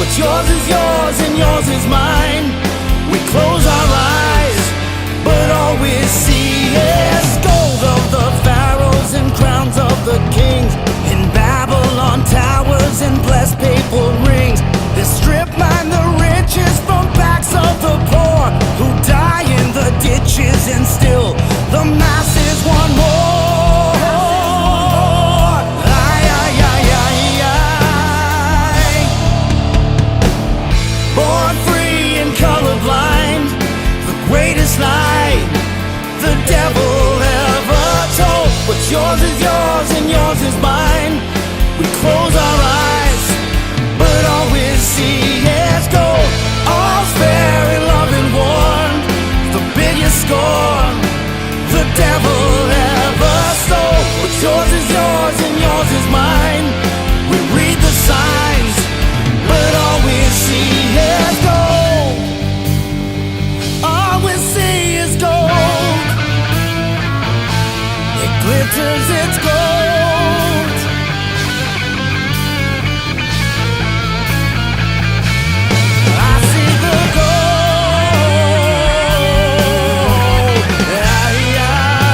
What's yours is yours and yours is mine. We close our eyes, but all we see is gold of the pharaohs and crowns of the kings. In Babylon towers and blessed papal rings. They strip mine the riches from backs of the poor, who die in the ditches, and still the masses want more. Aye, aye, aye, aye, aye. Born free and colorblind, the greatest lie the devil ever told. What's yours is yours and yours is mine. We close our eyes, but all we see is gold. All's fair in love and war, the biggest score the devil ever stole. What's yours is yours and yours is mine. We read the signs, but all we see is gold. All we see is gold. It glitters, it's gold. I see the gold. Aye, aye.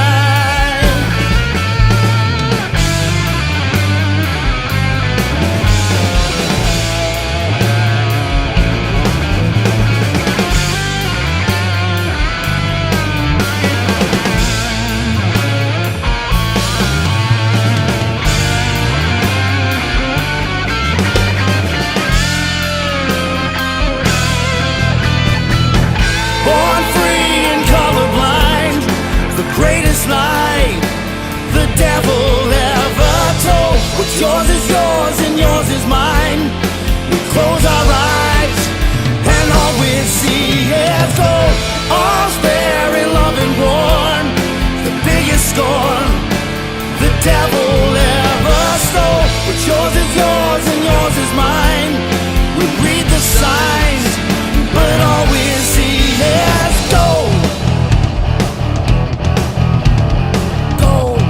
Born free and colorblind, the greatest lie the devil ever told. What's yours is yours and yours is mine. We close our eyes and all we see is gold. All's fair in love and war, the biggest score the devil ever stole. What's yours is yours and yours is mine. We read the signs, but all we see is gold. Gold.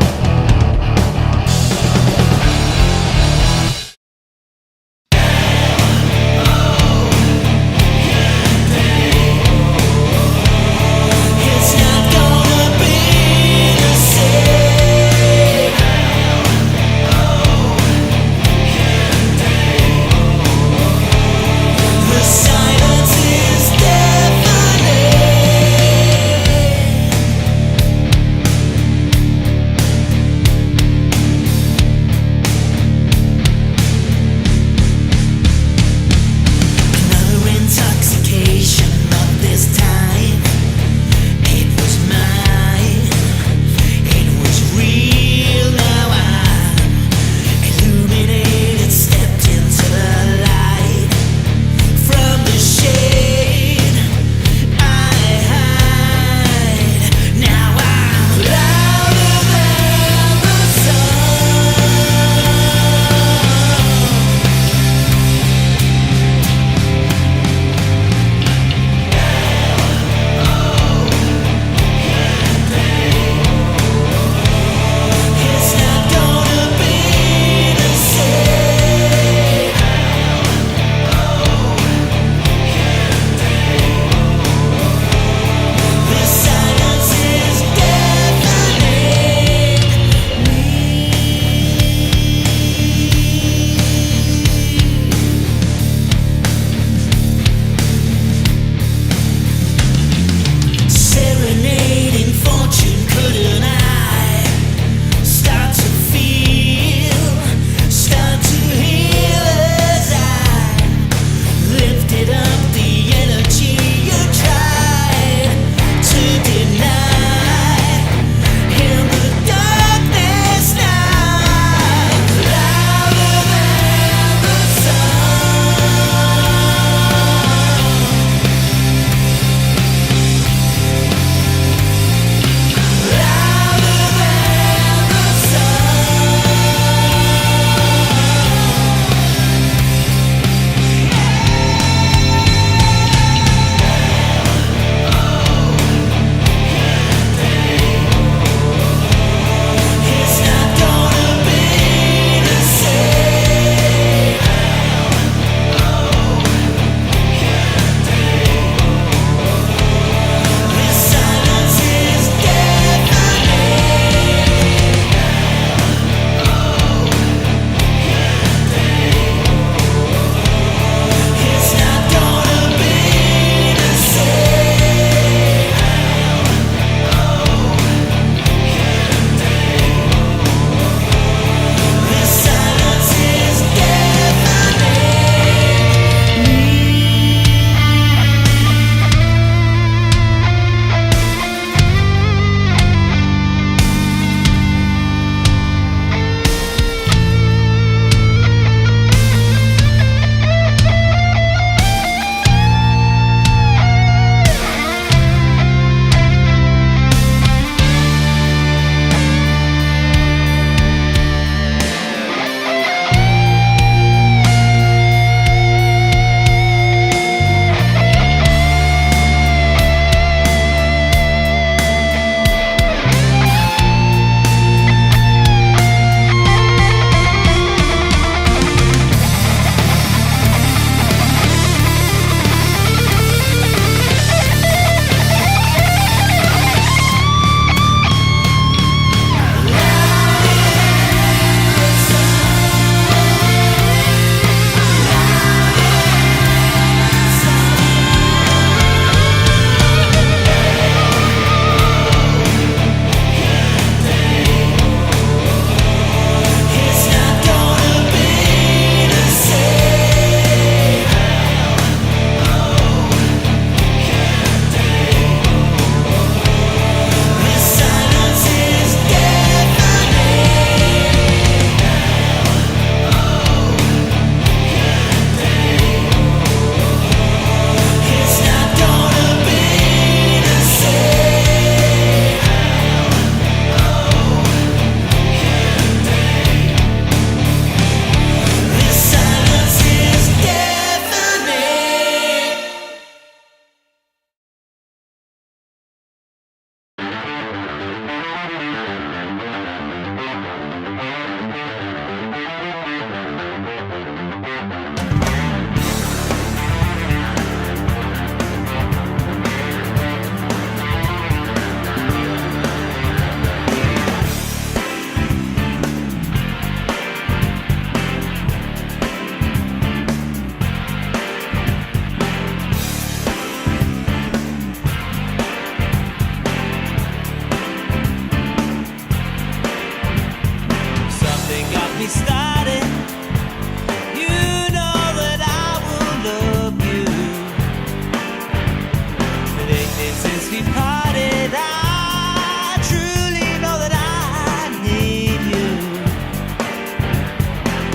since we parted, I truly know that I need you.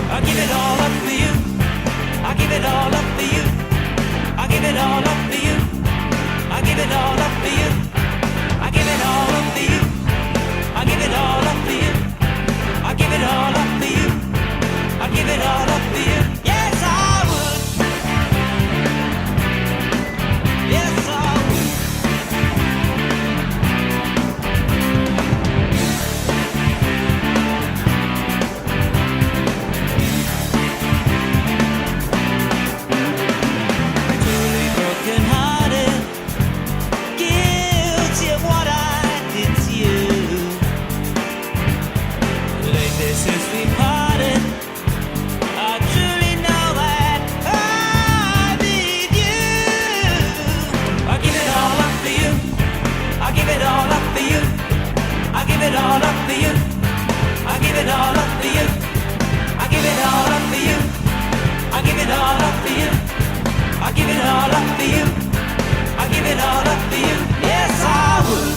I give it all up for you. I give it all up for you. I give it all up for you. I give it all up for you. I give it all up for you. I give it all up for you. I give it all up for you. I give it all up for you. Yes, I would. Yes, I would. Totally broken-hearted, guilty of what I did to you. Lately since we parted, I truly know that I need you. I give it all up for you. I give it all up for you. I give it all up for you. I give it all up for you. I give it all up for you. I give it all up for you. I give it all up for you. I give it all up for you. Yes, I would.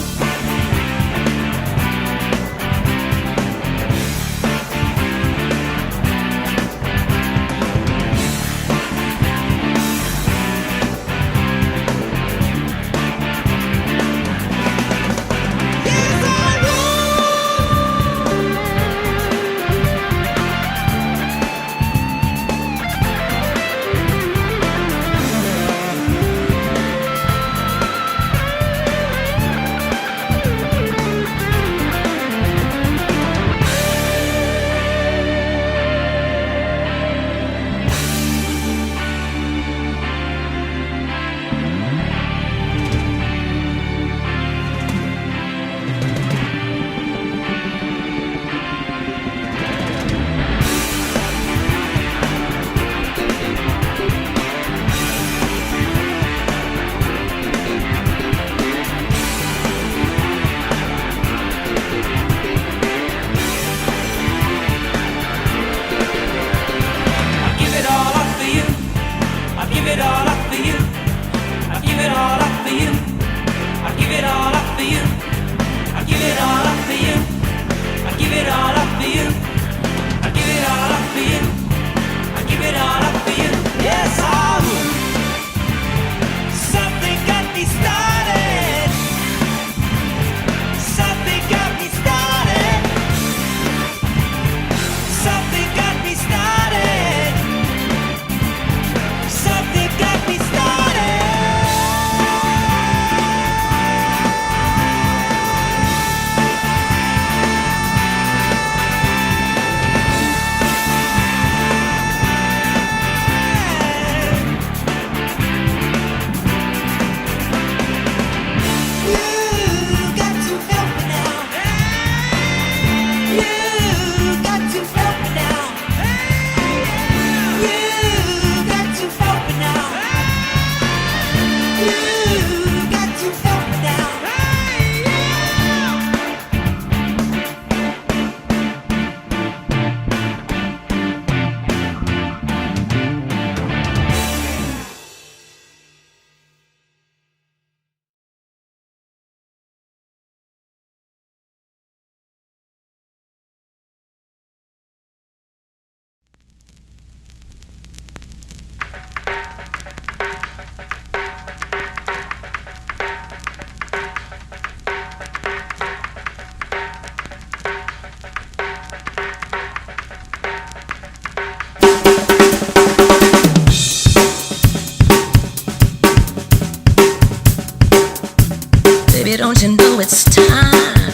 Baby, don't you know it's time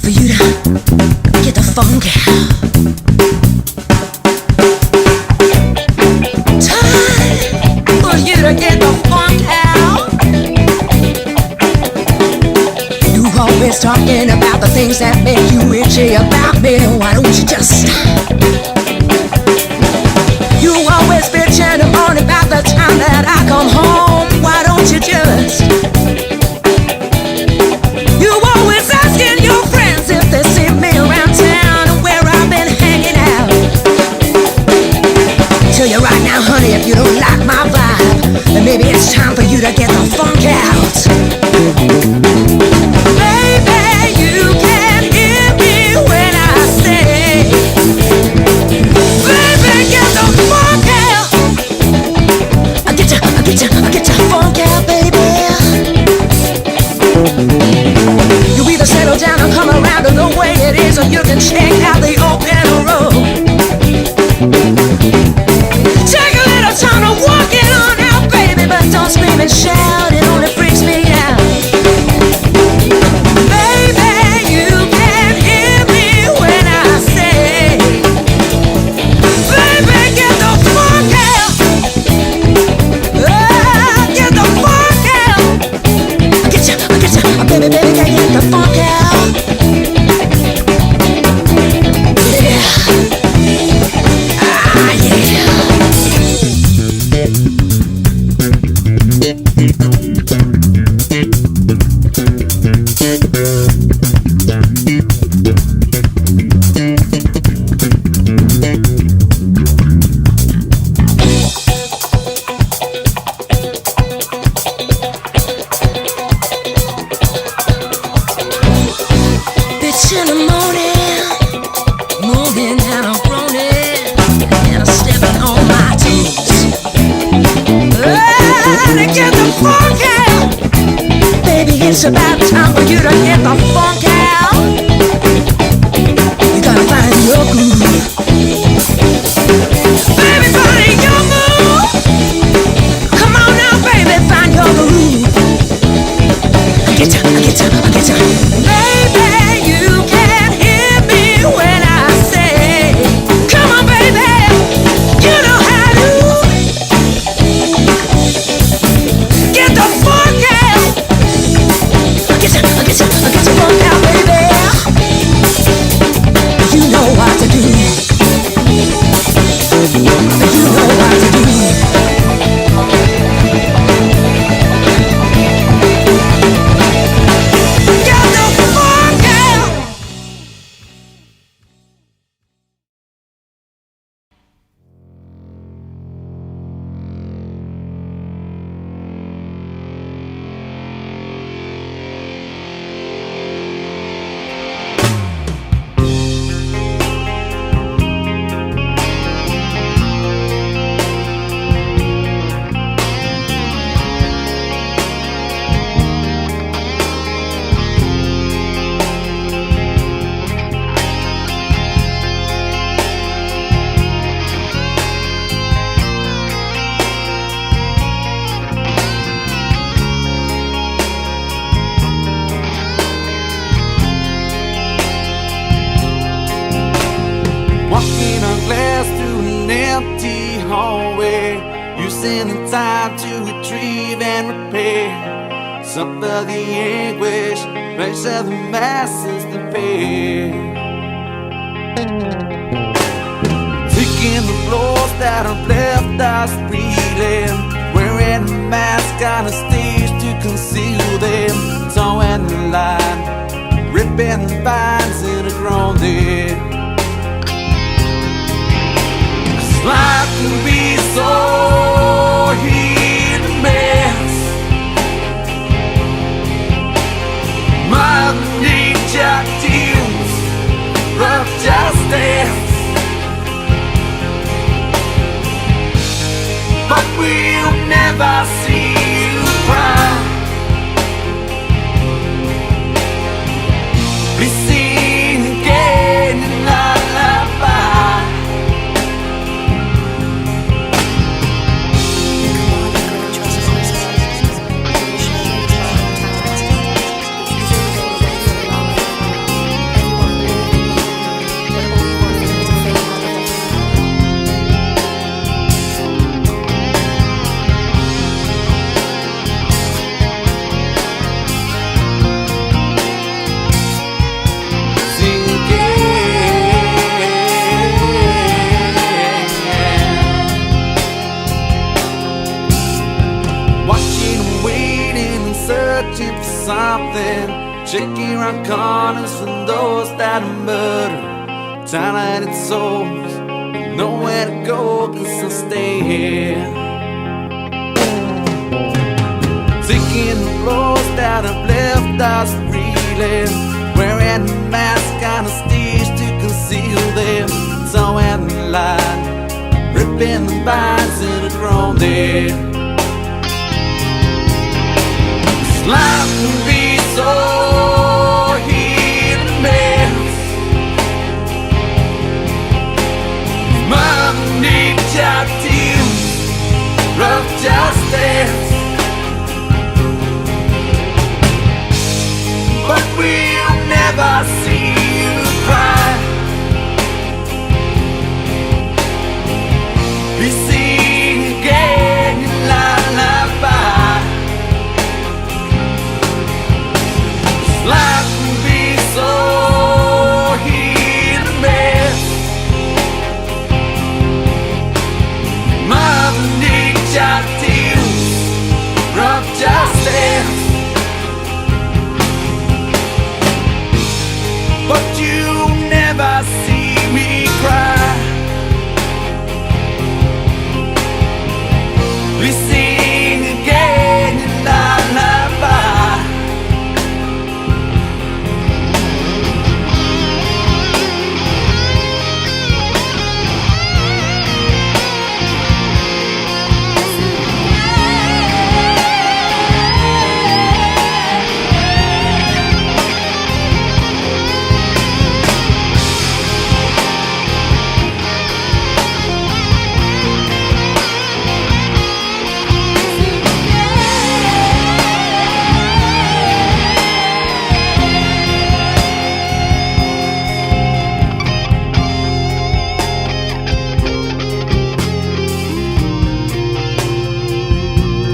for you to get the funk out? Time for you to get the funk out. You always talking about the things that make you itchy about me. Why don't you just stop? You always bitching and moaning about the time that I come home. Why don't you just? You always asking your friends if they see me around town and where I've been hanging out. Tell you right now, honey, if you don't like my vibe, then maybe it's time for you to get the funk out. Baby, you can hear me when I say, baby, get the funk out. I get your funk out, baby. You either settle down or come around to the way it is, or you can check out the open road. Take a little time to walk it on out, baby, but don't scream and shout, it only freaks me out. Baby, you can hear me when I say, baby, get the funk out. Get the funk out. Baby, get the funk out. Yeah. Ah, yeah. It's in the morning and I'm groaning, and I'm stepping on my toes. To get the funk out, baby, it's about time for you to get the funk out. You gotta find your groove, baby, find your move. Come on now, baby, find your groove. I get you. Baby, you can hear me when I say, come on, baby, you know how to get the funk out. I get you funk out, baby. You know what to do. You know what to do. Walking on glass through an empty hallway, using the time to retrieve and repair. Suffer the anguish, pressure the masses to bear. Taking the blows that have left us reeling, wearing a mask on a stage to conceal them. Towing the line, ripping the vines that are grown there. Life can be so hit and miss. Mother Nature deals rough justice, but we'll never see you cry. Be seen again in lullaby. Something, checking around corners for those that are murdered, talented souls, nowhere to go 'cause I stay here. dust reeling, wearing a mask on a stage to conceal them. Towing the line, ripping the vines that are grown there. This life can be so hit and miss. Mother nature deals rough justice, but we'll never see you cry. We sing again your lullaby. This life can be so hit and miss. Mother nature deals rough justice, but you never see me cry. We sing again your lullaby.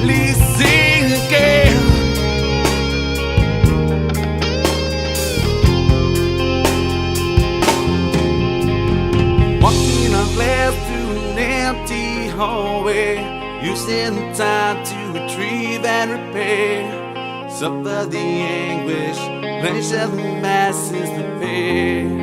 Please sing again. Walking on glass through an empty hallway, using the time to retrieve and repair. Suffer the anguish, pleasure the masses prepare.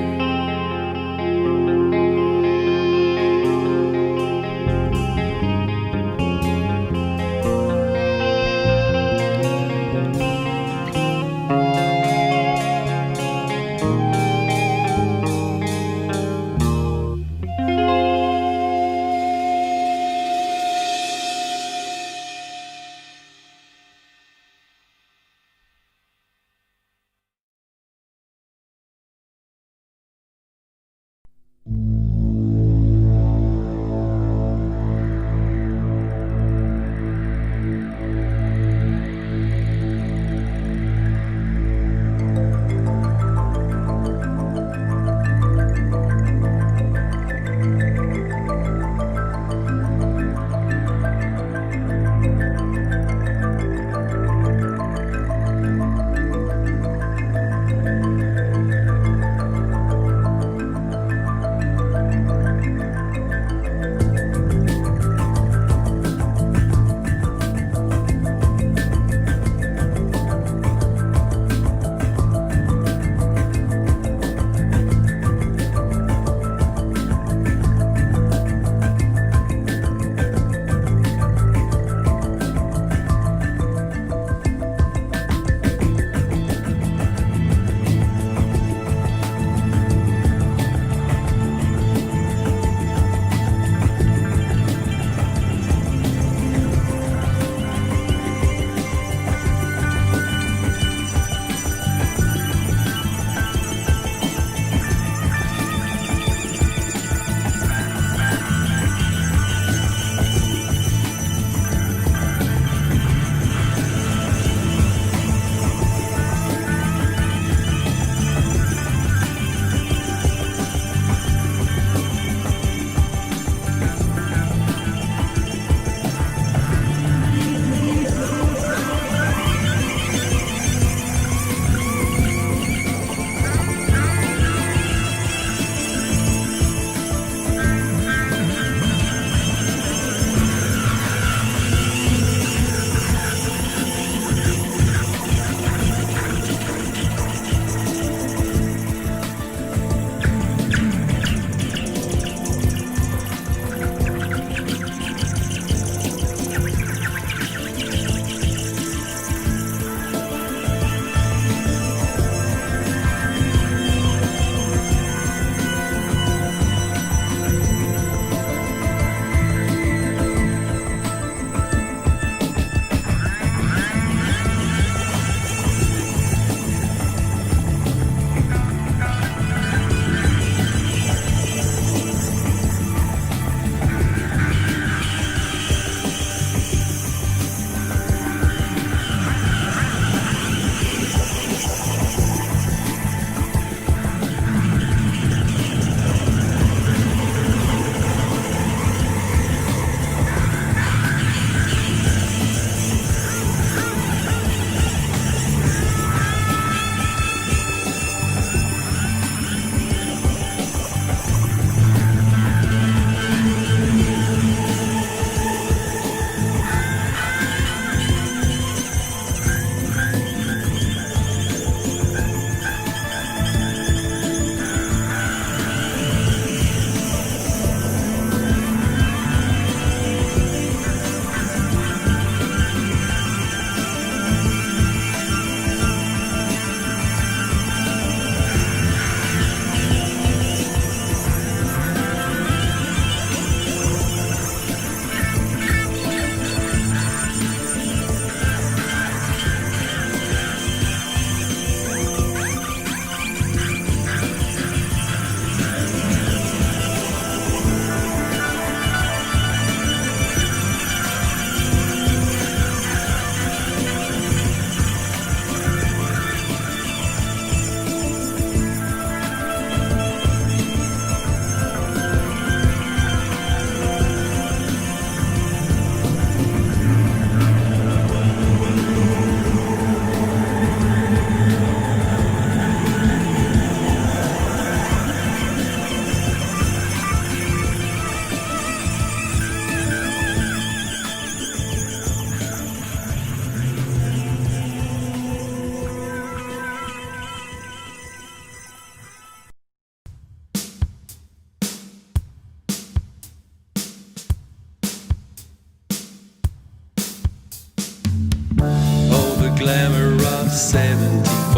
1974.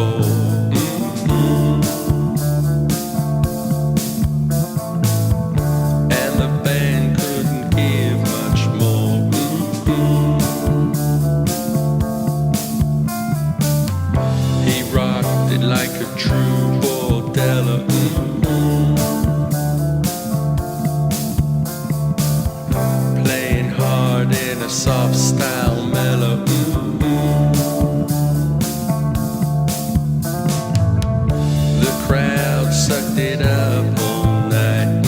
And the band couldn't give much more. He rocked it like a true bordello. Playing hard in a soft style mellow. The crowd sucked it up all night.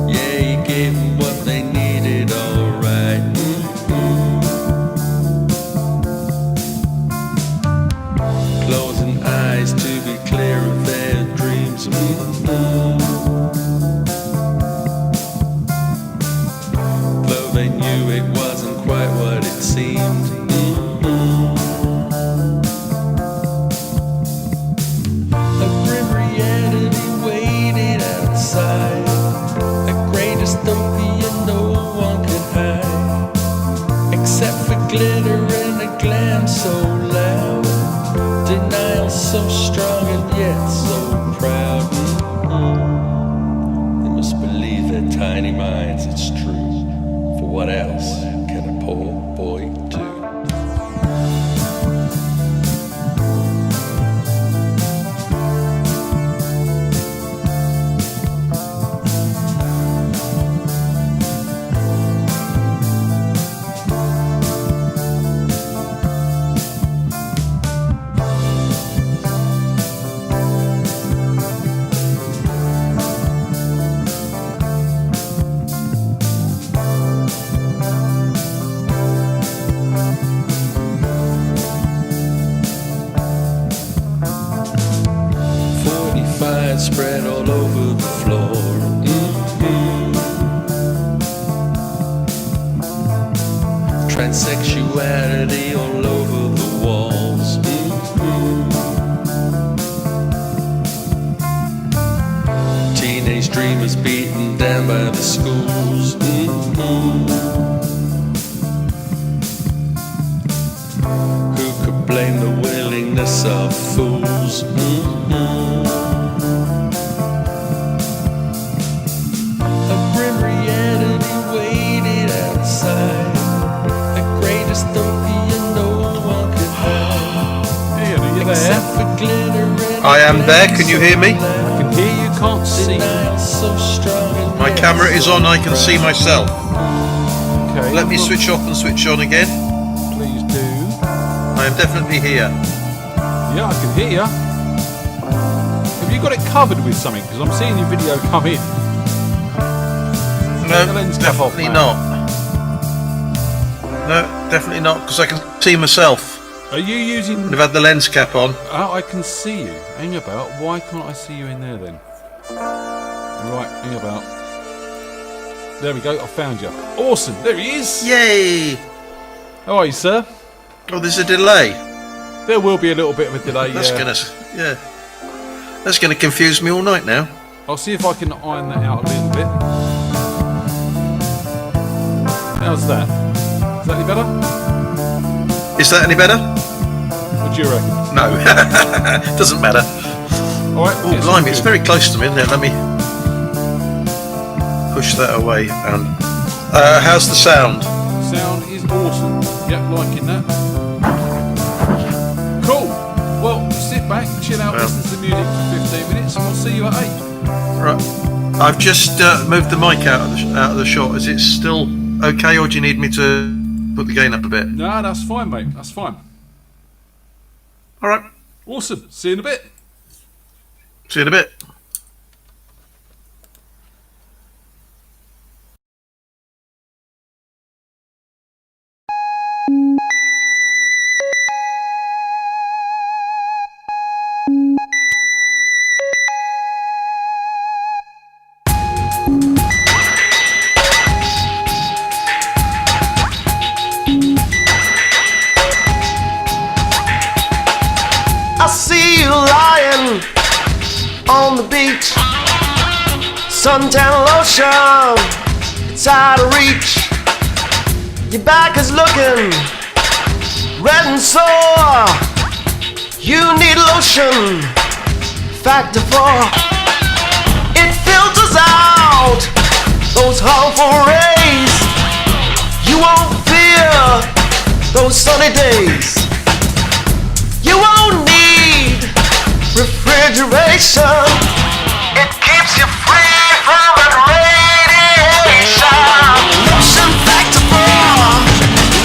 Yeah, he gave them what they needed, alright. Closing eyes to be clear of their dreams. Though they knew it wasn't quite what it seemed. A grim reality waited outside, a great dystopia no one could hide, except for glitter and a glam so loud, denial so strong and yet so proud. They must believe their tiny minds, it's true, for what else can a poor boy do? 45 spread all over the floor. Transsexuality all over the walls. Teenage dreamers beaten down by the schools. Who could blame the willingness of fools? A grim reality waited outside, a great dystopia no one could hide. Except for glitter and I am there, can you hear me? I can hear you, can't see. My camera is on, I can see myself. Okay. Let me switch off and switch on again. Please do. I am definitely here. Yeah, I can hear you. Have you got it covered with something? Because I'm seeing your video come in. No, the lens cap off, definitely man. not. No, definitely not, because I can see myself. Are you using... I've had the lens cap on. Oh, I can see you. Hang about. Why can't I see you in there then? Right, hang about. There we go, I found you. Awesome, there he is. Yay! How are you, sir? Oh, there's a delay. There will be a little bit of a delay. That's gonna confuse me all night now. I'll see if I can iron that out a little bit. How's that? Is that any better? Is that any better? What do you reckon? No. Doesn't matter. Alright. Oh, blimey, it's very close to me, isn't it? Let me push that away. And how's the sound? Sound is awesome. Yep, liking that. Cool. Well, sit back, chill out, listen to the music for 15 minutes, and we'll see you at 8. Right. I've just moved the mic out of the shot. Is it still okay, or do you need me to put the gain up a bit? No, that's fine, mate. That's fine. All right. Awesome. See you in a bit. See you in a bit. I see you lying on the beach, suntan lotion, it's out of reach. Your back is looking red and sore. You need lotion, Factor 4. It filters out those harmful rays. You won't fear those sunny days. You won't need refrigeration. It keeps you free from that radiation. Lotion Factor 4.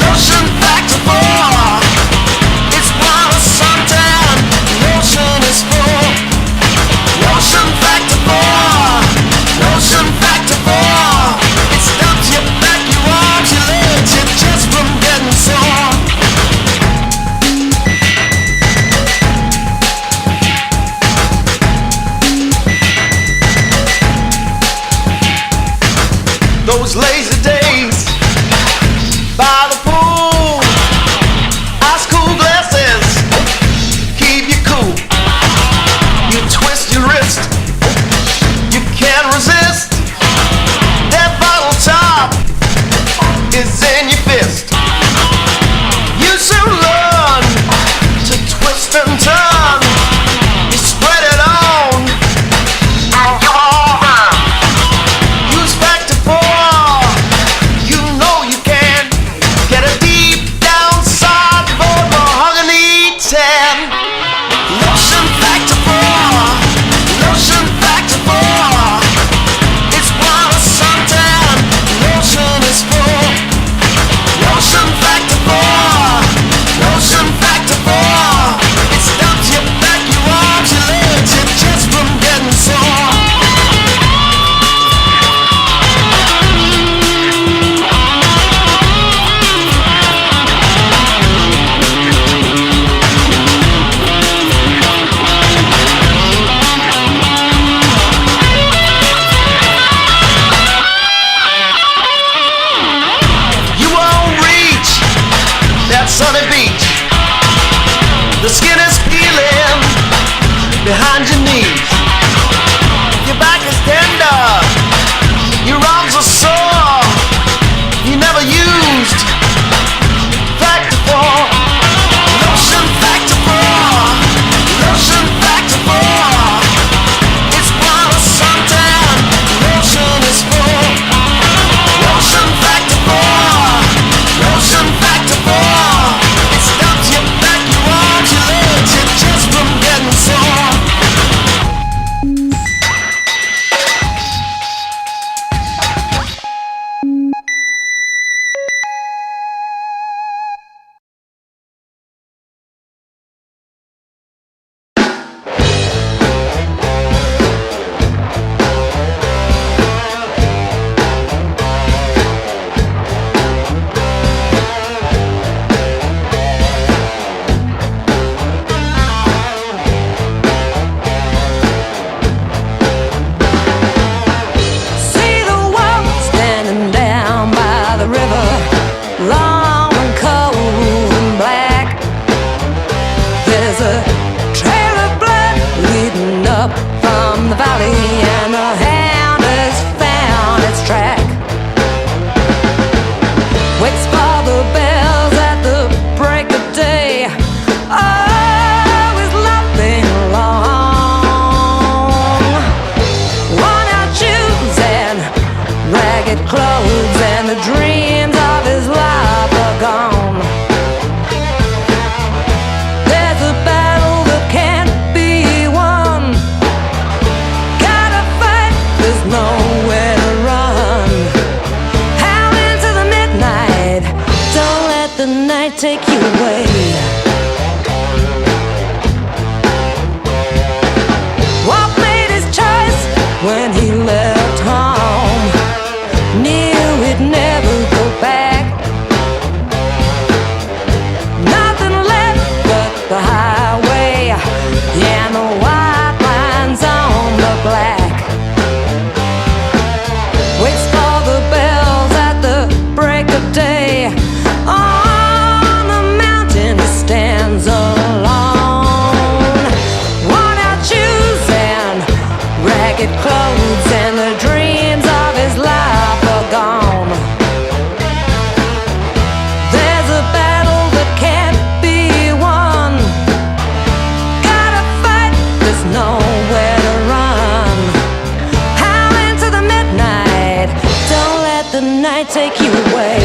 Lotion Factor 4. It's one of suntan. Lotion is full. Lotion Factor 4. Lotion Factor 4. It stops your back, your arms, your legs, your chest from getting sore. Those lazy days by the pool, ice cool glasses keep you cool. You twist your wrist, you can't resist. That bottle top is in your fist. You soon learn to twist and turn. You spread it on and you're over. Use Factor 4. You know you can get a deep down sideboard mahogany tan. Lotion Factor 4. Lotion Factor 4. It's one of suntan. Lotion is full. Lotion Factor 4. Lotion Factor 4. It stops your back, your arms, your legs, your chest from getting sore. You won't reach that sunny beach. The skin is peeling behind your knees. Your back is tender. Your arms are sore. You never used Factor 4. Lotion Factor 4. Lotion Factor 4. It's one of suntan. Lotion is full. Lotion Factor 4. Lotion Factor 4. It stops your back, your arms, your legs, your chest from getting sore. See the wolf standing down by the river, long and cold and black. There's a trail of blood leading up from the valley, and the hound has found its track. Waits for the bells at the break of day. Oh, he's laughing long. Worn out shoes and ragged clothes, and the dreams of his life are gone. There's a battle that can't be won. Gotta fight, there's nowhere to run. Howl into the midnight, don't let the night take you away. Wolf made his choice when he left home. Knew he'd never go back. Nothing left but the highway, and the white lines on the black. Waits for the bells at the break of day. On the mountain to stand. you away.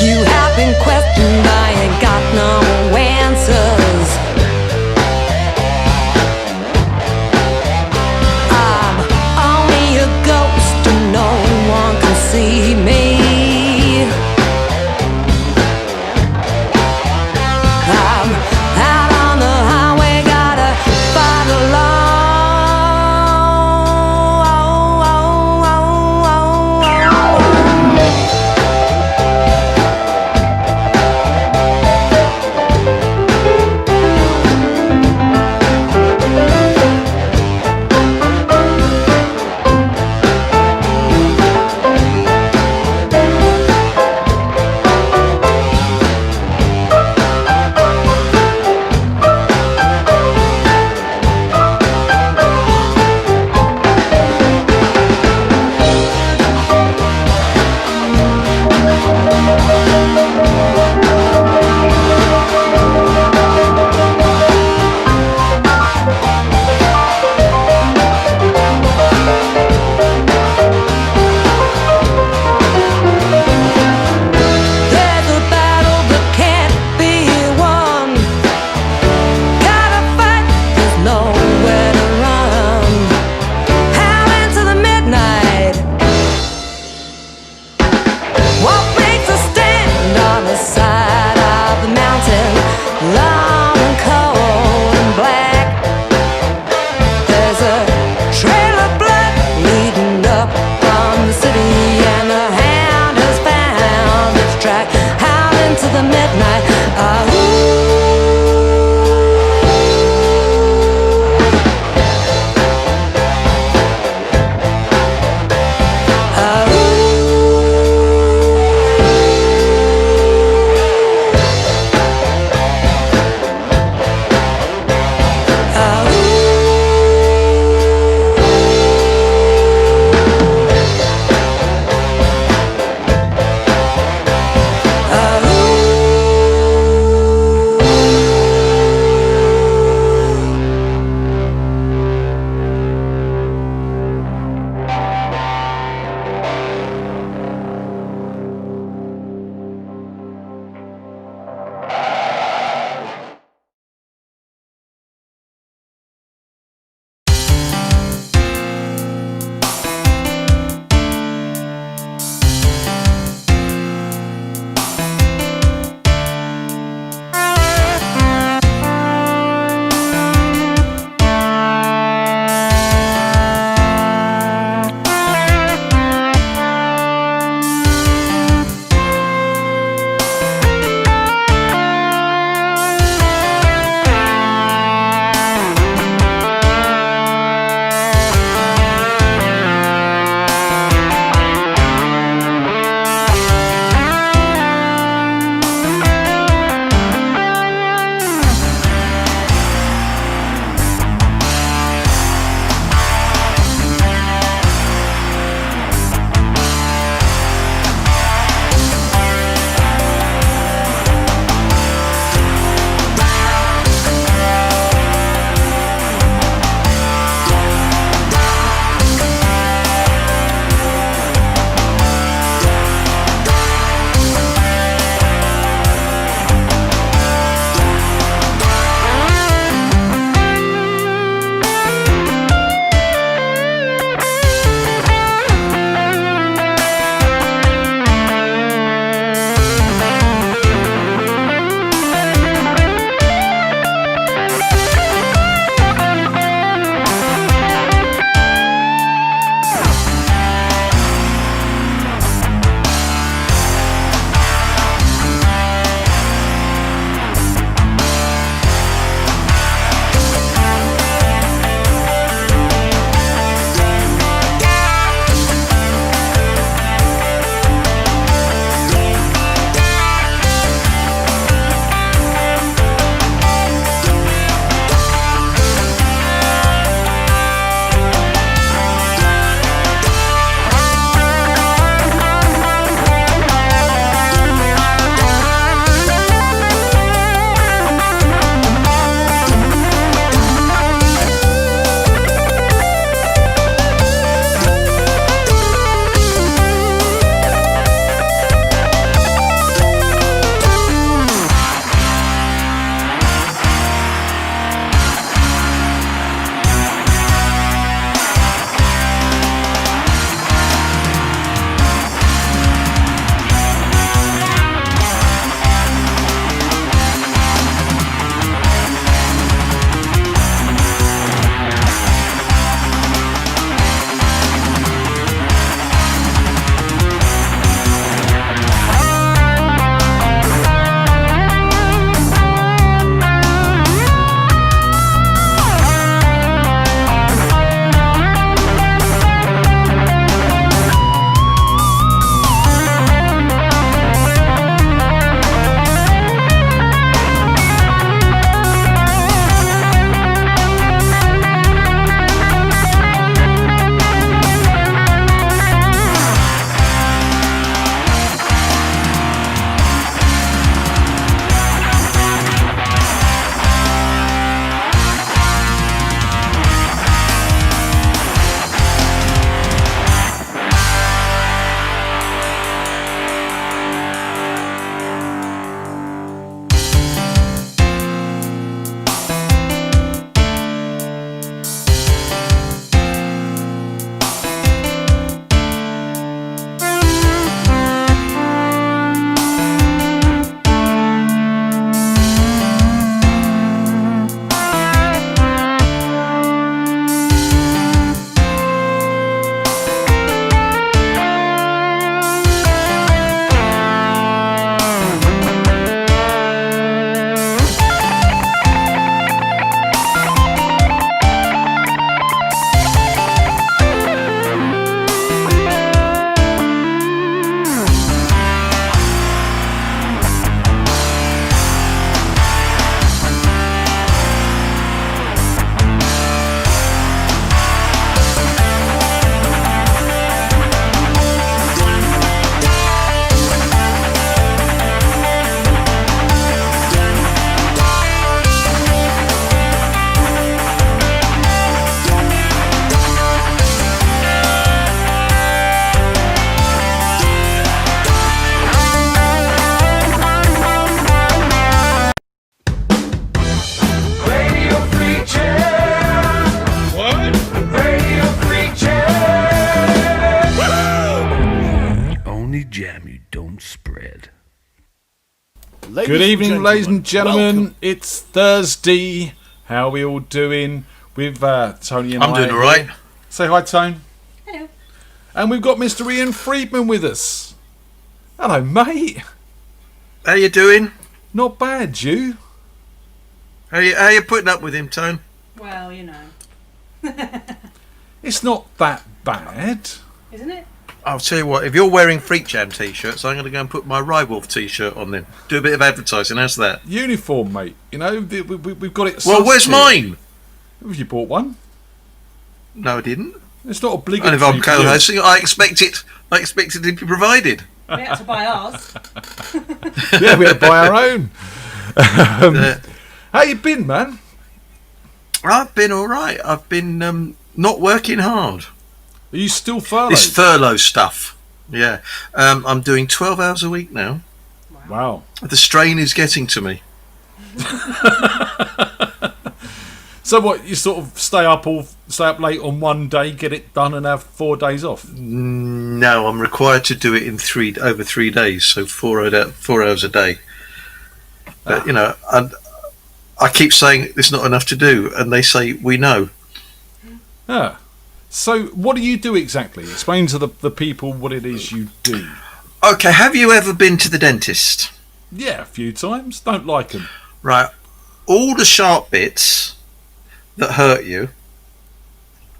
You have been questioned, I ain't got no answers. Good evening, ladies and gentlemen. Welcome. It's Thursday. How are we all doing? With Tony and I'm doing all right. Say hi, Tone. Hello. And we've got Mr. Ian Freedman with us. Hello, mate. How you doing? Not bad, you. How you putting up with him, Tone? Well, you know. It's not that bad. Isn't it? I'll tell you what, if you're wearing FreakJam t-shirts, I'm going to go and put my Rywolf t-shirt on then. Do a bit of advertising, how's that? Uniform, mate. You know, we've got it. Well, where's sussed mine? here. Have you bought one? No, I didn't. It's not obligatory. And if I'm for you. co-hosting, I expect it to be provided. We had to buy ours. Yeah, we had to buy our own. How you been, man? I've been all right. I've been not working hard. Are you still furloughed? This furlough stuff. Yeah. I'm doing 12 hours a week now. Wow. The strain is getting to me. So what? You sort of stay up late on one day, get it done, and have 4 days off. No, I'm required to do it in over 3 days, so 4 hours a day. But you know, I keep saying there's not enough to do, and they say we know. Ah. So what do you do exactly? Explain to the people what it is you do. Okay, have you ever been to the dentist? Yeah, a few times. Don't like them. Right, all the sharp bits that hurt you,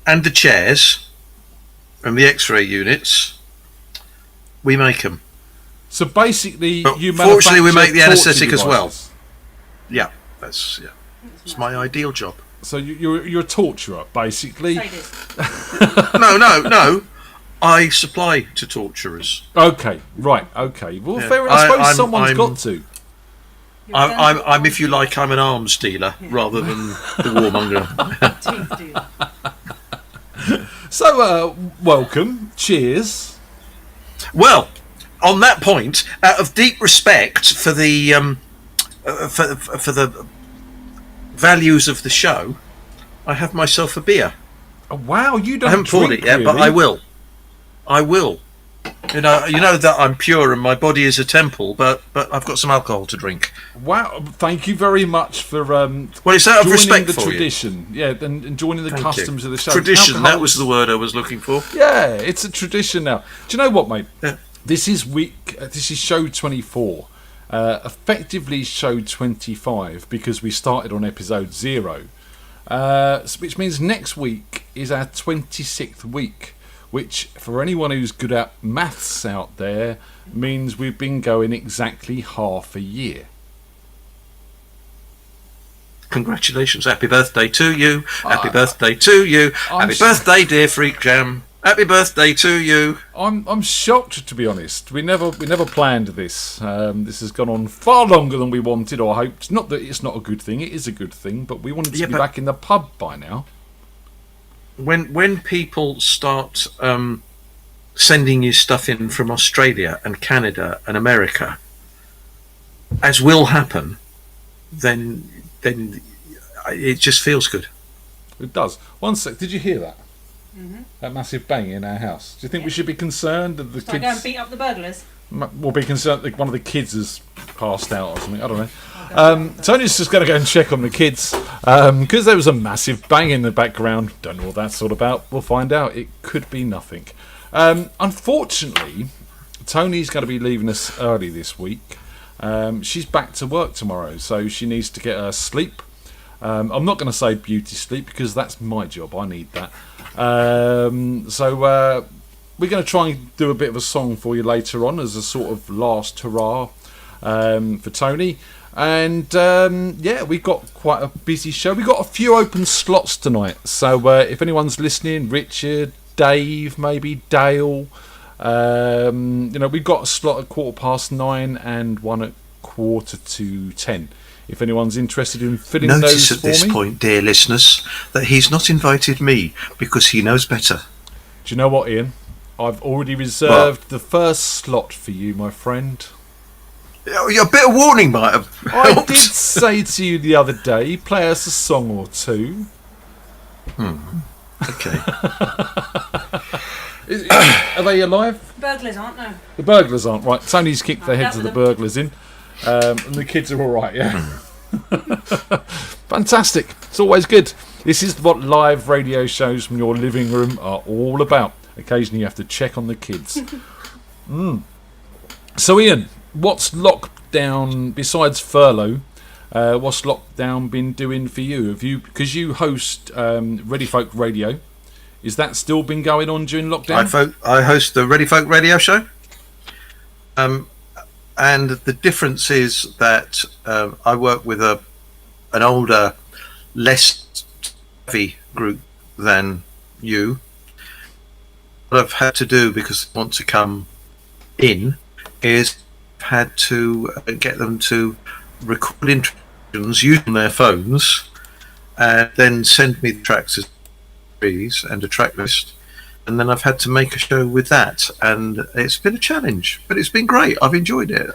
and the chairs, and the X-ray units, we make them. So basically, But you fortunately, we manufacture make the anaesthetic torture as well. devices. Yeah, it's my ideal job. So you're a torturer, basically. Sadist. No. I supply to torturers. Okay, right, okay. Well, Yeah. fair enough. I suppose I'm- someone's I'm- got to. I'm, if you like, I'm an arms dealer rather than the warmonger. Teeth deal. So, welcome. Cheers. Well, on that point, out of deep respect for the for the values of the show, I have myself a beer. Oh, wow, you don't I haven't poured drink, it yet, but really? I will. I will. You know that I'm pure and my body is a temple, but I've got some alcohol to drink. Wow, thank you very much for Well, it's out of joining respect the for tradition. Yeah, and joining the Thank customs you. of the show. Tradition, that Alcohol's- was the word I was looking for. Yeah, it's a tradition now. Do you know what, mate? Yeah. This is show 24. Effectively show 25 because we started on episode 0. Which means next week is our 26th week, which for anyone who's good at maths out there means we've been going exactly half a year. Congratulations, happy birthday to you, happy Ah. birthday to you, I'm happy s- birthday, dear FreakJam, happy birthday to you. I'm shocked, to be honest. We never planned this. This has gone on far longer than we wanted or hoped. Not that it's not a good thing; it is a good thing. But we wanted to Yeah, be but- back in the pub by now. When people start sending you stuff in from Australia and Canada and America, as will happen, then it just feels good. It does. One sec. Did you hear that? That massive bang in our house. Do you think we should be concerned that the So I go and kids? beat up the burglars. We'll be concerned that one of the kids has passed out or something. I don't know. Tony's just going to go and check on the kids because there was a massive bang in the background. Don't know what that's all about. We'll find out. It could be nothing. Unfortunately, Tony's going to be leaving us early this week. She's back to work tomorrow, so she needs to get her sleep. I'm not going to say beauty sleep because that's my job. I need that. So we're going to try and do a bit of a song for you later on as a sort of last hurrah for Tony. And yeah, we've got quite a busy show. We've got a few open slots tonight. So if anyone's listening, Richard, Dave, maybe Dale, we've got a slot at 9:15 and one at 10:15. If anyone's interested in filling Notice those at for this me. point, dear listeners, that he's not invited me because he knows better. Do you know what, Ian? I've already reserved the first slot for you, my friend. A bit of warning might have I helped. did say to you the other day, play us a song or two. Okay. Are they alive? Burglars aren't, no. The burglars aren't, right. Tony's kicked the heads of the That was burglars in. And the kids are all right, yeah. Fantastic. It's always good. This is what live radio shows from your living room are all about. Occasionally you have to check on the kids. So Ian, what's lockdown, besides furlough, what's lockdown been doing for you? Because you host Ready Folk Radio, is that still been going on during lockdown? I host the Ready Folk Radio Show. And the difference is that I work with an older, less heavy group than you. What I've had to do, because they want to come in, is I've had to get them to record introductions using their phones and then send me the tracks as trees and a track list. And then I've had to make a show with that, and it's been a challenge, but it's been great. I've enjoyed it.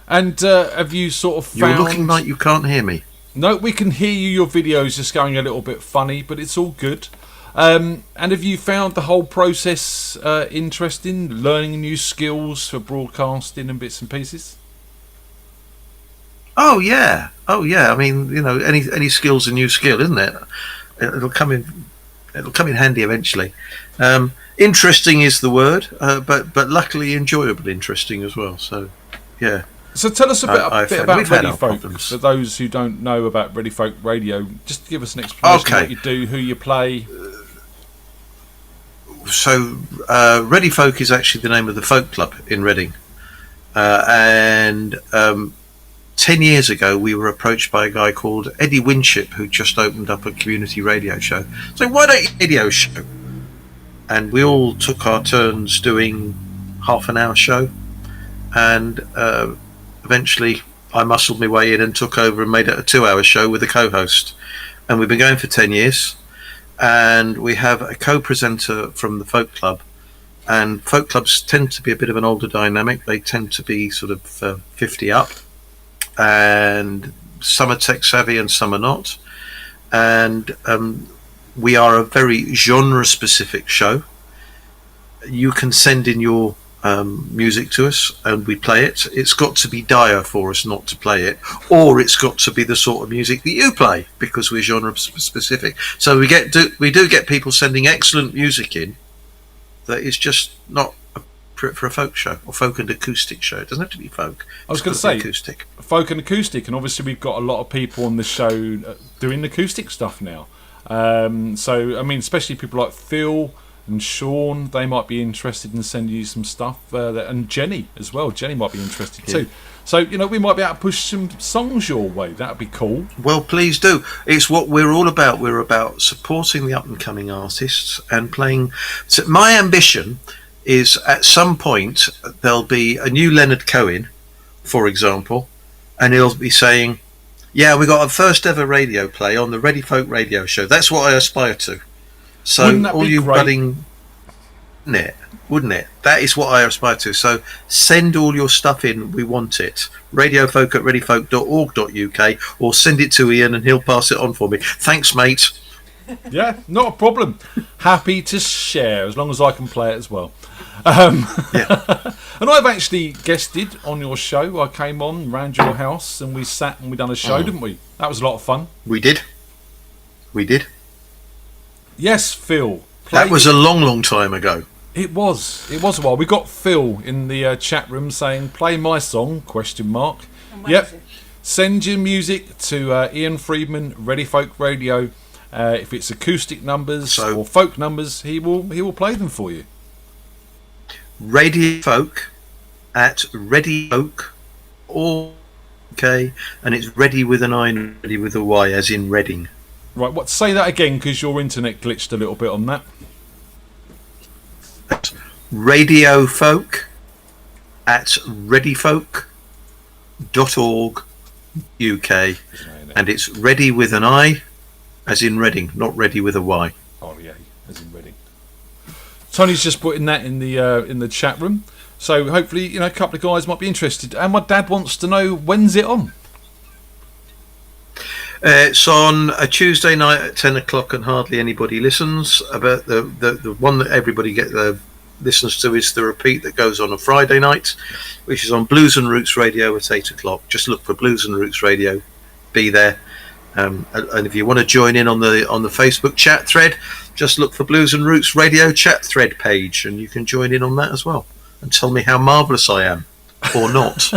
And have you sort of found... You're looking like you can't hear me. No, we can hear you. Your video's just going a little bit funny, but it's all good. And have you found the whole process interesting, learning new skills for broadcasting and bits and pieces? Oh yeah. I mean, any skill's a new skill, isn't it? It'll come in handy eventually. Interesting is the word, but luckily enjoyable, interesting as well. So, yeah. So tell us a bit about Ready Folk. Problems. For those who don't know about Ready Folk Radio, just give us an explanation of what you do, who you play. So, Ready Folk is actually the name of the folk club in Reading. And 10 years ago, we were approached by a guy called Eddie Winship, who just opened up a community radio show. So, why don't you radio show? And we all took our turns doing half an hour show. And eventually, I muscled my way in and took over and made it a 2-hour show with a co-host. And we've been going for 10 years. And we have a co-presenter from the folk club. And folk clubs tend to be a bit of an older dynamic. They tend to be sort of 50 up. And some are tech savvy and some are not. And we are a very genre specific show. You can send in your music to us and we play it. It's got to be dire for us not to play it, or it's got to be the sort of music that you play, because we're genre specific. So we do get people sending excellent music in that is just not appropriate for a folk show or folk and acoustic show. It doesn't have to be folk. I was going to say acoustic, folk and acoustic, and obviously we've got a lot of people on the show doing acoustic stuff now. So I mean, especially people like Phil and Sean, they might be interested in sending you some stuff, and Jenny as well. Jenny might be interested too. So we might be able to push some songs your way. That'd be cool. Well, please do. It's what we're all about. We're about supporting the up and coming artists and playing. So my ambition is at some point there'll be a new Leonard Cohen, for example, and he'll be saying, "Yeah, we got our first ever radio play on the Ready Folk Radio Show." That's what I aspire to. So all you budding, wouldn't it? That is what I aspire to. So send all your stuff in. We want it. radiofolk@readyfolk.org.uk, or send it to Ian and he'll pass it on for me. Thanks, mate. Yeah, not a problem. Happy to share as long as I can play it as well. Yeah. And I've actually guested on your show. I came on round your house and we sat and we done a show, didn't we? That was a lot of fun. We did. Yes, Phil. That was a long time ago. It was a while. We got Phil in the chat room saying, "Play my song?" ? Yep. Send your music to Ian Freedman, Ready Folk Radio. If it's acoustic numbers or folk numbers, he will play them for you. radiofolk@readyfolk, and it's ready with an I and ready with a Y, as in Reading. Right, say that again, because your internet glitched a little bit on that. radiofolk@readyfolk.org.uk, and it's ready with an I, as in Reading, not ready with a Y. Oh yeah, as in Reading. Tony's just putting that in the chat room, so hopefully a couple of guys might be interested. And my dad wants to know, when's it on? It's on a Tuesday night at 10 o'clock, and hardly anybody listens. About the one that everybody listens to is the repeat that goes on Friday night, which is on Blues and Roots Radio at 8 o'clock. Just look for Blues and Roots Radio, be there. And if you want to join in on the Facebook chat thread, just look for Blues and Roots Radio chat thread page, and you can join in on that as well and tell me how marvellous I am, or not.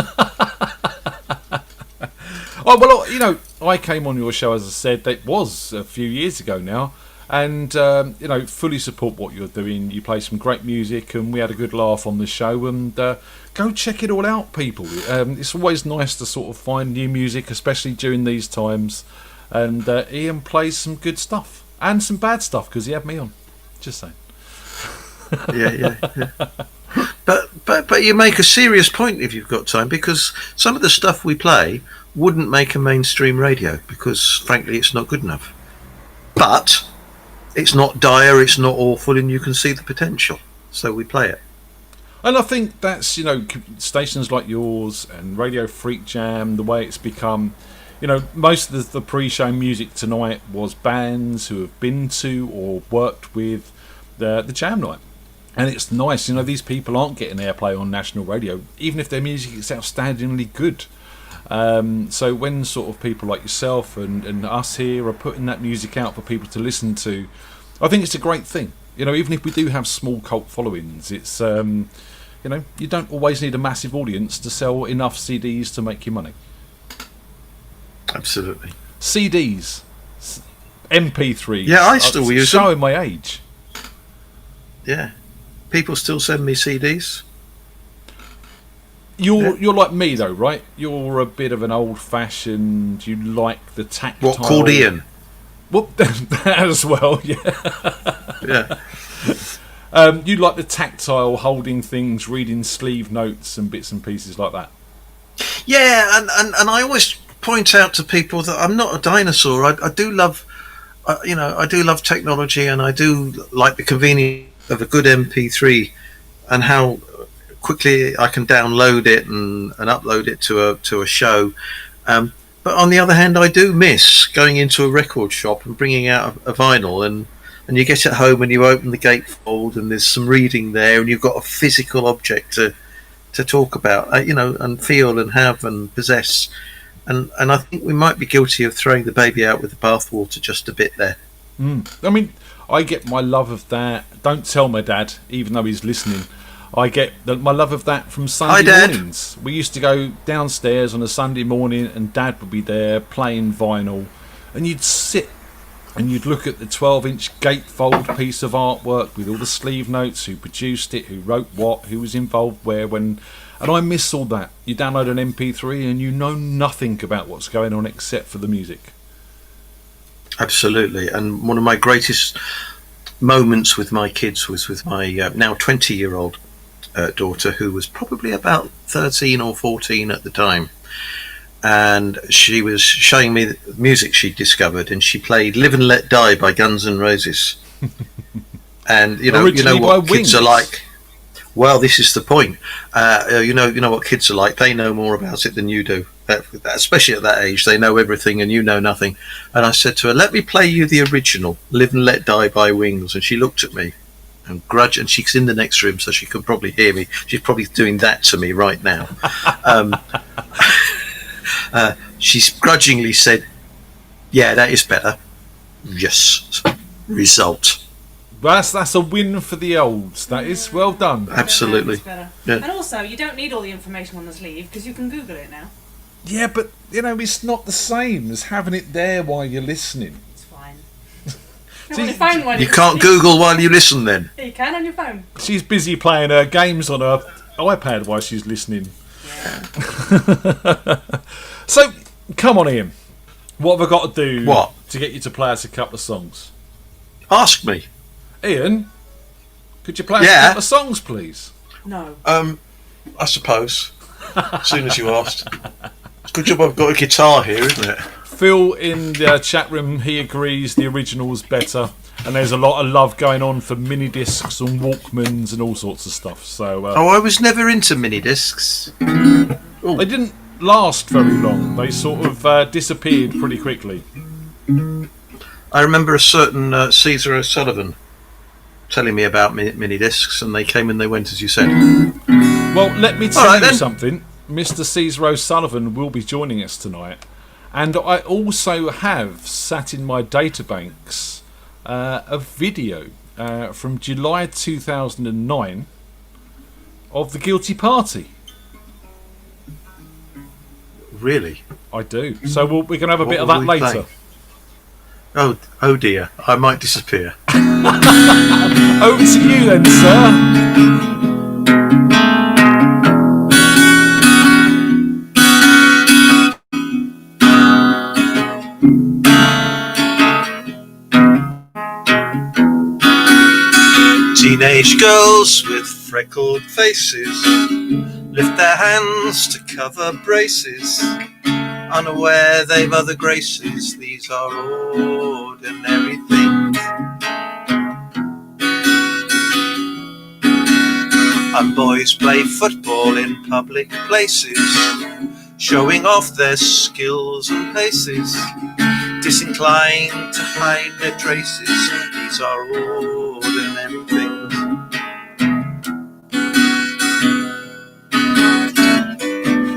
Oh, well, you know, I came on your show, as I said, that was a few years ago now, and, you know, fully support what you're doing. You play some great music, and we had a good laugh on the show, and go check it all out, people. It's always nice to sort of find new music, especially during these times, and Ian plays some good stuff, and some bad stuff, because he had me on. Just saying. Yeah. But you make a serious point if you've got time, because some of the stuff we play wouldn't make a mainstream radio, because frankly it's not good enough. But it's not dire, it's not awful, and you can see the potential, so we play it. And I think that's, you know, stations like yours and Radio FreakJam, the way it's become, you know, most of the pre-show music tonight was bands who have been to or worked with the Jam Night. And it's nice, you know, these people aren't getting airplay on national radio, even if their music is outstandingly good. So when sort of people like yourself and us here are putting that music out for people to listen to, I think it's a great thing. You know, even if we do have small cult followings, it's, you know, you don't always need a massive audience to sell enough CDs to make you money. Absolutely. CDs, MP3s. Yeah, I still use them. Showing my age. Yeah. People still send me CDs. You're like me though, right? You're a bit of an old-fashioned. You like the tactile. What, called Ian? Well, that as well, yeah. Yeah. You like the tactile, holding things, reading sleeve notes and bits and pieces like that. Yeah, and I always point out to people that I'm not a dinosaur. I do love, you know, I do love technology, and I do like the convenience of a good MP3 and how quickly I can download it and upload it to a show. But on the other hand, I do miss going into a record shop and bringing out a vinyl, and you get it home and you open the gatefold and there's some reading there, and you've got a physical object to talk about, you know, and feel and have and possess. And I think we might be guilty of throwing the baby out with the bathwater just a bit there. I mean, I get my love of that. Don't tell my dad, even though he's listening. I get my love of that from Sunday mornings. We used to go downstairs on a Sunday morning and Dad would be there playing vinyl, and you'd sit and you'd look at the 12-inch gatefold piece of artwork with all the sleeve notes, who produced it, who wrote what, who was involved where, when. And I miss all that. You download an MP3 and you know nothing about what's going on except for the music. Absolutely. And one of my greatest moments with my kids was with my now 20-year-old daughter, who was probably about 13 or 14 at the time. And she was showing me the music she'd discovered, and she played Live and Let Die by Guns N' Roses. And you know what kids are like. Well, this is the point. You know what kids are like. They know more about it than you do. Especially at that age, they know everything and you know nothing. And I said to her, "Let me play you the original, Live and Let Die by Wings." And she looked at me and and she's in the next room, so she can probably hear me. She's probably doing that to me right now. She grudgingly said, "Yeah, that is better." Yes. Result. That's a win for the olds. That is well done. Absolutely. Yeah. Yeah. And also, you don't need all the information on the sleeve because you can Google it now. Yeah, but you know, it's not the same as having it there while you're listening. It's fine. See, on your phone while You can't Google while you listen then. Yeah, you can on your phone. She's busy playing her games on her iPad while she's listening. Yeah. So, come on, Ian. What have I got to do What? to get you to play us a couple of songs? Ask me. Ian, could you play us a couple of songs, please? No. I suppose. As soon as you asked. Good job I've got a guitar here, isn't it? Phil in the chat room, he agrees the original's better, and there's a lot of love going on for mini discs and Walkmans and all sorts of stuff. So I was never into mini discs. they didn't last very long. They sort of disappeared pretty quickly. I remember a certain Caesar O'Sullivan telling me about mini discs, and they came and they went, as you said. Well, let me tell right, you then. something. Mr. Caesar O'Sullivan will be joining us tonight, and I also have sat in my databanks a video from July 2009 of the Guilty Party. Really? I do. So we're going to have a bit of What that will we later. play? Oh dear, I might disappear. Over to you then, sir. Teenage girls with freckled faces lift their hands to cover braces, unaware they've other graces. These are ordinary things. And boys play football in public places, showing off their skills and paces, disinclined to hide their traces. These are ordinary things.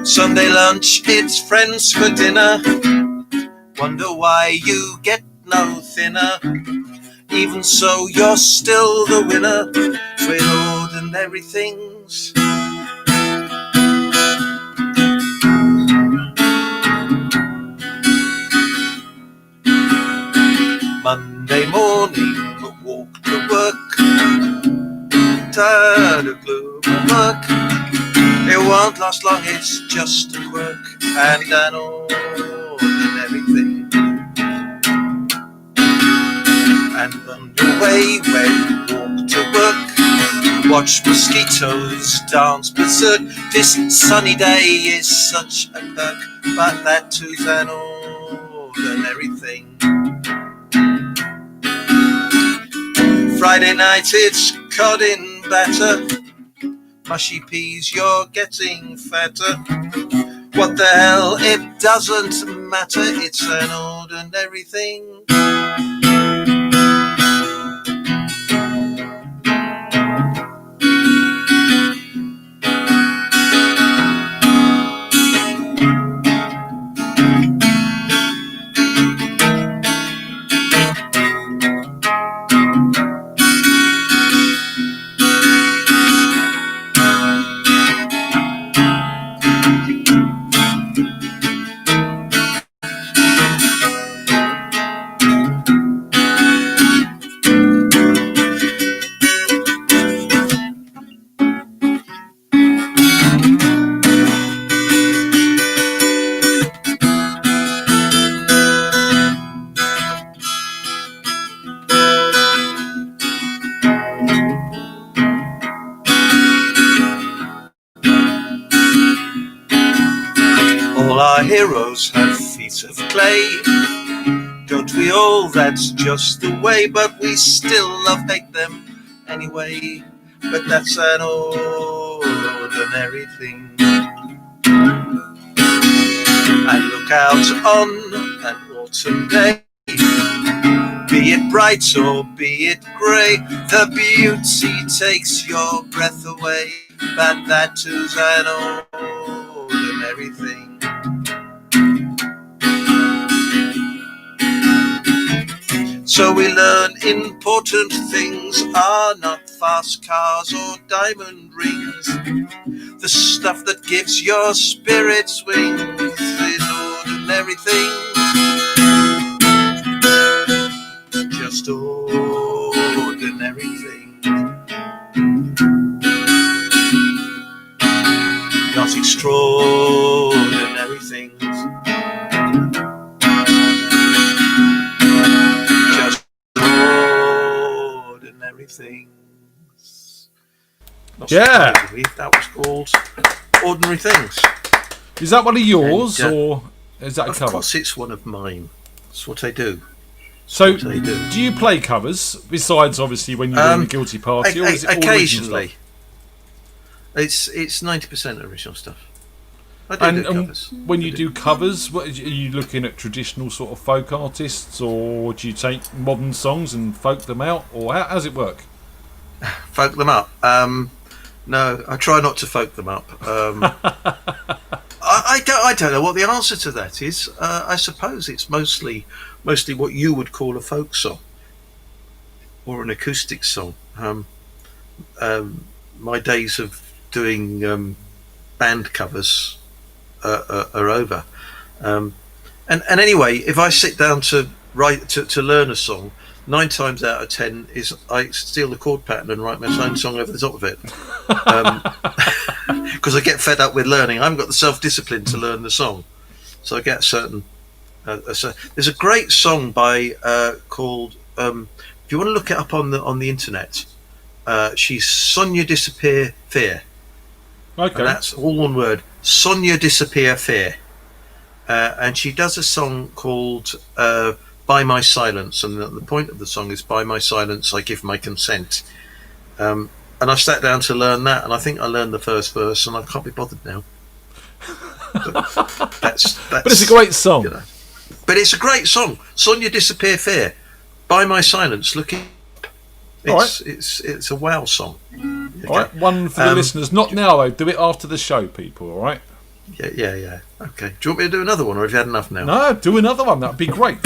Sunday lunch, it's friends for dinner. Wonder why you get no thinner. Even so, you're still the winner with ordinary things. Monday morning, a walk to work, tired of gloom and work. It won't last long, it's just a quirk and an ordinary thing. And on your way when you walk to work, watch mosquitoes dance berserk. This sunny day is such a perk, but that too's an ordinary thing. Friday night, it's cod in batter, mushy peas, you're getting fatter. What the hell, it doesn't matter, it's an ordinary thing. All our heroes have feet of clay, don't we all? That's just the way, but we still hate them anyway. But that's an ordinary thing. And look out on an autumn day, be it bright or be it grey, the beauty takes your breath away, but that too's an ordinary thing. So we learn important things are not fast cars or diamond rings. The stuff that gives your spirits wings is ordinary things. Just ordinary things. Not extraordinary things. Things. Not Yeah. surprisingly, that was called Ordinary Things. Is that one of yours, And, or is that a Of cover? course, it's one of mine. That's what I do. So, That's what I do. do you play covers besides obviously when you're in the Guilty Party, or is it all original Occasionally. stuff? It's 90% original stuff. I do And do covers. when you do covers, what, are you looking at traditional sort of folk artists, or do you take modern songs and folk them out, or how does it work? Folk them up. No, I try not to folk them up. I don't know what the answer to that is. I suppose it's mostly what you would call a folk song or an acoustic song. My days of doing band covers are over. And anyway, if I sit down to write to learn a song, 9 times out of 10 is I steal the chord pattern and write my own song over the top of it. Because I get fed up with learning. I haven't got the self-discipline to learn the song, so I get a certain. There's a great song by called. If you want to look it up on the internet, she's Sonia Disappear Fear. Okay. And that's all one word. Sonia Disappear Fear. And she does a song called By My Silence, and the point of the song is by my silence I give my consent. And I sat down to learn that, and I think I learned the first verse, and I can't be bothered now. But it's a great song. You know. But it's a great song. Sonia Disappear Fear. By My Silence. It's a wow song. Okay. All right, one for the listeners. Not now, though. Do it after the show, people. All right. Yeah. Okay. Do you want me to do another one, or have you had enough now? No, do another one. That'd be great.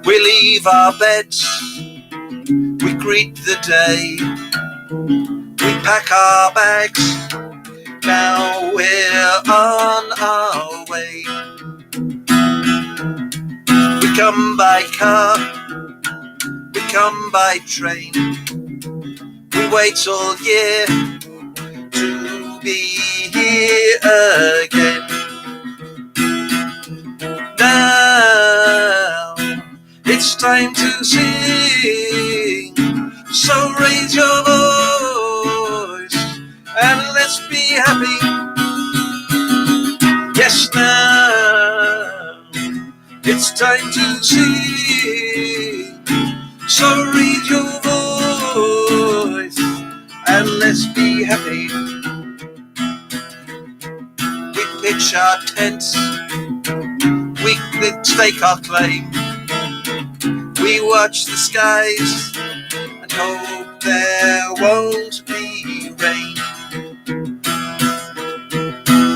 We leave our beds, we greet the day, we pack our bags, now we're on our way. We come by car, we come by train, we wait all year to be here again. Now it's time to sing, so raise your voice and let's be happy. Yes, now it's time to sing, so raise your voice and let's be happy. We pitch our tents, we stake our claim, we watch the skies and hope there won't be rain.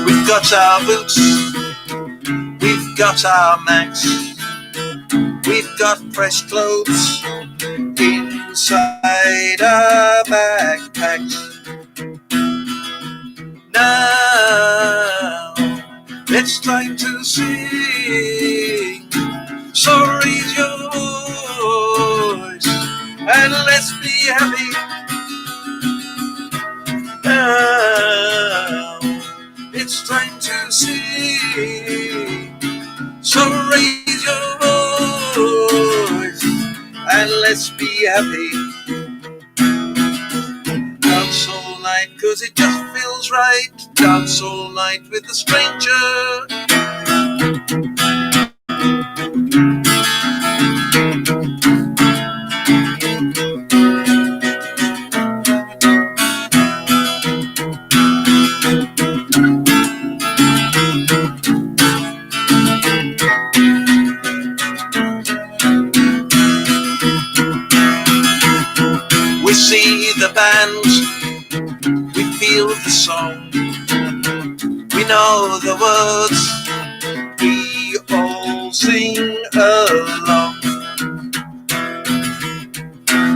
We've got our boots, we've got our Macs, we've got fresh clothes inside our backpacks. Now it's time to sing, so raise your voice and let's be happy. Now it's time to sing, so raise your voice and let's be happy. Dance all night 'cause it just feels right. Dance all night with a stranger. We see the bands, we feel the song, we know the words, we all sing along.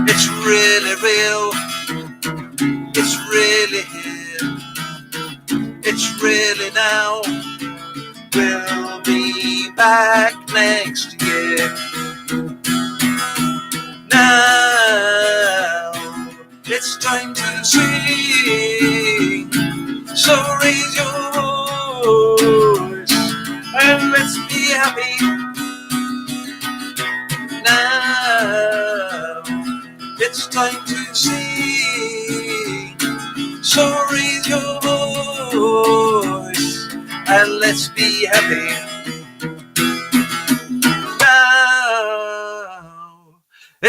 It's really real, it's really here, it's really now, we'll be back next year. Now it's time to sing, so raise your voice and let's be happy. Now it's time to sing, so raise your voice and let's be happy.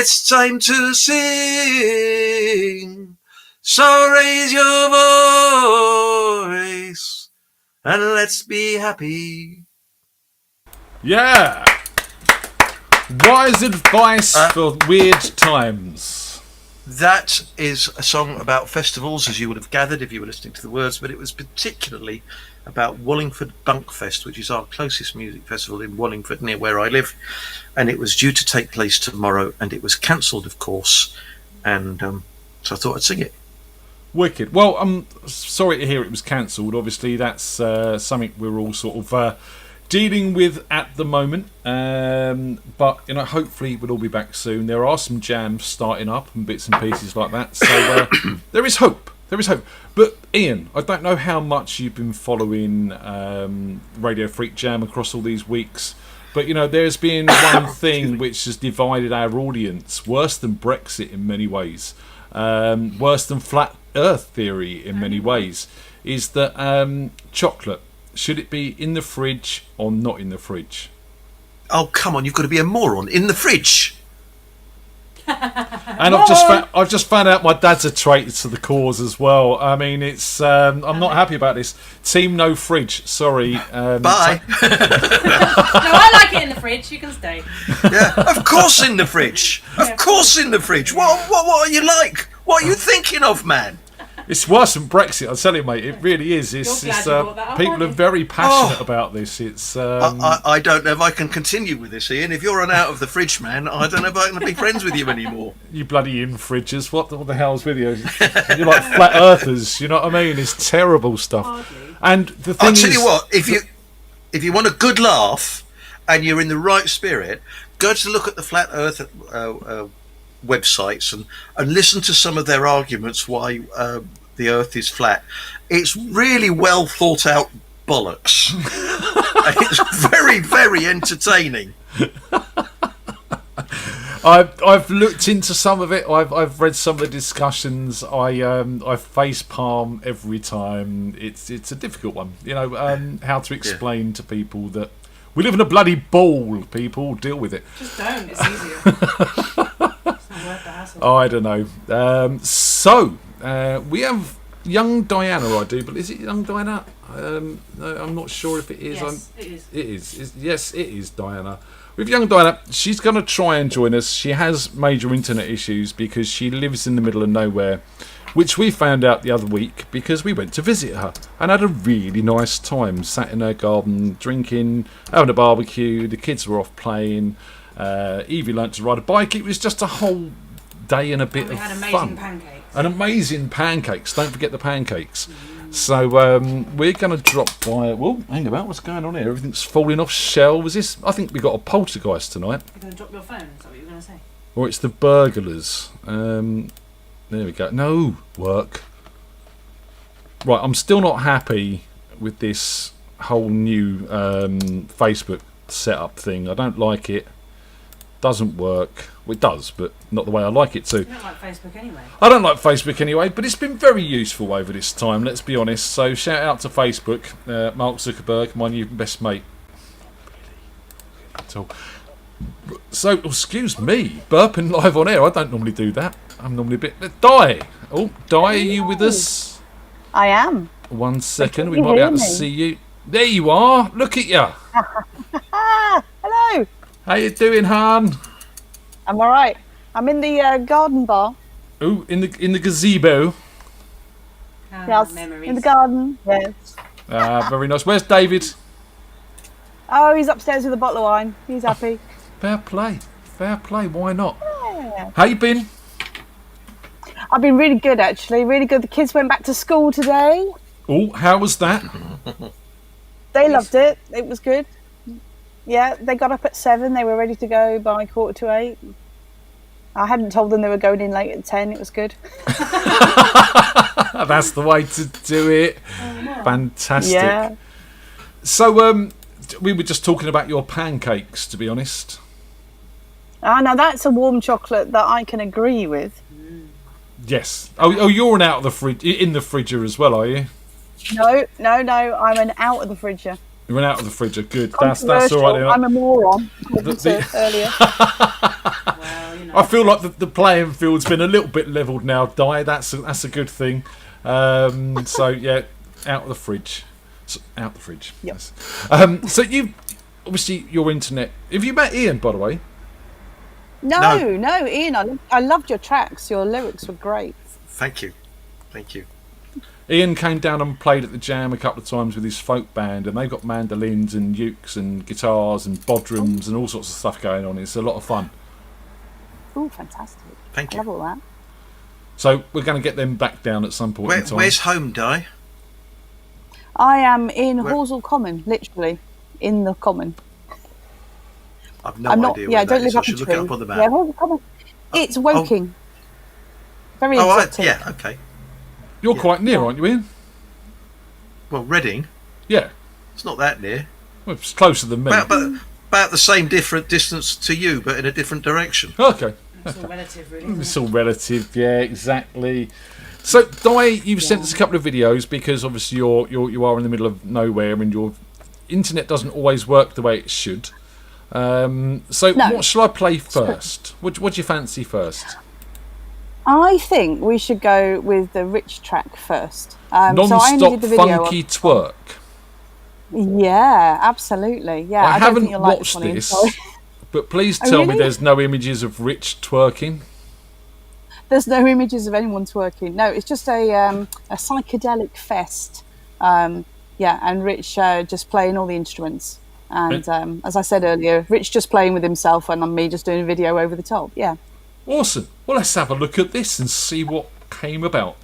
It's time to sing. So raise your voice and let's be happy. Yeah. Wise advice for weird times. That is a song about festivals, as you would have gathered if you were listening to the words, but it was particularly about Wallingford Bunkfest, which is our closest music festival in Wallingford, near where I live. And it was due to take place tomorrow, and it was cancelled, of course. And so I thought I'd sing it. Wicked. Well, I'm sorry to hear it was cancelled. Obviously, that's something we're all sort of dealing with at the moment. But, hopefully we'll all be back soon. There are some jams starting up and bits and pieces like that. So there is hope. There is hope. But, Ian, I don't know how much you've been following Radio FreakJam across all these weeks. But, there's been one thing which has divided our audience, worse than Brexit in many ways, worse than flat Earth theory in many ways, is that chocolate, should it be in the fridge or not in the fridge? Oh, come on, you've got to be a moron. In the fridge. And I've just found out my dad's a traitor to the cause as well. I mean, it's I'm not happy about this. Team no fridge. Sorry. Bye. No, I like it in the fridge. You can stay. Yeah, of course in the fridge. Of course in the fridge. What are you like? What are you thinking of, man? It's worse than Brexit, I'll tell you, mate. It really is. You're glad you brought that up, people aren't are you? very passionate about this. It's I don't know if I can continue with this, Ian. If you're an out of the fridge man, I don't know if I can be friends with you anymore. You bloody in fridges. What the hell's with you? You're like flat earthers. You know what I mean? It's terrible stuff. Hardly. And the thing I'll is, tell you what. If you want a good laugh and you're in the right spirit, go to look at the flat Earth websites and listen to some of their arguments why the Earth is flat. It's really well thought out bollocks. It's very, very entertaining. I've looked into some of it. I've read some of the discussions. I face palm every time. It's a difficult one. How to explain to people that we live in a bloody ball. People deal with it. Just don't. It's easier. It's not worth the hassle. I don't know. We have young Diana, I do, but is it young Diana? No, I'm not sure if it is. Yes, it is. It is. Yes, it is Diana. With young Diana, she's going to try and join us. She has major internet issues because she lives in the middle of nowhere, which we found out the other week because we went to visit her and had a really nice time. Sat in her garden, drinking, having a barbecue. The kids were off playing. Evie learnt to ride a bike. It was just a whole day and a bit We of had fun. amazing pancakes. And amazing pancakes. Don't forget the pancakes. So we're going to drop by. Well, hang about. What's going on here? Everything's falling off shelves. I think we got a poltergeist tonight. You're going to drop your phone? Is that what you were going to say? Or it's the burglars. There we go. No, work. Right, I'm still not happy with this whole new Facebook setup thing. I don't like it. Doesn't work. Well, it does, but not the way I like it to. You don't like Facebook anyway. I don't like Facebook anyway, but it's been very useful over this time, let's be honest. So shout out to Facebook, Mark Zuckerberg, my new best mate. So, excuse me, burping live on air. I don't normally do that. I'm normally a bit... Di! Oh, Di, are you with us? I am. 1 second, we you might be hear able to me? see you. There you are. Look at you. Hello. How you doing, Han? I'm all right. I'm in the garden bar. Oh, in the gazebo. Yes. Memories. In the garden. Yes. Very nice. Where's David? Oh, he's upstairs with a bottle of wine. He's happy. Fair play. Fair play. Why not? Yeah. How you been? I've been really good, actually. Really good. The kids went back to school today. Oh, how was that? They loved it. It was good. Yeah, they got up at 7. They were ready to go by 7:45. I hadn't told them they were going in late at 10. It was good. That's the way to do it. Fantastic. Yeah. So, we were just talking about your pancakes, to be honest. Now that's a warm chocolate that I can agree with. Yes. Oh, you're an out of the fridge, in the fridger as well, are you? No. I'm an out of the fridger. You're an out of the fridger. Good. That's all right. Then. I'm a moron. I said earlier. Well, I feel like the playing field's been a little bit levelled now, Di. That's a good thing. So yeah, out of the fridge. Out the fridge. Yes. So you obviously your internet. Have you met Ian, by the way? No, Ian. I loved your tracks. Your lyrics were great. Thank you. Ian came down and played at the Jam a couple of times with his folk band, and they've got mandolins and ukes and guitars and bodrums and all sorts of stuff going on. It's a lot of fun. Oh, fantastic! Thank you. I love all that. So we're going to get them back down at some point in time. Where's home, Di? I am in Horsell Common, literally in the common. I've no I'm not. idea Yeah, where don't that live is. I up should the look tree. it up on the map. Yeah, Horsell Common. It's Woking. Very Oh, exotic. yeah, okay. You're quite near, aren't you, Ian? Well, Reading. Yeah. It's not that near. Well, it's closer than me. About the same different distance to you, but in a different direction. Okay. It's all relative, really. Isn't It's it? all relative, yeah, exactly. So, Di, you've sent us a couple of videos because obviously you are in the middle of nowhere and your internet doesn't always work the way it should. So, what shall I play first? What do you fancy first? I think we should go with the Rich track first. So I only Non-stop did the video funky twerk. Yeah, absolutely. Yeah, I don't haven't think you'll like watched one, Ian, this, sorry. but please Oh, tell me really? there's no images of Rich twerking. There's no images of anyone twerking. No, it's just a psychedelic fest. And Rich just playing all the instruments. And as I said earlier, Rich just playing with himself and me just doing a video over the top. Yeah. Awesome. Well, let's have a look at this and see what came about.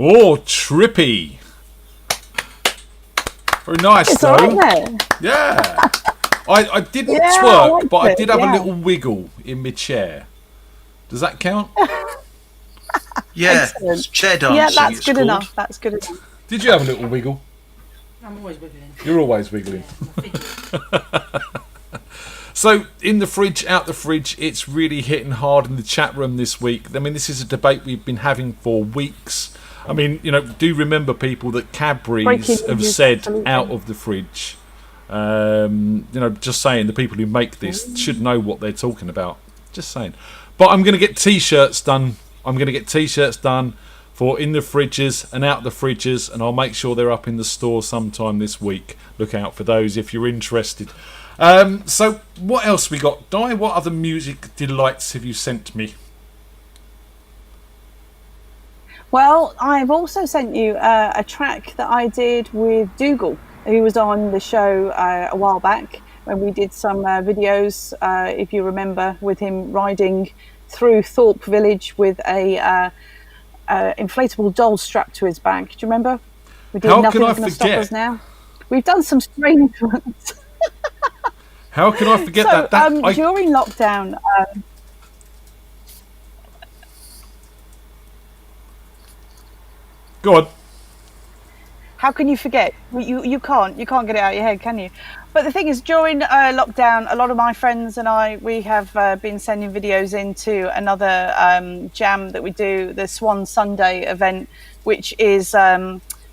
Oh, trippy. Very nice, It's though. all right there. Yeah. I didn't Yeah, I twerk, liked but I it, did have a yeah. little wiggle in my chair. Does that count? Yeah, Excellent. it's chair dancing. Yeah, that's it's good called. enough. That's good enough. Did you have a little wiggle? I'm always wiggling. You're always wiggling. Yeah, my feet. So, in the fridge, out the fridge, it's really hitting hard in the chat room this week. I mean, this is a debate we've been having for weeks. I mean, you know, do remember, people, that Cadbury's Breaking have news, said absolutely. out of the fridge. You know, just saying, the people who make this should know what they're talking about. Just saying. But I'm going to get T-shirts done. I'm going to get T-shirts done for in the fridges and out the fridges, and I'll make sure they're up in the store sometime this week. Look out for those if you're interested. So what else we got, Di? What other music delights have you sent me? Well, I've also sent you a track that I did with Dougal, who was on the show a while back when we did some videos, if you remember, with him riding through Thorpe Village with a inflatable doll strapped to his back. Do you remember? We did How Nothing's can I Gonna Stop forget? Us Now. We've done some strange ones. How can I forget So, that? during lockdown, Go on. how can you forget? You can't get it out of your head, can you? But the thing is, during lockdown, a lot of my friends and we have been sending videos into another jam that we do, the Swan Sunday event, which is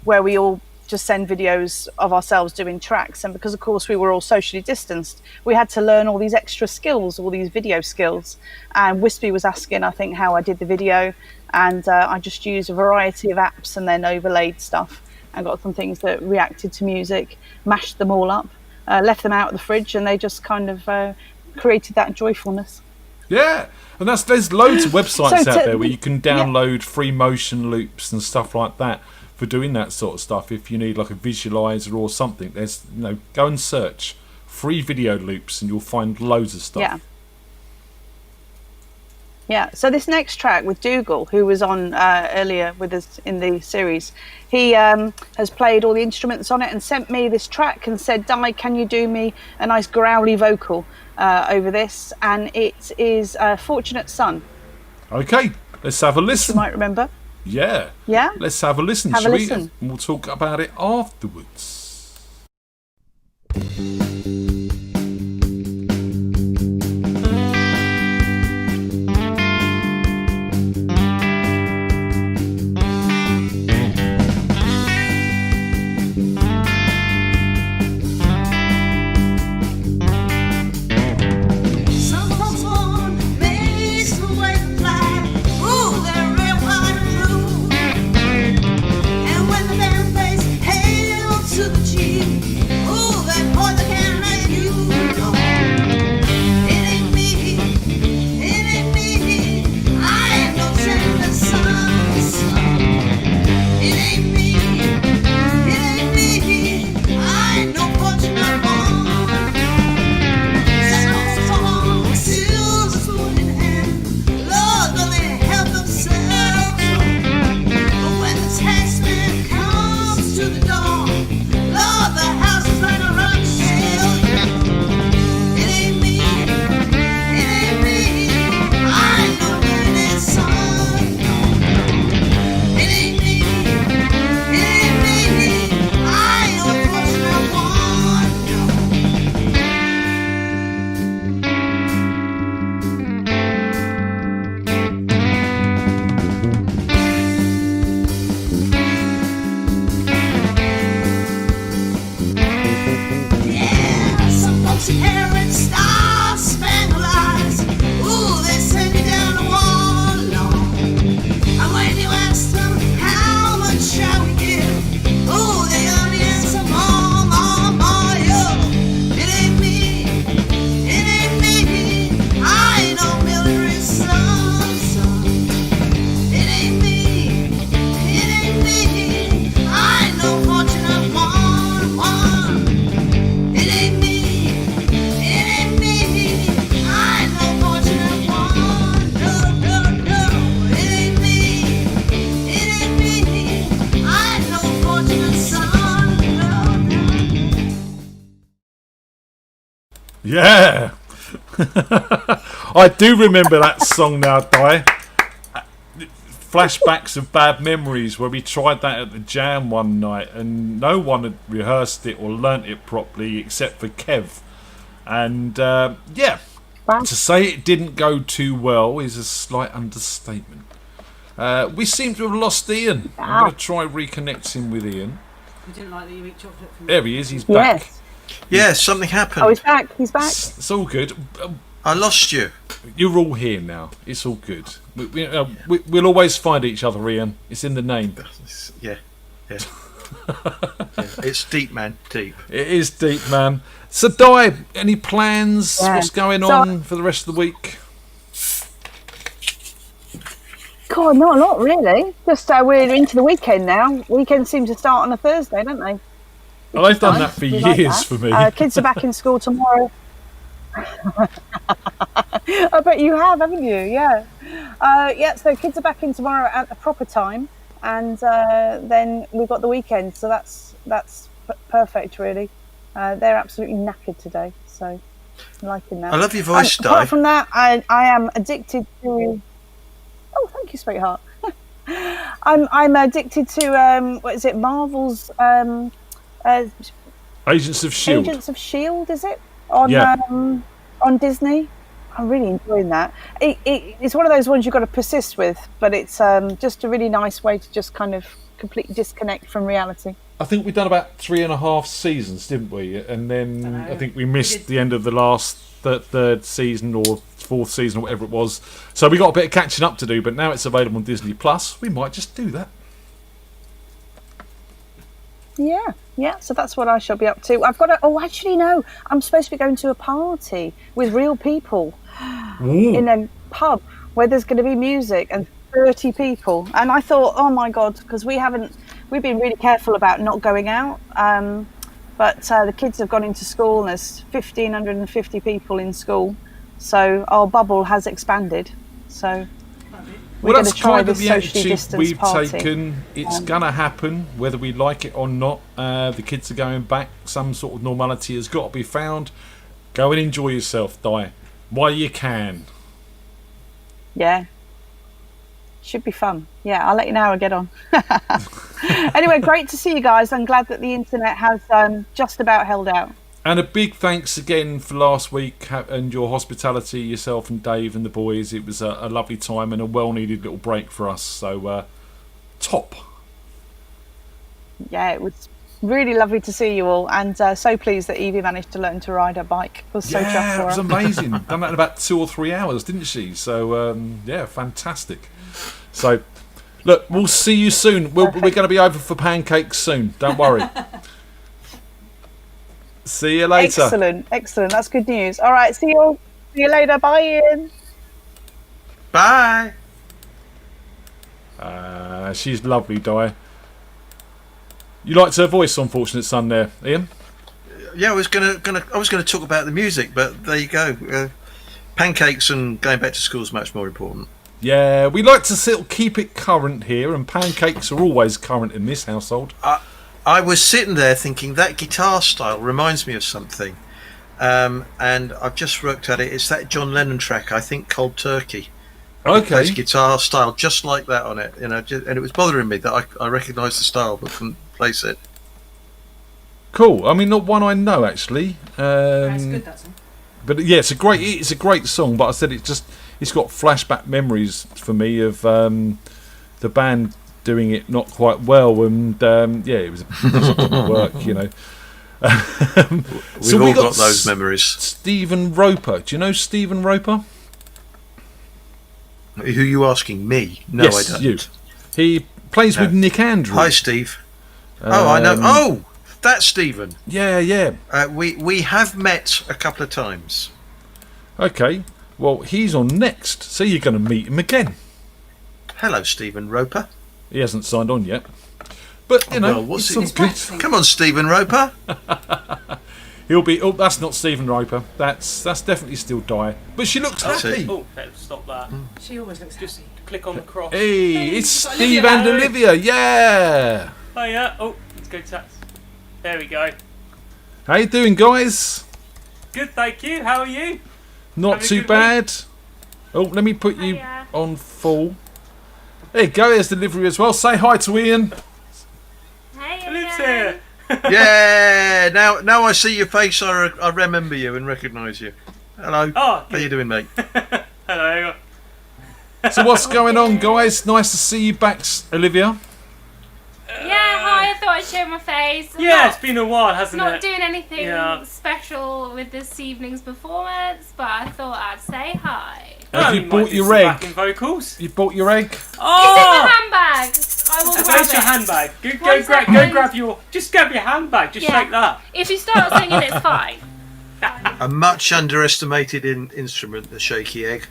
where we all just send videos of ourselves doing tracks. And because, of course, we were all socially distanced, we had to learn all these extra skills, all these video skills. And Wispy was asking, I think, how I did the video. And I just used a variety of apps and then overlaid stuff and got some things that reacted to music, mashed them all up, left them out of the fridge, and they just kind of created that joyfulness. Yeah, and there's loads of websites So out there where you can download free motion loops and stuff like that for doing that sort of stuff. If you need like a visualizer or something, there's, you know, go and search free video loops and you'll find loads of stuff. Yeah. Yeah, so this next track with Dougal, who was on earlier with us in the series, he has played all the instruments on it and sent me this track and said, Di, can you do me a nice growly vocal over this? And it is Fortunate Son. Okay, let's have a listen. You might remember. Yeah. Yeah? Let's have a listen, Have a shall we? listen. And we'll talk about it afterwards. Some folks want me to wait and fly. Ooh, they're real hard to prove. And when the band plays hail to the chief, ooh, that boy that can Yeah. I do remember that song now, Di. Flashbacks of bad memories where we tried that at the jam one night and no one had rehearsed it or learnt it properly except for Kev. And yeah, Wow. to say it didn't go too well is a slight understatement. We seem to have lost Ian. I'm going to try reconnecting with Ian. You didn't like that you eat chocolate from There he is, he's back. Yes. Yeah, something happened. Oh, he's back. He's back. It's all good. I lost you. You're all here now. It's all good. We'll always find each other, Ian. It's in the name. Yeah. Yeah. It's deep, man. Deep. It is deep, man. So, Di, any plans? Yeah. What's going on for the rest of the week? God, not a lot really. Just we're into the weekend now. Weekends seem to start on a Thursday, don't they? Well, they've done that for We like years that. for me. Kids are back in school tomorrow. I bet you have, haven't you? Yeah. Yeah, so kids are back in tomorrow at the proper time, and then we've got the weekend, so that's perfect, really. They're absolutely knackered today, so I'm liking that. I love your voice, Di. Apart from that, I am addicted to... Oh, thank you, sweetheart. I'm addicted to, what is it, Marvel's... Agents of S.H.I.E.L.D. Agents of S.H.I.E.L.D., is it? On Yeah. On Disney. I'm really enjoying that. It's one of those ones you've got to persist with, but it's just a really nice way to just kind of completely disconnect from reality. I think we've done about 3.5 seasons, didn't we? And then Dunno. I think we missed the end of the last third season or fourth season or whatever it was. So we got a bit of catching up to do, but now it's available on Disney Plus. We might just do that. Yeah, so that's what I shall be up to. I've got to... Oh, actually, no. I'm supposed to be going to a party with real people in a pub where there's going to be music and 30 people. And I thought, oh, my God, because we've been really careful about not going out. But the kids have gone into school and there's 1,550 people in school. So our bubble has expanded. So... Well, We're that's going to try kind of this the socially attitude distanced we've party. taken. It's going to happen, whether we like it or not. The kids are going back. Some sort of normality has got to be found. Go and enjoy yourself, Di, while you can. Yeah. Should be fun. Yeah, I'll let you know how I get on. Anyway, great to see you guys. I'm glad that the internet has just about held out. And a big thanks again for last week and your hospitality, yourself and Dave and the boys. It was a lovely time and a well-needed little break for us. So, top. Yeah, it was really lovely to see you all, and so pleased that Evie managed to learn to ride her bike. I was so chuffed Yeah, for it was her. amazing. Done that in about 2 or 3 hours, didn't she? So, yeah, fantastic. So, look, we'll see you soon. We're going to be over for pancakes soon. Don't worry. See you later. Excellent. That's good news. All right, see you later. Bye, Ian. Bye. She's lovely, Di. You liked her voice, Unfortunate Son, there, Ian? Yeah, I was gonna talk about the music, but there you go. Pancakes and going back to school is much more important. Yeah, we like to sort of keep it current here, and pancakes are always current in this household. I was sitting there thinking that guitar style reminds me of something, and I've just worked at it. It's that John Lennon track, I think, Cold Turkey. Okay. It's guitar style just like that on it, and it was bothering me that I recognised the style but couldn't place it. Cool. I mean, not one I know actually. That's good, that song. But yeah, it's a great song. But I said it's got flashback memories for me of the band doing it not quite well, and yeah, it didn't work, you know. We've all got those memories. Stephen Roper. Do you know Stephen Roper? Who are you asking? Me? No, Yes, I don't. you. He plays with Nick Andrews. Hi, Steve. I know. Oh, that's Stephen. Yeah. We have met a couple of times. Okay. Well, he's on next, so you're going to meet him again. Hello, Stephen Roper. He hasn't signed on yet, but you know, well, what's it's it- all He's good. practicing. Come on, Stephen Roper. He'll be. Oh, that's not Stephen Roper. That's definitely still Di. But she looks That's happy. it. Oh, better stop that. She always looks Just happy. click on the cross. Hey, it's got Steve Olivia. and Olivia. Yeah. Oh yeah. Oh, let's go to that. There we go. How you doing, guys? Good, thank you. How are you? Not Having a too good bad. Oh, let me put you on full. There you go. There's delivery as well. Say hi to Ian. Hey, Lives Ian. here. Yeah, now I see your face. I remember you and recognise you. Hello. Oh, How you doing, mate? Hello. So what's going on, guys? Nice to see you back, Olivia. Yeah, hi, I thought I'd show my face. I'm Yeah, not, it's been a while, hasn't not it? doing anything Yeah. special with this evening's performance, but I thought I'd say hi. Have you we might bought do your some egg? backing vocals. You bought your egg? It's in Oh! my handbag. I will grab There's your it. handbag. Go One second. grab your. Just grab your handbag. Just Yeah. shake that. If you start singing, it's fine. A much underestimated instrument, the shaky egg.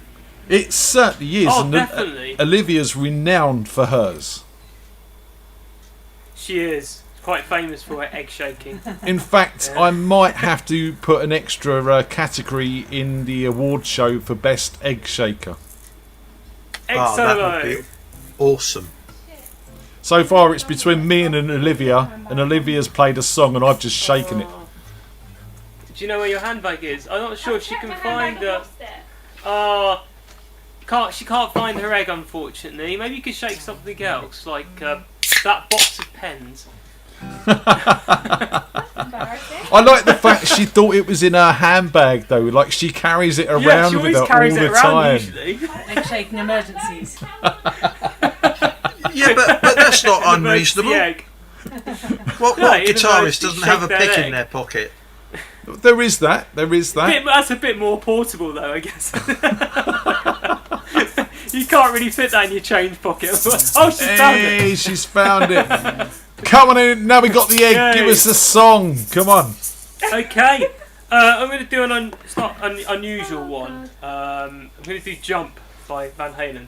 It certainly is. Oh, and definitely. Olivia's renowned for hers. She is quite famous for her egg shaking. In fact, I might have to put an extra category in the award show for best egg shaker. Egg Oh, that would solo. be awesome. So far, it's between me and Olivia, and Olivia's played a song, and I've just shaken it. Do you know where your handbag is? I'm not sure if she can My find handbag, I her. lost it. She can't find her egg, unfortunately. Maybe you could shake something else, like that box of pens. Embarrassing. I like the fact she thought it was in her handbag, though. Like, she carries it around Yeah, she with always her all carries the it around time. usually. Egg shaking emergencies. Yeah, but that's not An emergency unreasonable. egg. What No, in guitarist emergency, doesn't have a shake their pick egg. in their pocket? There is that. There is that. That's a bit more portable, though, I guess. You can't really fit that in your change pocket. Oh, she's found it. Hey, she's found it. Come on in. Now we got the egg. Yay. Give us a song. Come on. Okay, I'm going to do it's not an unusual one. I'm going to do Jump by Van Halen.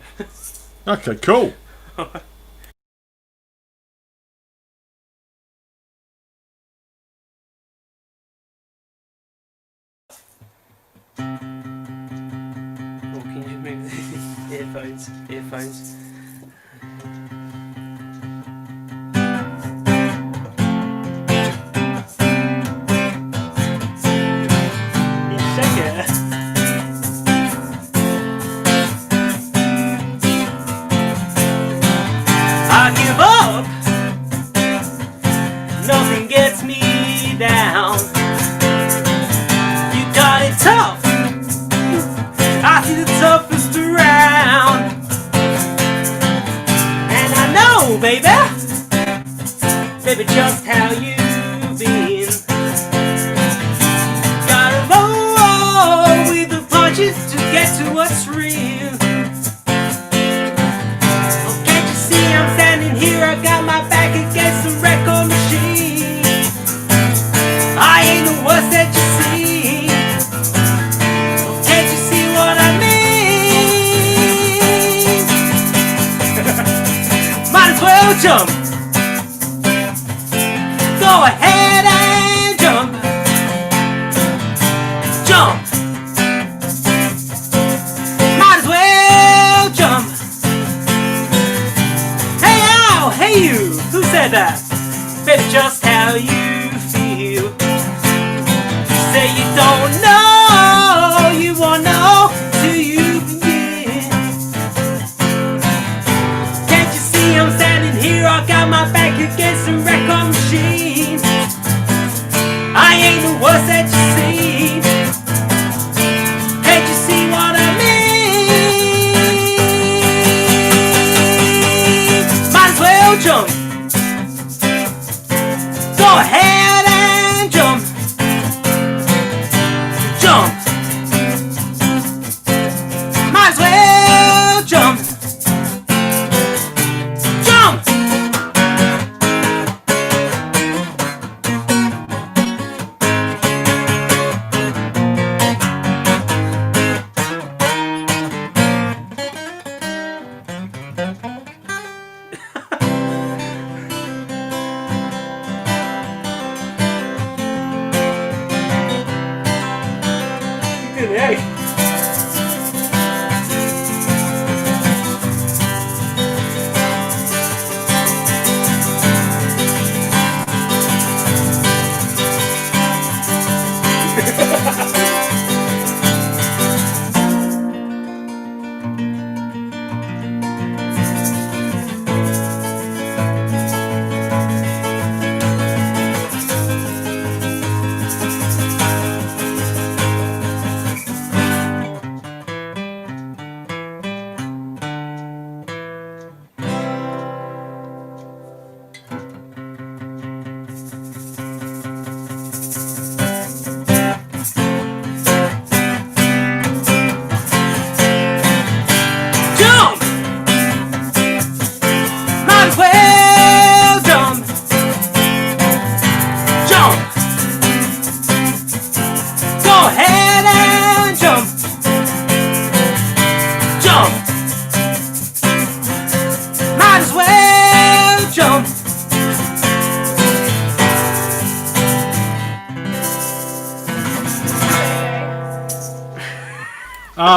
Okay, cool. Oh, can you just move the earphones? You shake it. I give up. Nothing gets me down. You got it tough. I see the toughest around. And I know, baby, just how you've been. Gotta roll with the punches to get to what's real. Oh, can't you see I'm standing here? I got my back against the record machine. I ain't the worst that you see. Oh, can't you see what I mean? Might as well jump. Go ahead and jump. Jump. Might as well jump. Hey ow, hey you. Who said that? Baby, just how you feel. Say you don't know, you won't know till you begin. Can't you see I'm standing here? I got my back against the record machine. I ain't the worst that you see. Can't you see what I mean? Might as well jump.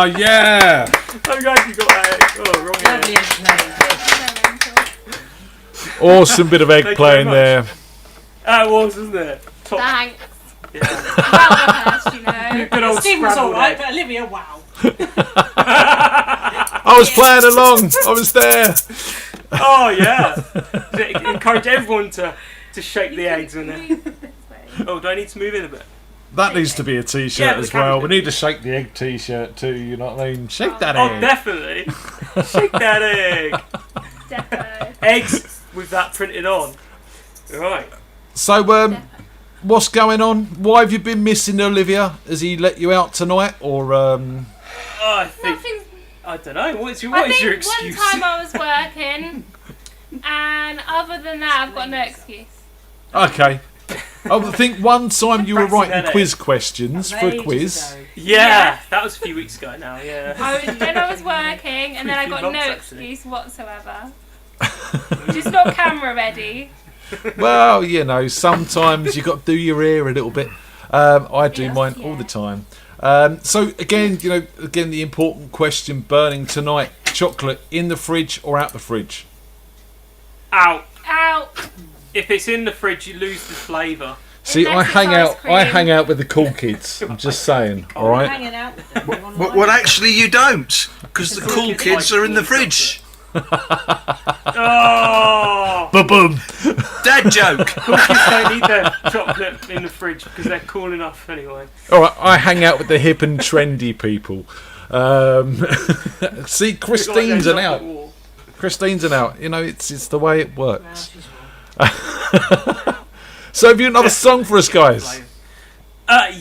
yeah. I'm glad you got that. Oh, wrong Lovely ear. eggplant. Awesome bit of egg Thank you playing very there. much. That was, wasn't it? Top. Thanks. Yeah. Well rehearsed, you know. Good old Stephen was scrambled alright, egg. but Olivia, wow. I was playing along. I was there. Oh yeah. Encourage everyone to shake the eggs when they. Oh, do I need to move in a bit? That needs to be a t-shirt Yeah, as the camera well. We bit. need to shake the egg t-shirt too. You know what I mean? Shake that Oh, egg. definitely. Shake that egg. Defo. Eggs with that printed on. Right. So, what's going on? Why have you been missing Olivia? Has he let you out tonight, or? Oh, I think. Nothing's. I don't know. What is your I think excuse? one time I was working, and other than that, I've got no excuse. Okay. I think one time you were Practicing writing headache. quiz questions for a Ages quiz. ago. Yeah, that was a few weeks ago now. Yeah. Then I was working, and then I got no Months, actually. excuse whatsoever. Just not camera ready. Well, you know, sometimes you got to do your hair a little bit. I do Yes, mine all yeah. the time. So again, the important question burning tonight: chocolate in the fridge or out the fridge? Out. Out. If it's in the fridge, you lose the flavour. See, Unless it's I ice hang cream. out with the cool kids. I'm just saying. All right. Hanging out with them. You're on Well, live. well, actually, you don't, because the cool kids are in the fridge. Oh! Ba-boom. Dad joke. Cool kids don't need their chocolate in the fridge because they're cool enough anyway. All right. I hang out with the hip and trendy people. See, Christine's an out. Christine's an out. You know, it's the way it Well, works. she's wrong. So have you another song for us, guys?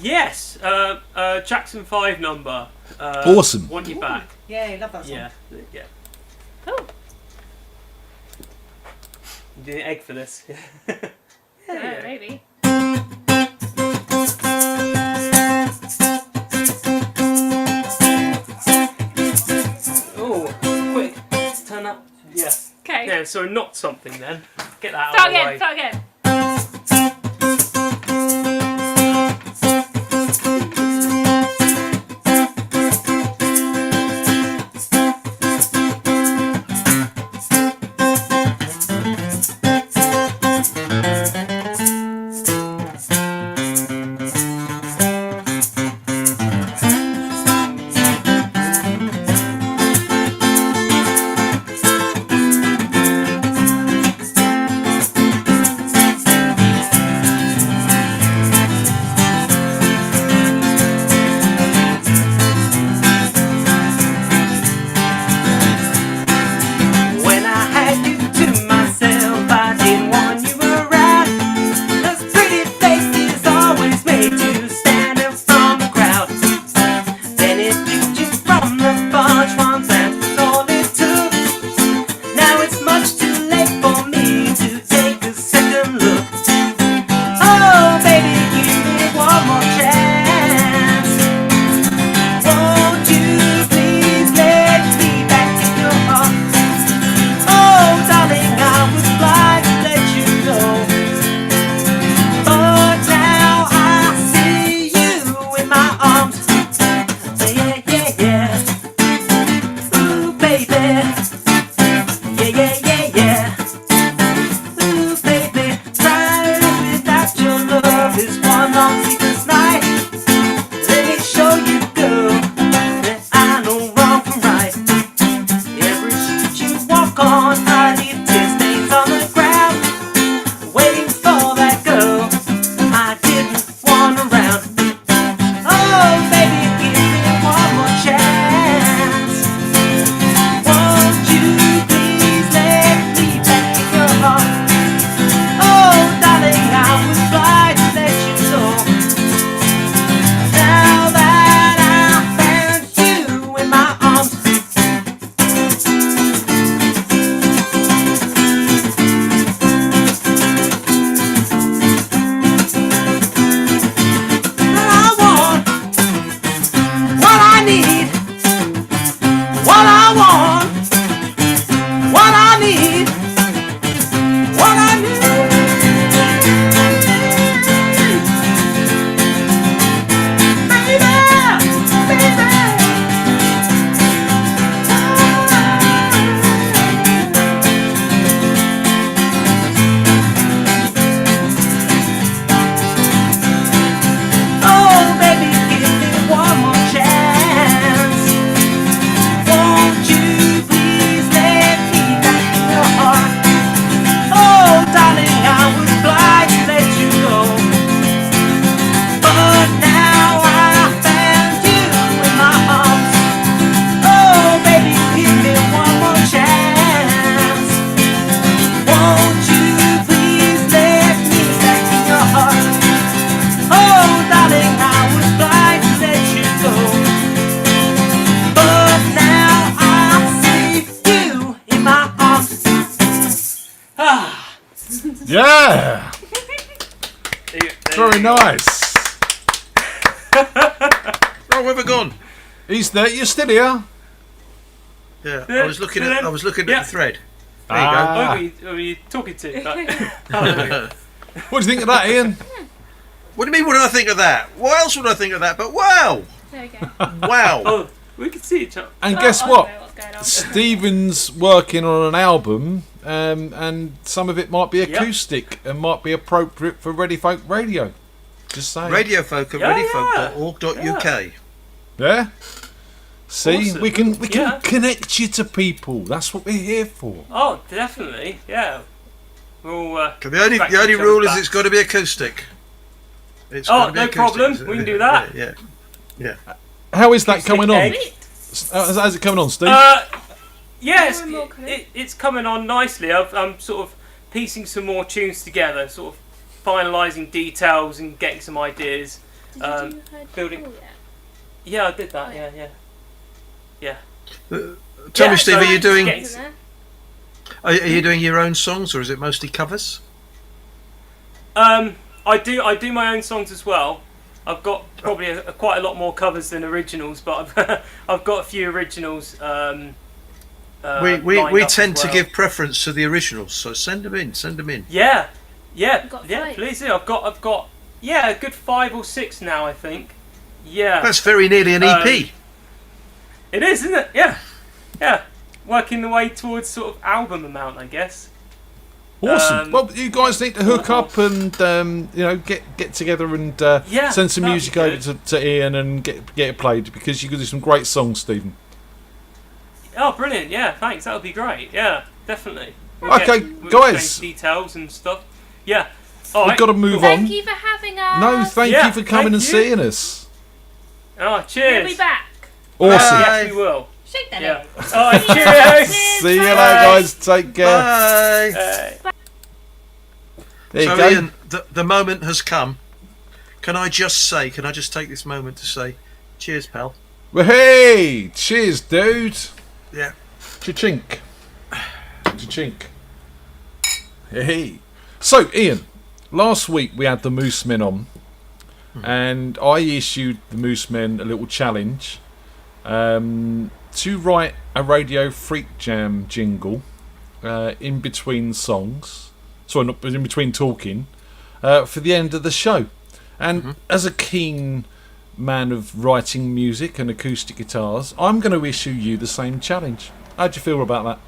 Yes. Jackson 5 number. Awesome. Want You Back. Yeah, love that song. Yeah. Yeah. Cool. You did an egg for this. Yeah, maybe. Oh, quick. Turn up. Yeah. Okay. Yeah, so not something then. Get that out Start of the again. way. Start again. When I had you to myself, I didn't want you around. Those pretty faces always made you stand out from the crowd. Then it picked you from the bunch once, and that's all it took. Now it's much too late for me to take a second look. Oh, baby, give me one more chance. Won't you please let me back in your heart? Oh, darling, I was blind to let you know. But now I see you in my arms. Yeah, yeah, yeah. Ooh, baby. Yeah, yeah, yeah, yeah. Ooh, baby. Trying without your love is one long sleepless night. Let me show you, girl, that I know wrong from right. Every street you walk on, I leave tear stains on the ground. Waiting for that girl I didn't want around. Oh, baby, give me one more chance. Won't you Yeah. Very nice. Oh, where have I gone? He's there. You're still here. Yeah, I was looking at the thread. There you Ah. Who are you talking to? What do you think of that, Ian? What do you mean? What do I think of that? What else would I think of that? But wow, There you go. wow. Oh, we can see each other. And guess I what? don't know what's going on. Stephen's working on an album, and some of it might be acoustic and might be appropriate for Ready Folk Radio. Just saying. Radiofolk at readyfolk.org.uk. Yeah. See, Awesome. we can Yeah. connect you to people. That's what we're here for. Oh, definitely. Yeah. We'll, The only back the only each other's rule is backs. it's got to be acoustic. It's Oh, gotta be no acoustic. problem. We can do that. Yeah. How is that coming on? Egg. How's it coming on, Steve? Yes, More and more colours. it's coming on nicely. I'm sort of piecing some more tunes together, sort of finalising details and getting some ideas. Did you do Heard building- Before yet? Yeah, I did that. Oh, Yeah. Tell me, Yeah, Steve, so are you doing getting- are you doing your own songs or is it mostly covers? I do my own songs as well. I've got probably quite a lot more covers than originals, but I've got a few originals. We lined up tend as to well. give preference to the originals, so send them in. Yeah, You've got five. please do. I've got a good 5 or 6 now, I think. Yeah. That's very nearly an E EP. It is, isn't it? Yeah. Working the way towards sort of album amount, I guess. Awesome. Well, you guys need to hook up and get together and send some that'd music be over good. to Ian and get it played because you can do some great songs, Stephen. Oh, brilliant! Yeah, thanks. That would be great. Yeah, definitely. Okay, we'll guys. exchange details and stuff. Yeah. All We've right. got to move Thank on. you for having us. No, thank Yeah, you for coming thank and you. seeing us. Oh, We'll cheers. be back. Awesome. Yes, we will. Shake that Yeah. egg. All right, cheers. See you later, Bye. guys. Take care. Bye. There you So go. Ian, the moment has come. Can I just take this moment to say, cheers, pal. Well, hey, cheers, dude. Yeah. Cha-chink. Cha-chink. Hey. So, Ian, last week we had the Moose Men on, and I issued the Moose Men a little challenge to write a Radio FreakJam jingle in between songs. Sorry, not in between talking, for the end of the show. And as a keen man of writing music and acoustic guitars, I'm going to issue you the same challenge. How do you feel about that?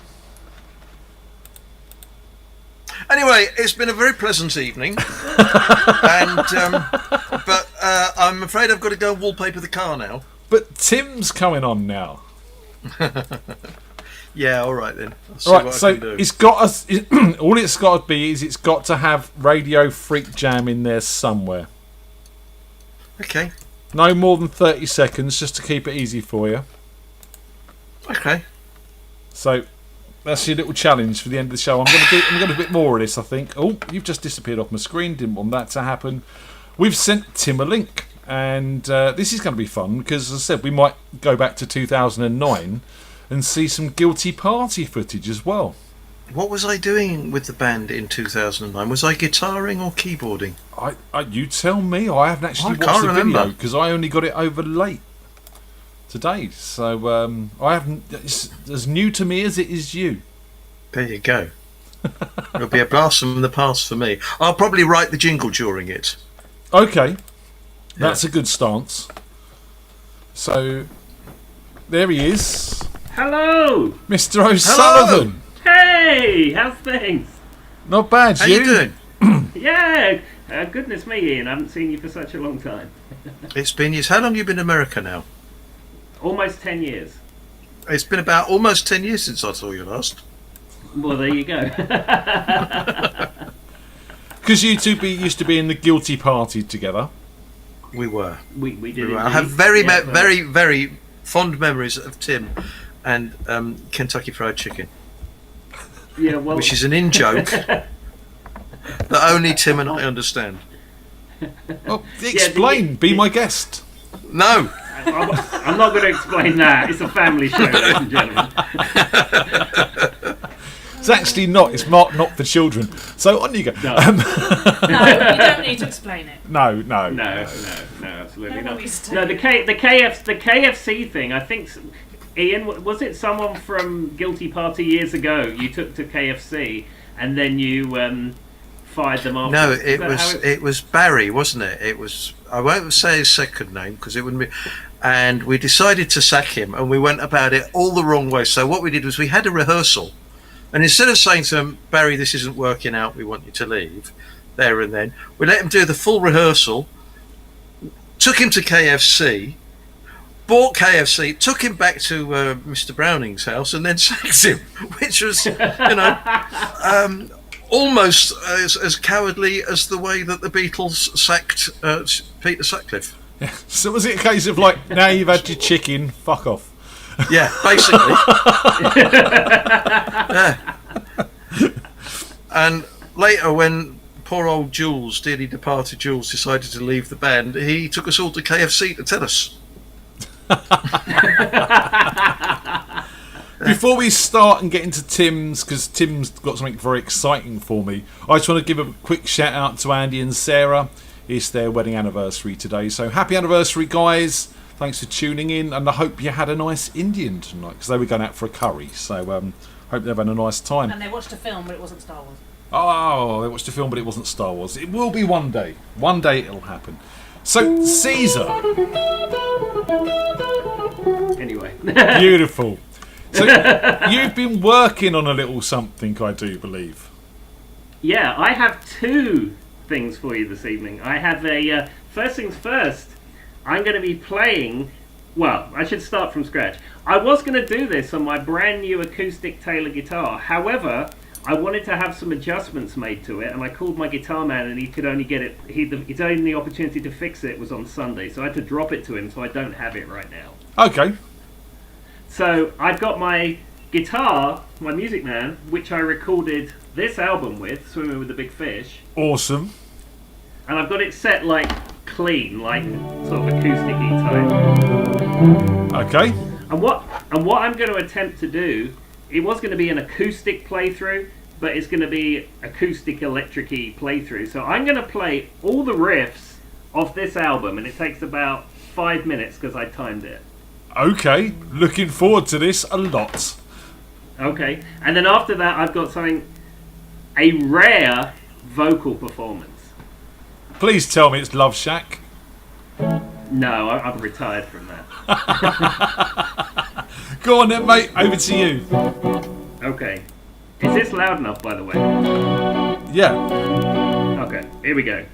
Anyway, it's been a very pleasant evening, and but I'm afraid I've got to go and wallpaper the car now. But Tim's coming on now. Yeah, all right then. I'll see Right, what I so can do. it's got all it's got to be is it's got to have Radio FreakJam in there somewhere. Okay. No more than 30 seconds, just to keep it easy for you. Okay. So that's your little challenge for the end of the show. I'm going to do a bit more of this, I think. Oh, you've just disappeared off my screen. Didn't want that to happen. We've sent Tim a link, and this is going to be fun because, as I said, we might go back to 2009 and see some Guilty Party footage as well. What was I doing with the band in 2009? Was I guitaring or keyboarding? You tell me. I haven't actually I watched can't the remember. video because I only got it over late today. So I haven't. It's as new to me as it is you. There you go. It'll be a blast from the past for me. I'll probably write the jingle during it. Okay, that's a good stance. So there he is, Hello! Mr. O'Sullivan. Hey! How's things? Not bad. How you doing? Yeah! Goodness me, Ian, I haven't seen you for such a long time. It's been years. How long have you been in America now? Almost 10 years. It's been about almost 10 years since I saw you last. Well, there you go. Because you two used to be in the Guilty Party together. We were. we did I indeed. have very, Yeah, very, very fond memories of Tim and Kentucky Fried Chicken, yeah, well, which is an in-joke that only Tim and I understand. Oh, explain. Be my guest. No. I'm not going to explain that. It's a family show, ladies and gentlemen. It's actually not. It's marked not for children. So on you go. No. No, you don't need to explain it. No, absolutely No, not. we stay. No, the KFC thing. I think, Ian, was it someone from Guilty Party years ago? You took to KFC and then you fired them off. No, Is it was Barry, wasn't it? It was. I won't say his second name because it wouldn't be. And we decided to sack him, and we went about it all the wrong way. So what we did was we had a rehearsal, and instead of saying to him, Barry, this isn't working out, we want you to leave, there and then, we let him do the full rehearsal, took him to KFC, bought KFC, took him back to Mr. Browning's house, and then sacked him, which was, almost as cowardly as the way that the Beatles sacked Peter Sutcliffe. Yeah. So was it a case of like, now you've had your chicken, fuck off? Yeah, basically. Yeah. And later, when poor old Jules, dearly departed Jules, decided to leave the band, he took us all to KFC to tell us. Before we start and get into Tim's, because Tim's got something very exciting for me, I just want to give a quick shout out to Andy and Sarah. It's their wedding anniversary today, so happy anniversary, guys. Thanks for tuning in, and I hope you had a nice Indian tonight, because they were going out for a curry, so hope they've had a nice time. And they watched a film, but it wasn't Star Wars. Oh, they watched a film, but it wasn't Star Wars. It will be one day. One day it'll happen. So, Caesar. Anyway. Beautiful. So, you've been working on a little something, I do believe. Yeah, I have two things for you this evening. I have a first things first. I'm going to be playing. Well, I should start from scratch. I was going to do this on my brand new acoustic Taylor guitar. However, I wanted to have some adjustments made to it, and I called my guitar man, and he could only get it. His only opportunity to fix it was on Sunday, so I had to drop it to him. So I don't have it right now. Okay. So I've got my guitar, my Music Man, which I recorded this album with, Swimming with the Big Fish. Awesome. And I've got it set like clean, like sort of acoustic-y type. Okay. And what I'm going to attempt to do, it was going to be an acoustic playthrough, but it's going to be acoustic electric-y playthrough. So I'm going to play all the riffs of this album, and it takes about 5 minutes because I timed it. Okay. Looking forward to this a lot. Okay. And then after that, I've got a rare vocal performance. Please tell me it's Love Shack. No, I've retired from that. Go on then, mate. Over to you. Okay. Is this loud enough, by the way? Yeah. Okay, here we go.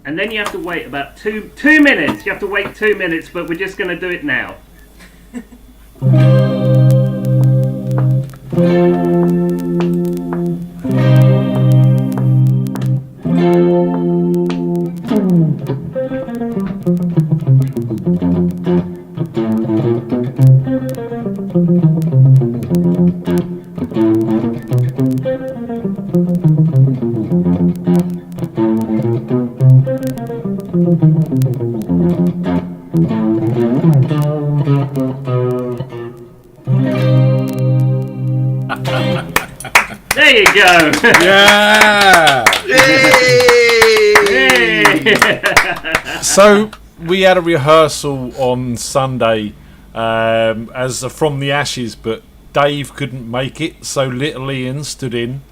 And then you have to wait about two minutes. You have to wait 2 minutes, but we're just going to do it now. There you go. Yeah. So we had a rehearsal on Sunday as a From the Ashes, but Dave couldn't make it, so little Ian stood in,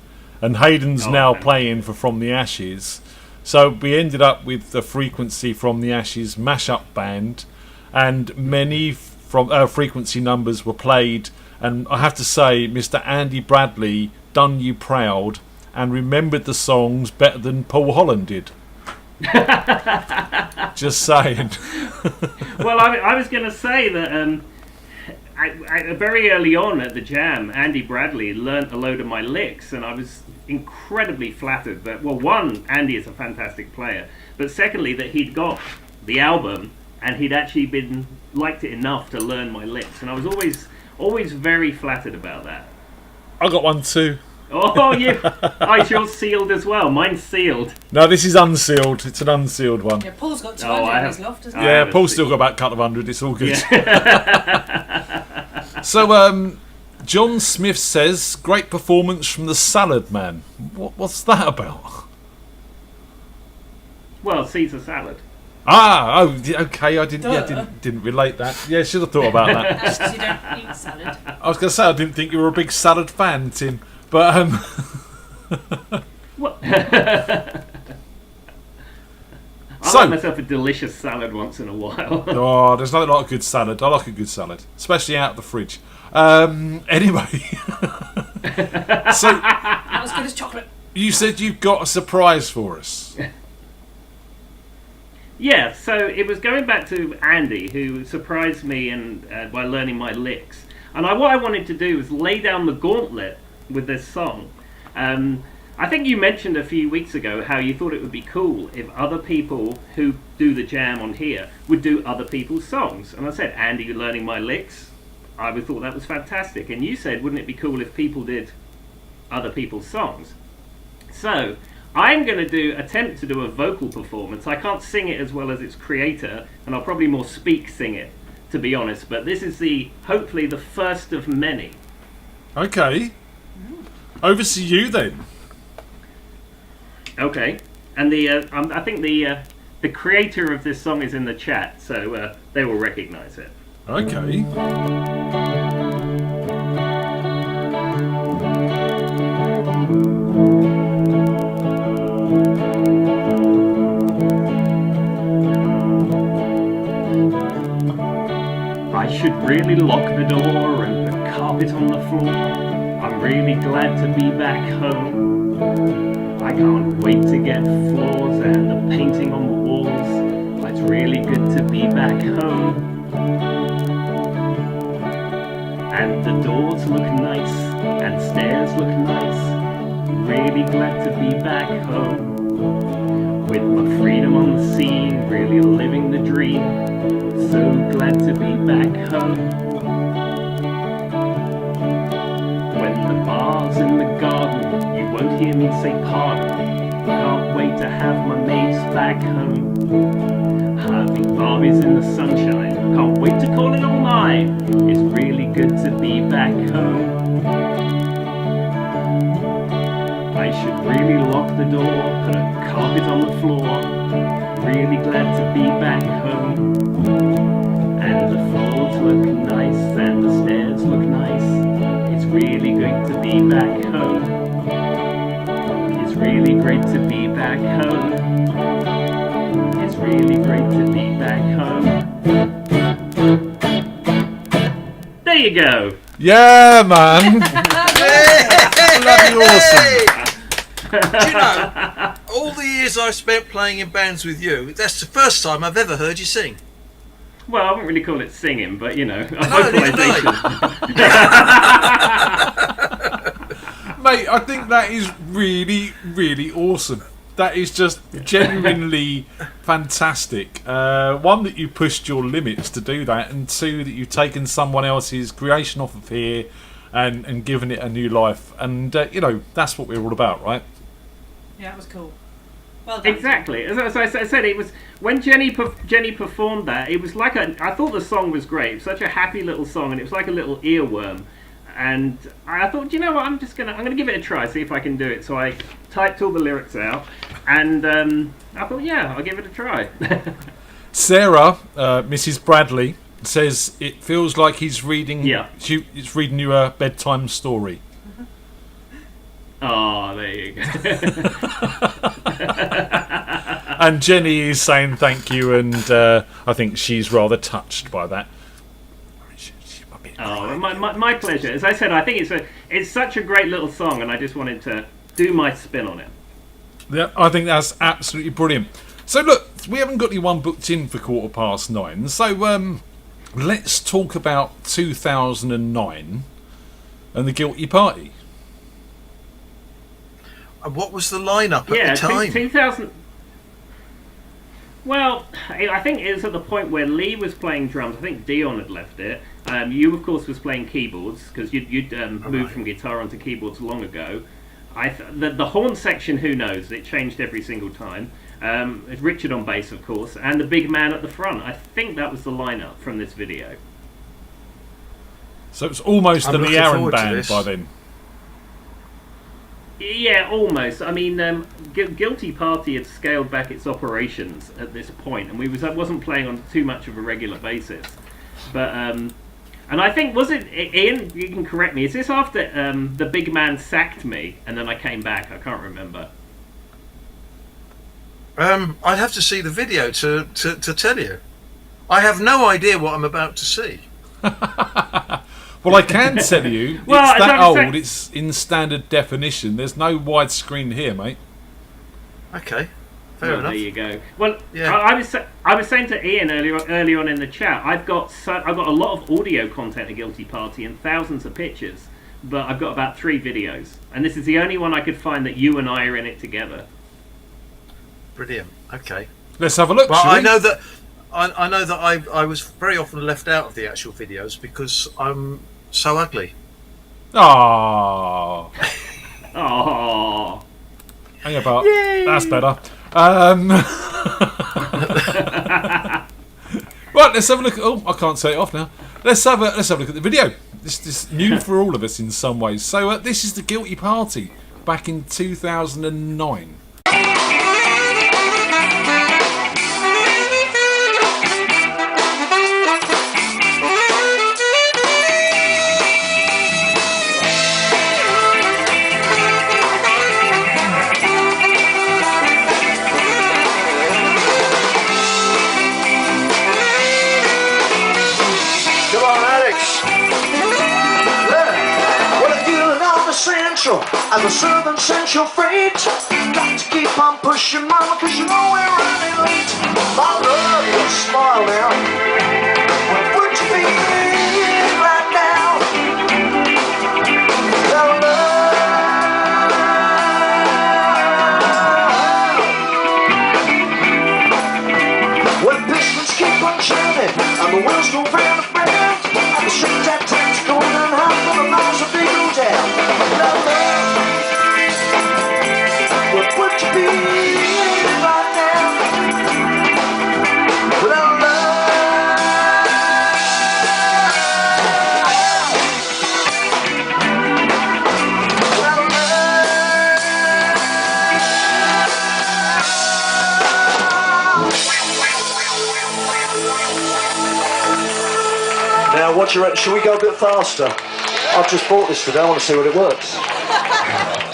and Hayden's now playing for From the Ashes. So we ended up with the Frequency From the Ashes mashup band, and many from Frequency numbers were played. And I have to say, Mr. Andy Bradley done you proud and remembered the songs better than Paul Holland did. Just saying. Well, I was going to say that very early on at the Jam, Andy Bradley learnt a load of my licks, and I was incredibly flattered that, well, one, Andy is a fantastic player, but secondly, that he'd got the album and he'd actually liked it enough to learn my licks, and I was always very flattered about that. I got one too. Oh, is yours sealed as well? Mine's sealed. No, this is unsealed. It's an unsealed one. Yeah, Paul's got 200 in his loft, hasn't he? Yeah, Paul's still got about a couple of hundred. It's all good. Yeah. So, John Smith says, great performance from the Salad Man. What's that about? Well, Caesar salad. Okay. I didn't relate that. Yeah, should have thought about that. That's because you don't eat salad. I was going to say I didn't think you were a big salad fan, Tim. But What? I So- like myself a delicious salad once in a while. Oh, there's nothing like a good salad. I like a good salad, especially out of the fridge. Anyway, so Not as good as chocolate. you said you've got a surprise for us. Yeah, so it was going back to Andy, who surprised me by learning my licks. And what I wanted to do was lay down the gauntlet with this song. I think you mentioned a few weeks ago how you thought it would be cool if other people who do the jam on here would do other people's songs. And I said, Andy, you're learning my licks. I would thought that was fantastic. And you said, wouldn't it be cool if people did other people's songs? So I'm going to attempt to do a vocal performance. I can't sing it as well as its creator, and I'll probably more sing it, to be honest. But this is hopefully the first of many. Okay. Over to you then. Okay, and I think the creator of this song is in the chat, so they will recognise it. Okay. I should really lock the door and put carpet on the floor. I'm really glad to be back home. I can't wait to get floors and the painting on the walls. It's really good to be back home. And the doors look nice and stairs look nice. Really glad to be back home. With my freedom on the scene, really living the dream. So glad to be back home. When the bar's in the garden, you won't hear me say pardon. Can't wait to have my mates back home. Having Barbies in the sunshine, can't wait to call it all mine. It's really good to be back home. I should really lock the door, put a carpet on the floor. Really glad to be back home. And the floors look nice and the stairs look nice. It's really great to be back home. It's really great to be back home. It's really great to be back home. There you go. Yeah, man. Bloody awesome. Do you know, all the years I've spent playing in bands with you, that's the first time I've ever heard you sing. Well, I wouldn't really call it singing, but you know, a No, neither do vocalisation. Mate, I think that is really, really awesome. That is just genuinely fantastic. One, that you pushed your limits to do that, and two, that you've taken someone else's creation off of here and given it a new life. And, you know, that's what we're all about, right? Yeah, it was cool. Well done. Exactly. As I said, it was when Jenny performed that. It was like I thought the song was great. It was such a happy little song, and it was like a little earworm. And I thought, you know what? I'm gonna give it a try, see if I can do it. So I typed all the lyrics out, and I thought, yeah, I'll give it a try. Sarah, Mrs. Bradley, says it feels like he's reading. Yeah. He's reading you a bedtime story. Oh, there you go. And Jenny is saying thank you, and I think she's rather touched by that. Oh, my pleasure. As I said, I think it's such a great little song, and I just wanted to do my spin on it. Yeah, I think that's absolutely brilliant. So look, we haven't got anyone booked in for 9:15, so let's talk about 2009 and the Guilty Party. And what was the lineup Yeah, at the time? 2000. Well, I think it was at the point where Lee was playing drums. I think Dion had left it. You, of course, was playing keyboards because you'd moved from guitar onto keyboards long ago. The horn section, who knows? It changed every single time. Richard on bass, of course, and the big man at the front. I think that was the lineup from this video. So it's almost I'm the looking Aaron forward to band this. by then. Yeah, almost. I mean, Guilty Party had scaled back its operations at this point, and I wasn't playing on too much of a regular basis. But and I think, was it Ian? You can correct me. Is this after the big man sacked me, and then I came back? I can't remember. I'd have to see the video to tell you. I have no idea what I'm about to see. Well, I can tell you, Well, it's as that I was old. It's in standard definition. There's no widescreen here, mate. Okay, fair Well, enough. there you go. Well, Yeah. I was saying to Ian earlier on in the chat, I've got a lot of audio content of Guilty Party and thousands of pictures, but I've got about 3 videos, and this is the only one I could find that you and I are in it together. Brilliant. Okay. Let's have a look. Well, shall we? I know that I was very often left out of the actual videos because I'm so ugly. Oh, Oh, hang about. Yay! That's better. Right, let's have a look. Oh, I can't say it off now. Let's have a look at the video. This is new for all of us in some ways. So this is the Guilty Party back in 2009. Come on, Alex. Yeah. Well, if you're on the Central and the Southern Central Freight, got to keep on pushing, mama, cause you know we're running late. My love, your smile now. What would you be right now? Your love. When pistons keep on churning and the wheels go round and round, and the street that time's going and half of the miles of big old town. Love, what would you be right now? Without love. Without love. Now, what do you reckon? Should we go a bit faster? I've just bought this today. I want to see what it works.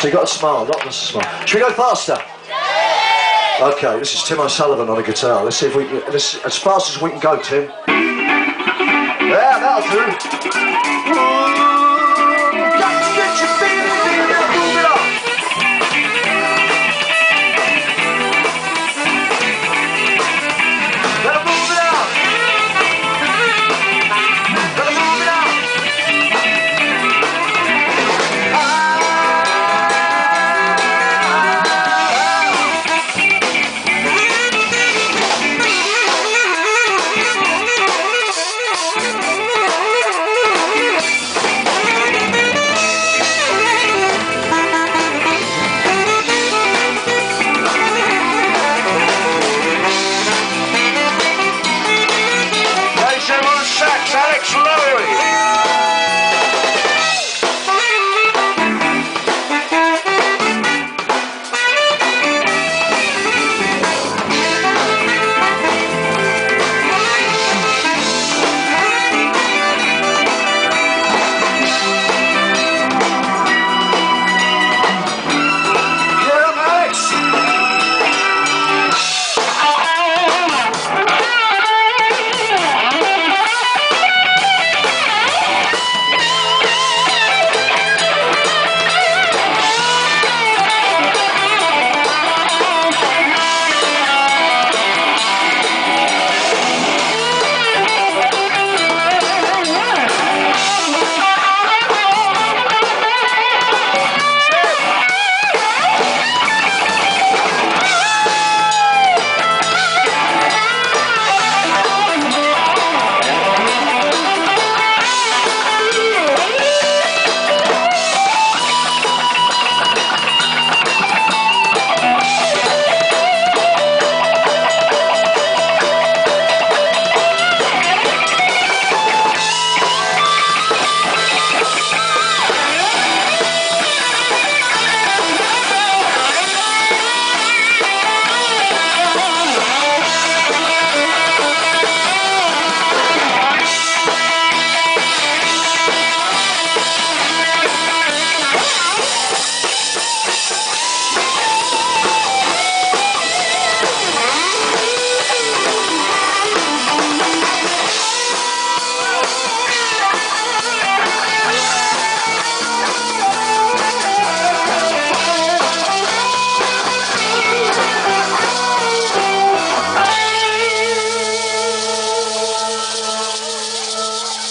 So you got to smile, not just smile. Should we go faster? Okay, this is Tim O'Sullivan on the guitar. Let's see if we can, as fast as we can go, Tim. Yeah, that'll do. Got to get your feeling, move it on. Better move it on. Better move it on.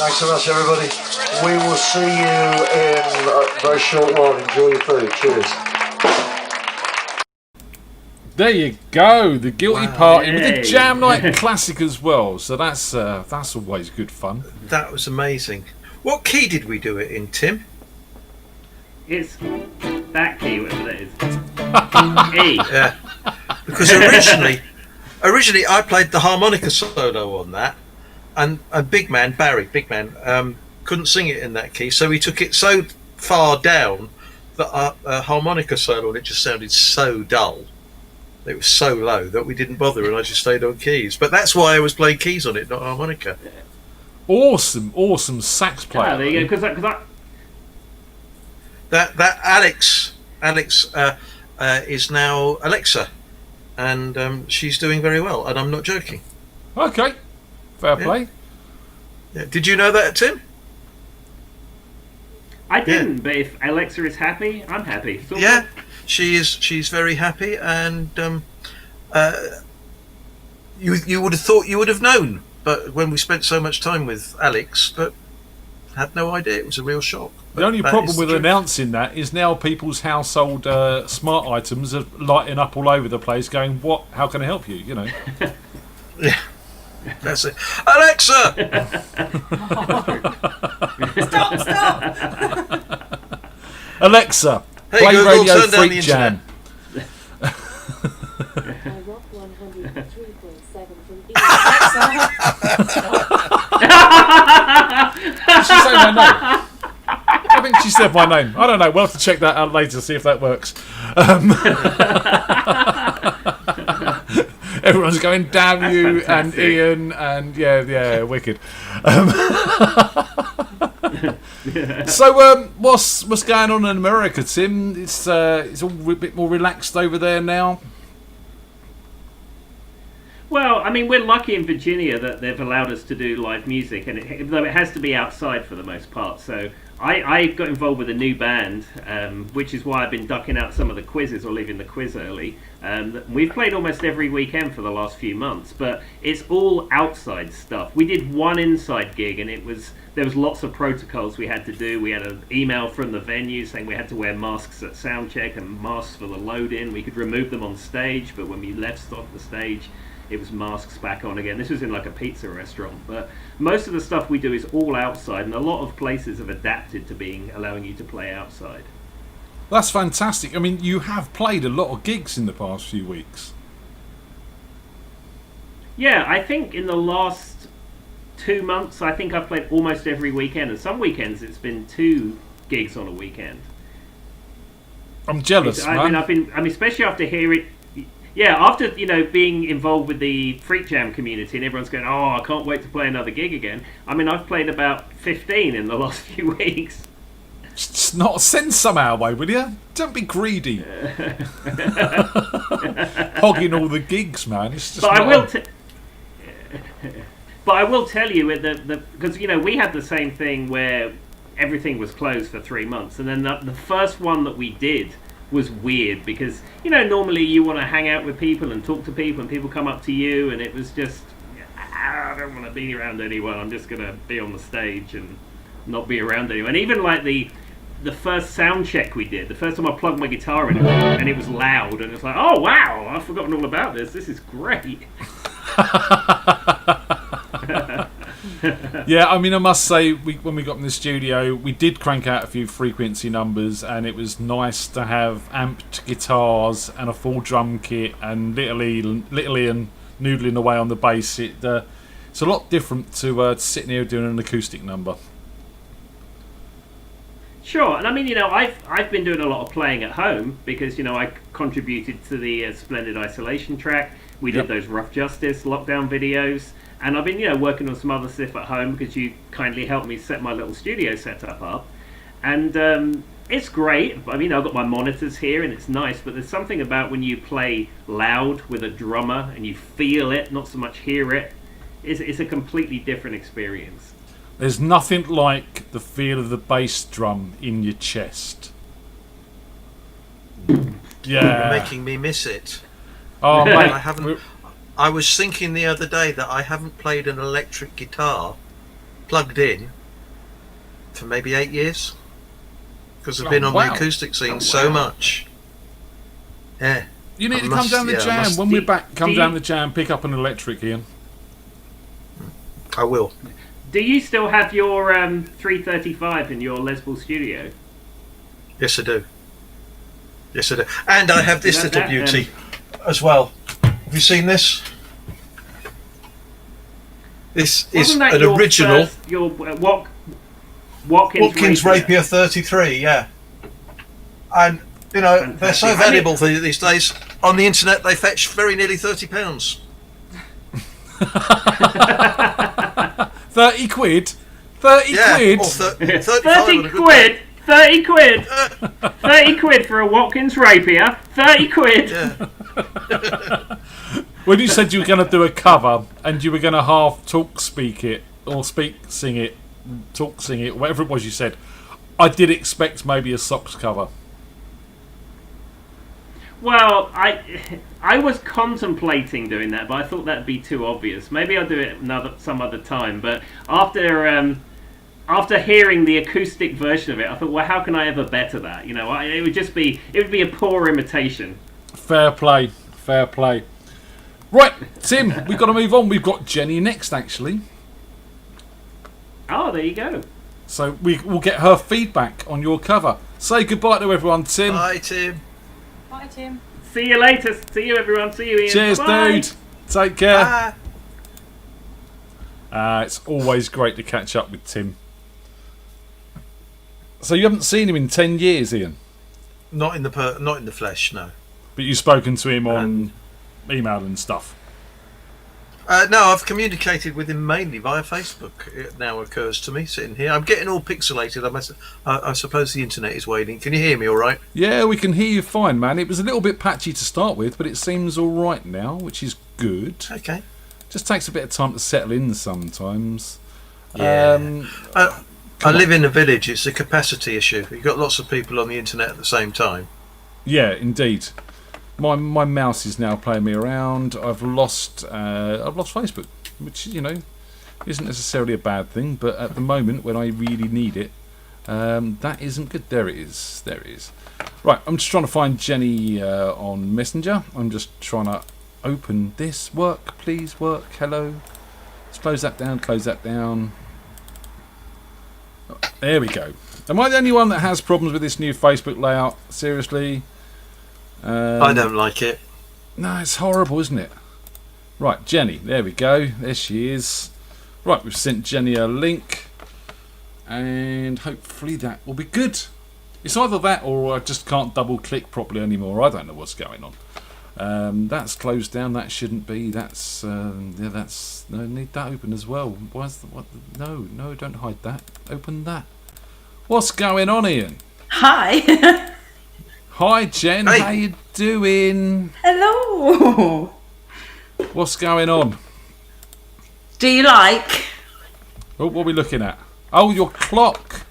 Thanks so much, everybody. We will see you in a very short while. Enjoy your food. Cheers. There you go, the Guilty Party with the Yay. Jam Night Classic as well. So that's always good fun. That was amazing. What key did we do it in, Tim? It's that key, whatever that is. E. Yeah. Because originally I played the harmonica solo on that, and Big Man couldn't sing it in that key, so he took it so far down that a harmonica solo on it just sounded so dull. It was so low that we didn't bother, and I just stayed on keys. But that's why I was playing keys on it, not harmonica. Awesome sax player. Yeah, there you go. Because That Alex is now Alexa, and she's doing very well, and I'm not joking. Okay, fair play. Yeah. Did you know that, Tim? I didn't, but if Alexa is happy, I'm happy. It's all Yeah, good. she's very happy, and you would have thought you would have known, but when we spent so much time with Alex, but had no idea. It was a real shock. The only problem with announcing that is now people's household smart items are lighting up all over the place going, what? How can I help you? You know. Yeah. That's it. Alexa! Stop! Alexa, Hey, play Google, Radio turn down the FreakJam. Did she say my name? I think she said my name. I don't know. We'll have to check that out later, see if that works. Everyone's going, damn That's you, fantastic. and Ian, and yeah, wicked. So, what's going on in America, Tim? It's all a bit more relaxed over there now. Well, I mean, we're lucky in Virginia that they've allowed us to do live music, and though it has to be outside for the most part. So I got involved with a new band, which is why I've been ducking out some of the quizzes or leaving the quiz early. We've played almost every weekend for the last few months, but it's all outside stuff. We did one inside gig, and there was lots of protocols we had to do. We had an email from the venue saying we had to wear masks at sound check and masks for the load-in. We could remove them on stage, but when we left off the stage, it was masks back on again. This was in like a pizza restaurant, but most of the stuff we do is all outside, and a lot of places have adapted to allowing you to play outside. That's fantastic. I mean, you have played a lot of gigs in the past few weeks. Yeah, I think in the last 2 months, I think I've played almost every weekend, and some weekends it's been 2 gigs on a weekend. I'm jealous, man. I mean, especially after hearing. Yeah, after being involved with the FreakJam community and everyone's going, oh, I can't wait to play another gig again. I mean, I've played about 15 in the last few weeks. Just not send some our way, will you? Don't be greedy. Hogging all the gigs, man. It's just But I will tell you, because we had the same thing where everything was closed for 3 months, and then the first one that we did was weird because normally you want to hang out with people and talk to people, and people come up to you, and it was just, I don't want to be around anyone. I'm just gonna be on the stage and not be around anyone. And even like the first sound check we did, the first time I plugged my guitar in and it was loud, and it's like, oh wow, I've forgotten all about this. This is great. Yeah, I mean, I must say, when we got in the studio, we did crank out a few frequency numbers, and it was nice to have amped guitars and a full drum kit, and little Ian noodling away on the bass. It's a lot different to sitting here doing an acoustic number. Sure, and I mean, I've been doing a lot of playing at home because I contributed to the Splendid Isolation track. We did those Rough Justice lockdown videos. And I've been, working on some other stuff at home because you kindly helped me set my little studio setup up. And it's great. I mean, I've got my monitors here and it's nice, but there's something about when you play loud with a drummer and you feel it, not so much hear it. It's a completely different experience. There's nothing like the feel of the bass drum in your chest. Yeah. You're making me miss it. Oh, mate. I was thinking the other day that I haven't played an electric guitar plugged in for maybe 8 years because I've been on the acoustic scene so much. Yeah. You need to come down the jam. When we're back, come down the jam, pick up an electric, Ian. I will. Do you still have your 335 in your Les Paul studio? Yes, I do. Yes, I do. And I have this little beauty as well. Have you seen this? This is an original. Your Watkins Rapier 33, yeah. And, you know, fantastic. They're so valuable these days. On the internet, they fetch very nearly £30. 30 quid? 30 quid? Or 30 quid? 30 quid? 30 quid for a Watkins Rapier? 30 quid? Yeah. When you said you were going to do a cover and you were going to half sing it, whatever it was you said, I did expect maybe a socks cover. Well, I was contemplating doing that, but I thought that'd be too obvious. Maybe I'll do it some other time. But after hearing the acoustic version of it, I thought, well, how can I ever better that? You know, it would be a poor imitation. Fair play. Right, Tim, we've got to move on. We've got Jenny next, actually. Oh, there you go. So we'll get her feedback on your cover. Say goodbye to everyone, Tim. Bye, Tim. Bye, Tim. See you later. See you, everyone. See you, Ian. Cheers, Bye. dude. Take care. Bye. It's always great to catch up with Tim. So you haven't seen him in 10 years, Ian? Not in the flesh, no. But you've spoken to him on email and stuff? No, I've communicated with him mainly via Facebook. It now occurs to me, sitting here. I'm getting all pixelated. I suppose the internet is waning. Can you hear me all right? Yeah, we can hear you fine, man. It was a little bit patchy to start with, but it seems all right now, which is good. Okay. Just takes a bit of time to settle in sometimes. Yeah. I live in a village. It's a capacity issue. You've got lots of people on the internet at the same time. Yeah, indeed. My mouse is now playing me around. I've lost Facebook, which, you know, isn't necessarily a bad thing, but at the moment when I really need it, that isn't good. There it is. Right, I'm just trying to find Jenny on Messenger. I'm just trying to open this. Work, please, work. Hello. Let's close that down. There we go. Am I the only one that has problems with this new Facebook layout? Seriously? I don't like it. No, it's horrible, isn't it? Right, Jenny. There we go. There she is. Right, we've sent Jenny a link. And hopefully that will be good. It's either that or I just can't double click properly anymore. I don't know what's going on. That's closed down. That shouldn't be. That's that's no, need that open as well. No, don't hide that. Open that. What's going on, Ian? Hi. Hi, Jen. Hey. How you doing? Hello. What's going on? Do you like? Oh, what are we looking at? Oh, your clock.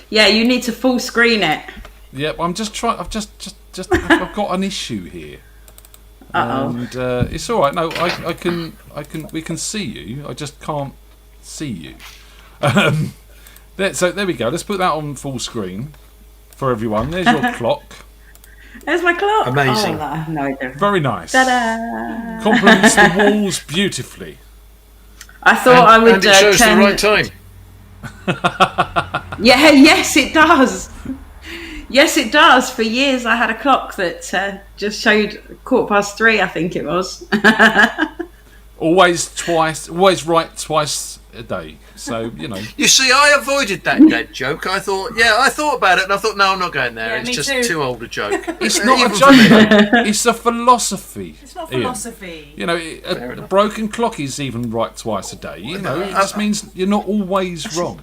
Yeah, you need to full screen it. Yep, I'm just trying. I've I've got an issue here. And it's all right. No, I can. We can see you. I just can't see you. So there we go. Let's put that on full screen for everyone. There's your clock. There's my clock. Amazing. Oh, no, I don't. Very nice. Ta-da! Complements the walls beautifully. I thought I would and it shows turn the right time. Yeah, yes, it does. Yes, it does. For years, I had a clock that just showed 3:15, I think it was. Always right twice a day. So, you know. You see, I avoided that dead joke. I thought about it, and I thought, no, I'm not going there. Yeah, it's me just too. too old a joke. It's not a joke. It's a philosophy. It's not Ian. philosophy. You know, a broken clock is even right twice a day. You know, it just means you're not always wrong.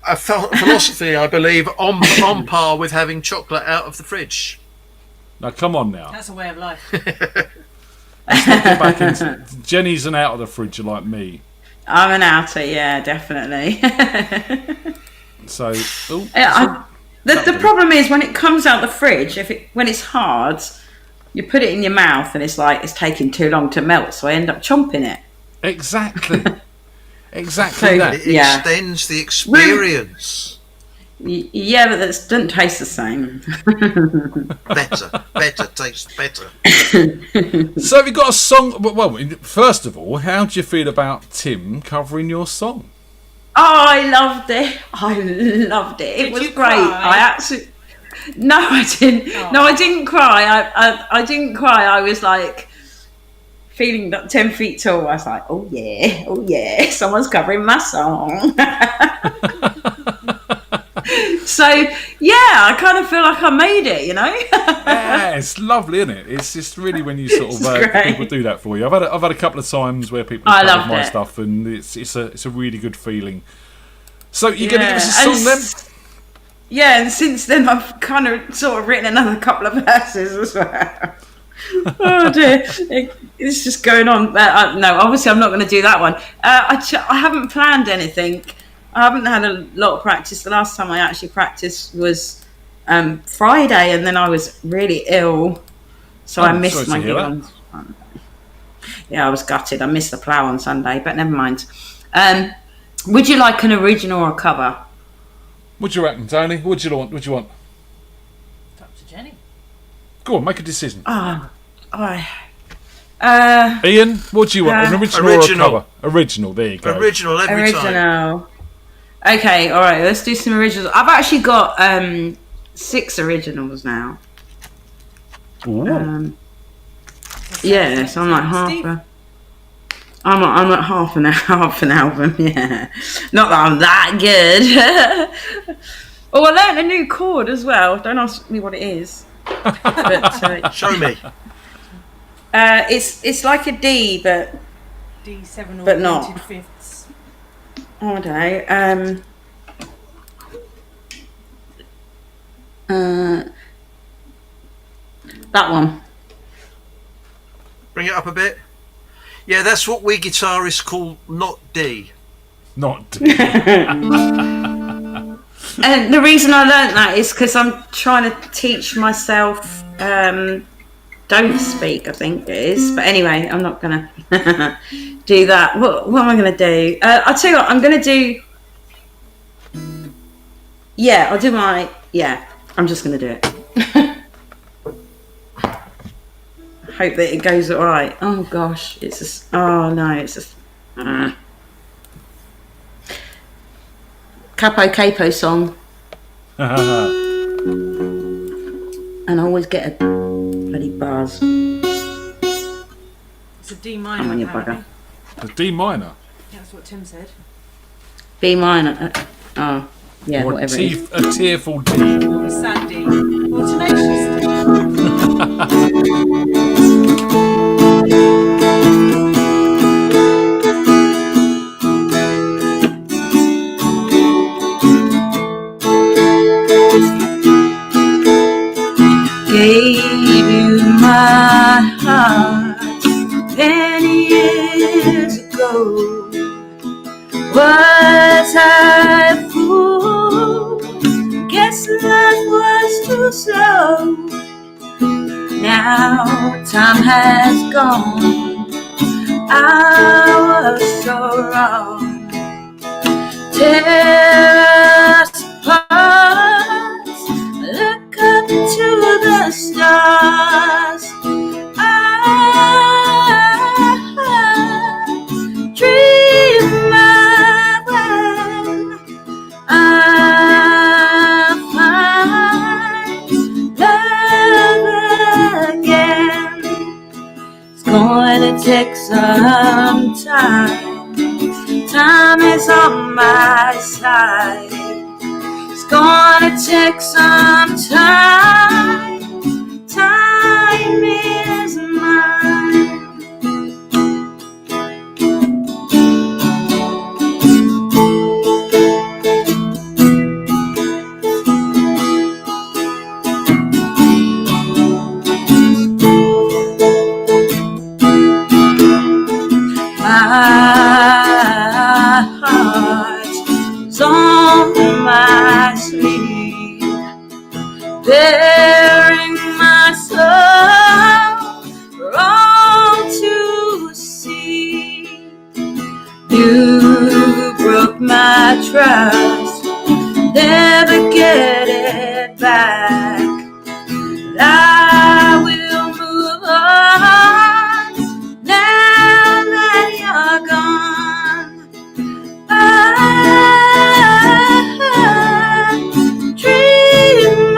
A philosophy, I believe, on par with having chocolate out of the fridge. Now, come on now. That's a way of life. Let's not get back into Jenny's an out of the fridge like me. I'm an outer, yeah, definitely. So, the problem is when it comes out the fridge, when it's hard, you put it in your mouth and it's taking too long to melt, so I end up chomping it. Exactly. Exactly that. It extends the experience. Yeah, but that doesn't taste the same. better, tastes better. So have you got a song? Well, first of all, how do you feel about Tim covering your song? Oh, I loved it. It was great. I actually. No, I didn't. Oh. No, I didn't cry. I didn't cry. I was like feeling 10 feet tall. I was like, oh yeah, someone's covering my song. So yeah, I kind of feel like I made it, you know. Yeah, it's lovely, isn't it? It's just really when you sort of people do that for you. I've had a couple of times where people have covered my stuff, and it's a really good feeling. So you're going to give us a song then? Yeah, and since then I've kind of sort of written another couple of verses as well. Oh dear, it's just going on. No, obviously I'm not going to do that one. I haven't planned anything. I haven't had a lot of practice. The last time I actually practiced was Friday, and then I was really ill, so I missed my gig on Sunday. Yeah, I was gutted. I missed the plough on Sunday, but never mind. Would you like an original or a cover? What do you reckon, Tony? What do you want? It's up to Jenny. Go on, make a decision. Ian, what do you want? An original or a cover? Original. There you go. Original every time. Okay, all right. Let's do some originals. I've actually got 6 originals now. Ooh. Yeah, so I'm like I'm at half an album. Yeah, not that I'm that good. Oh, I learned a new chord as well. Don't ask me what it is. But, show me. It's like a D, but D7 but not. augmented fifths. Oh, I don't know. That one. Bring it up a bit. Yeah, that's what we guitarists call not D. Not D. And the reason I learnt that is because I'm trying to teach myself don't speak, I think it is. But anyway, I'm not going to do that. What am I going to do? I'll tell you what, I'm going to do... Yeah, I'll do my... Yeah, I'm just going to do it. Hope that it goes all right. Oh, gosh. It's just... Oh, no, it's just... Capo song. And I always get a bloody buzz. It's a D minor. I'm on your bugger. A D minor? Yeah, that's what Tim said. B minor. Oh, yeah, or whatever it is. A tearful D. Or a sad D. Or tenacious D. Gave you my heart many years ago. Was I a fool? Guess life was too slow. Now time has gone. I was so wrong. Tear us apart. Look up to the stars. I dream my way. I find love again. It's going to take some time. Time is on my side. It's gonna take some time. Time is mine. My heart is on my sleeve, bearing my soul for all to see. You my trust, never get it back. I will move on now that you're gone. I dream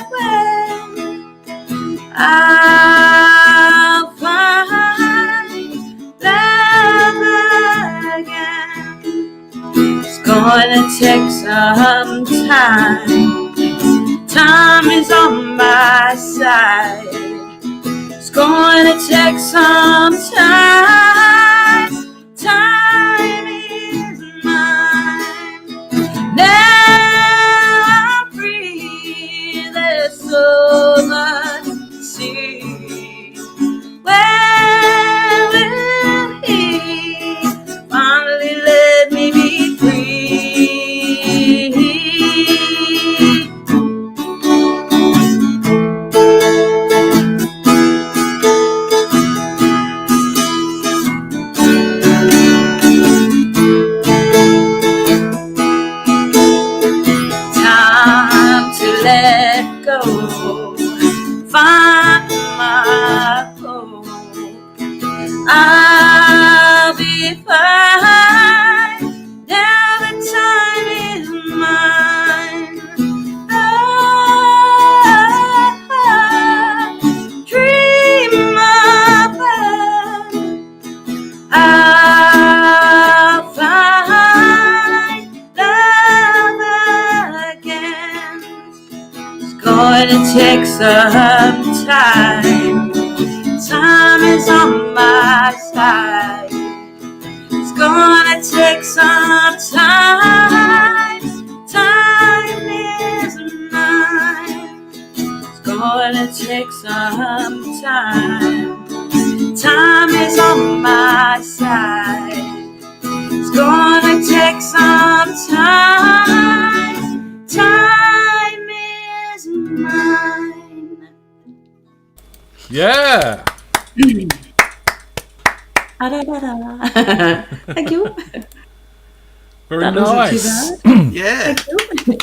away. I'll find love again. It's gonna take some time. Time is on my side. It's gonna take some time. Time is mine. Now I'm free. There's so much to see. When will he finally let me be free? Let go, find my home. I'll be fine. Now the time is mine. Dream about. I'll find love again. Gonna take some time. Time is on my side. It's gonna take some time. Time is mine. It's gonna take some time. Time is on my side. It's gonna take some time. Time is mine. Yeah. Thank you. Very That nice. wasn't too bad. Yeah. Thank you.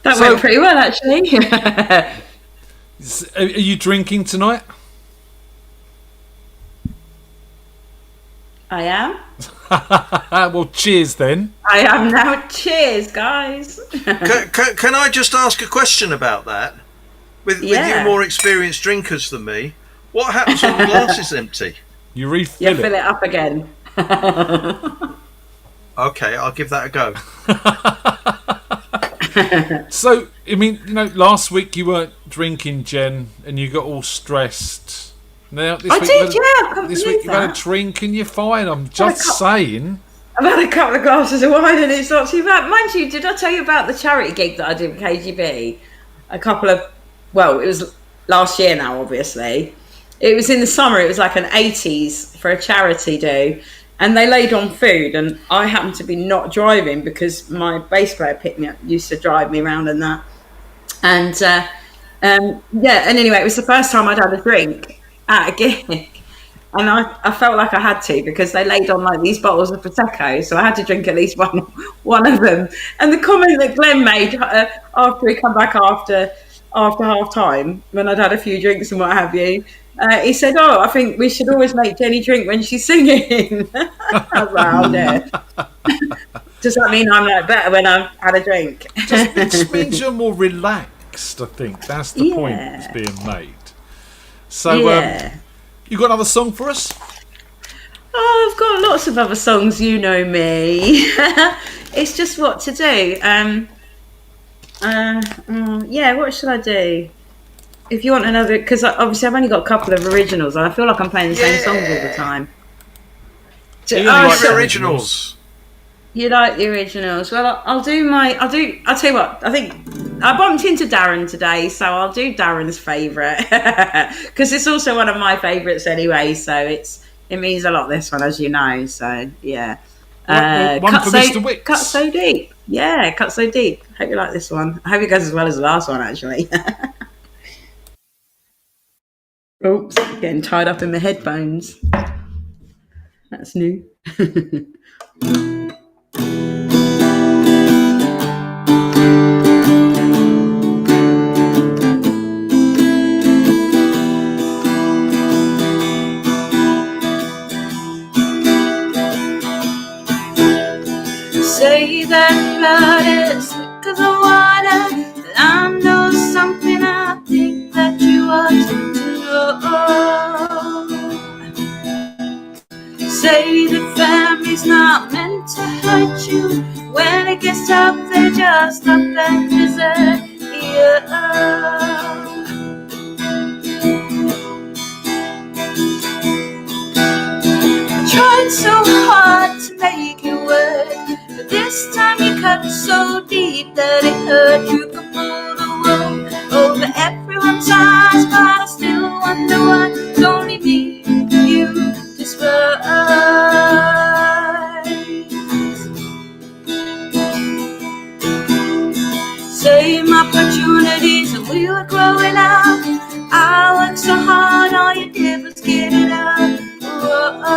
That went pretty well, actually. Are you drinking tonight? I am. Well, cheers then. I am now. Cheers, guys. Can I just ask a question about that? With you more experienced drinkers than me, what happens when the glass is empty? You refill You fill it up again. Okay, I'll give that a go. So, I mean, last week you weren't drinking, Jen, and you got all stressed. Now this I week, did, yeah. I can't this believe week you've had a that. drink and you're fine. I'm just saying. I've had a couple of glasses of wine and it's not too bad. Mind you, did I tell you about the charity gig that I did with KGB? It was last year now, obviously. It was in the summer. It was like an 80s for a charity do. And they laid on food, and I happened to be not driving because my bass player picked me up, used to drive me around and that. And and anyway, it was the first time I'd had a drink at a gig. And I felt like I had to because they laid on like these bottles of Prosecco, so I had to drink at least one of them. And the comment that Glenn made after he come back after half time, when I'd had a few drinks and what have you, he said, "Oh, I think we should always make Jenny drink when she's singing." I was like, "Oh dear." Does that mean I'm like better when I've had a drink? Just means you're more relaxed. I think that's the point that's being made. So, you got another song for us? Oh, I've got lots of other songs. You know me. It's just what to do. What should I do? If you want another, because obviously I've only got a couple of originals, and I feel like I'm playing the same songs all the time. You like the originals? You like the originals? Well, I'll tell you what. I think I bumped into Darren today, so I'll do Darren's favourite because it's also one of my favourites anyway. So it means a lot. This one, as you know. So yeah. One for Mr. Wicks. Cut so deep. Yeah, cut so deep. Hope you like this one. I hope it goes as well as the last one, actually. Oops, getting tied up in my headphones. That's new. say that blood is thick as water, but I know something I think that you ought to know. Say that family's not meant to hurt you. When it gets tough, they just stop and desert you. Tried so hard to make it work, but this time you cut so deep that it hurt. You could pull the wool over everyone's eyes, but I still wonder why it's only me you despise. Same opportunities when we were growing up. I worked so hard, all you did was get it up. I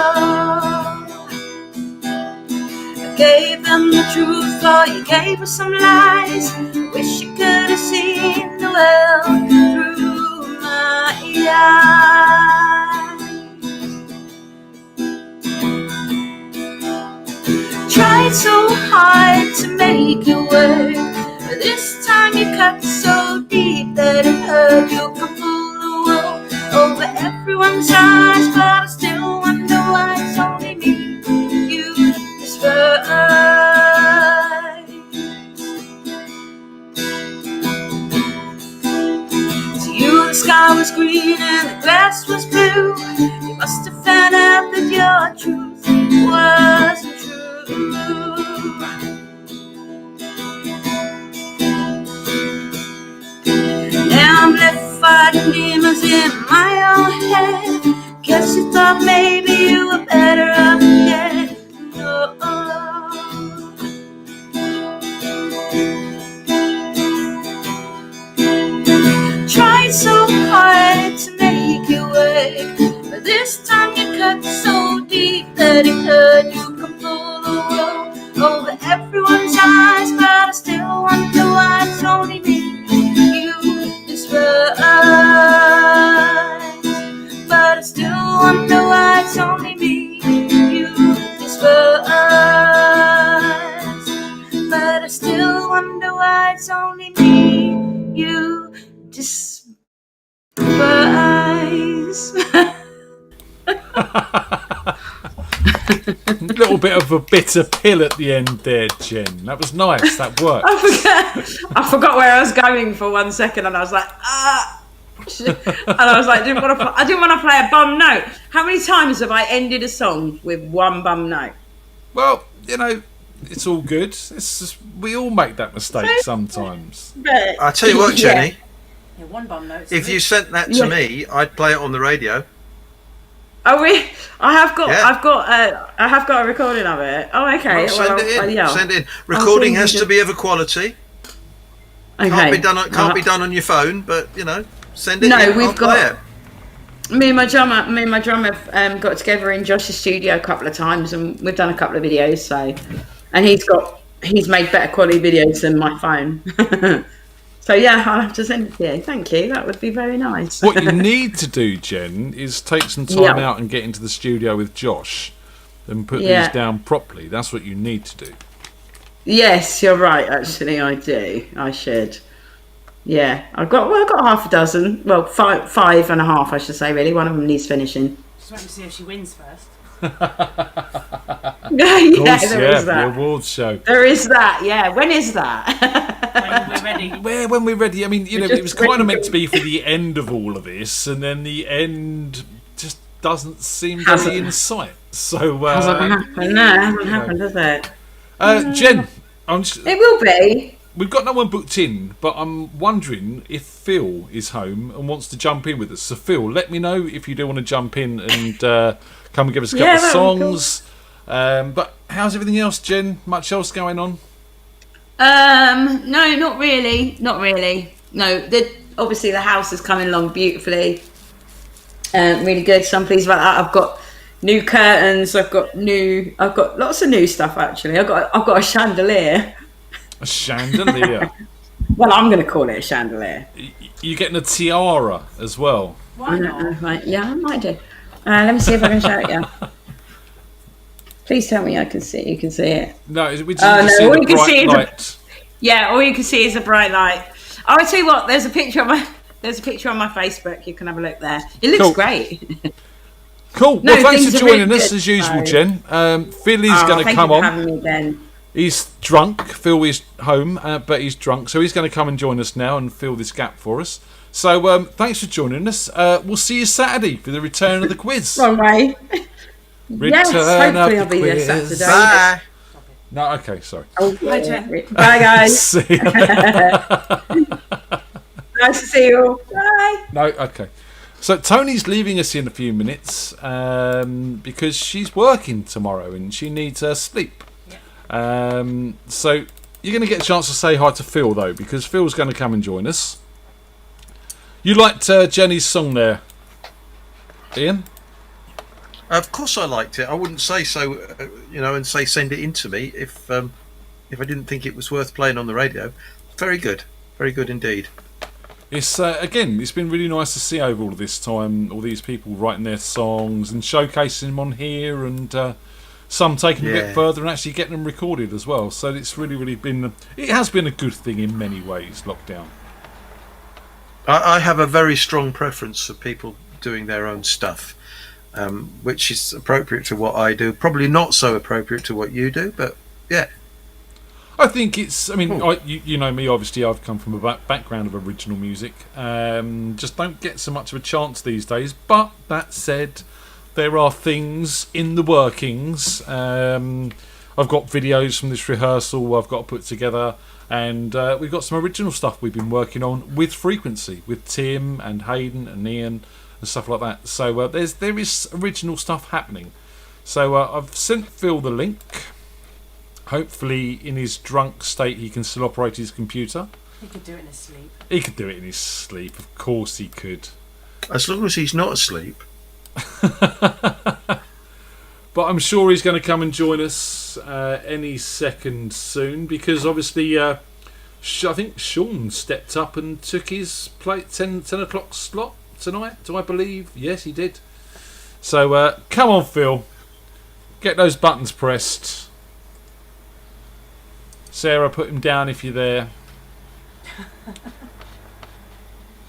gave them the truth, or you gave us some lies. Wish you could have seen the world through my eyes. Tried so hard to make it work, but this time you cut so deep that it hurt. You could pull the wool over everyone's eyes, but I still wonder why it's only me you despise. To you the sky was green and the grass was blue. You must have found out that your truth wasn't true. Now I'm left fighting demons in my own head. Guess you thought maybe you were better off dead. No. Tried so hard to make it work, but this time you cut so deep that it hurt. You can pull the wool over everyone's eyes, but I still wonder why it's only me you despise. But I still wonder why it's only me you despise. But I still wonder why it's only me you despise. A little bit of a bitter pill at the end there, Jen. That was nice. That worked. I forgot where I was going for 1 second, and I was like, and I was like, I didn't want to play a bum note. How many times have I ended a song with one bum note? Well, you know, it's all good. It's just, we all make that mistake sometimes. I'll tell you what, Jenny. Yeah, one bum note. If you sent that to me, I'd play it on the radio. Oh, I have got a recording of it. Oh, okay. Well, send it in. Send it in. Recording has to be of a quality. Okay. Can't be done on your phone, but you know, send it in. No, we've play it. Me and my drummer got together in Josh's studio a couple of times, and we've done a couple of videos. So, and he's made better quality videos than my phone. So yeah, I'll have to send it to you. Thank you. That would be very nice. What you need to do, Jen, is take some time out and get into the studio with Josh and put these down properly. That's what you need to do. Yes, you're right. Actually, I do. I should. Yeah, I've got half a dozen. Well, five and a half, I should say. Really, one of them needs finishing. Just wait to see if she wins first. There is that. The awards show. There is that. Yeah. When is that? When we're ready. When we're ready. I mean, you know, it was kind of meant to be for the end of all of this, and then the end just doesn't seem to be in sight. So hasn't happened. No, it hasn't happened, has it? Jen, it will be. We've got no one booked in, but I'm wondering if Phil is home and wants to jump in with us. So Phil, let me know if you do want to jump in and come and give us a couple of songs. Cool. But how's everything else, Jen? Much else going on? No, not really. No, obviously the house is coming along beautifully. Really good. So I'm pleased about that. I've got new curtains. I've got lots of new stuff actually. I've got a chandelier. A chandelier. Well, I'm going to call it a chandelier. You're getting a tiara as well. Why not? Right. Yeah, I might do. Let me see if I can show it. Yeah. Please tell me I can see. You can see it. No, we just Oh, no, see all the you can bright see is light. Yeah, all you can see is a bright light. I'll tell you what. There's a picture on my Facebook. You can have a look there. It looks Cool. great. Cool. No, Well, thanks things for are joining really us good, as usual, so- Jen. Phil is going to thank come you on. for having me, Ben. He's drunk. Phil is home, but he's drunk, so he's going to come and join us now and fill this gap for us. So thanks for joining us. We'll see you Saturday for the return of the quiz. Wrong way. Yes, Return of hopefully the I'll be there quiz. Saturday. Bye. No, okay, sorry. Oh, Bye, Jen. Bye, guys. See you. Nice to see you all. Bye. No, okay. So Tony's leaving us in a few minutes because she's working tomorrow and she needs her sleep. So you're going to get a chance to say hi to Phil though, because Phil's going to come and join us. You liked Jenny's song there, Ian? Of course I liked it. I wouldn't say so, and say send it in to me if I didn't think it was worth playing on the radio. Very good indeed. It's again, it's been really nice to see over all of this time, all these people writing their songs and showcasing them on here, and some taking a bit further and actually getting them recorded as well. So it's really been, it has been a good thing in many ways. Lockdown. I have a very strong preference for people doing their own stuff, which is appropriate to what I do. Probably not so appropriate to what you do, but yeah. I think it's. I mean, you know me. Obviously, I've come from a background of original music. Just don't get so much of a chance these days. But that said, there are things in the workings. I've got videos from this rehearsal I've got to put together, and we've got some original stuff we've been working on with Frequency, with Tim and Hayden and Ian and stuff like that. So there is original stuff happening. So I've sent Phil the link. Hopefully, in his drunk state, he can still operate his computer. He could do it in his sleep. He could do it in his sleep. Of course he could. As long as he's not asleep. But I'm sure he's going to come and join us any second soon, because obviously I think Sean stepped up and took his 10 o'clock slot tonight. Do I believe? Yes, he did. So come on, Phil. Get those buttons pressed. Sarah, put him down if you're there.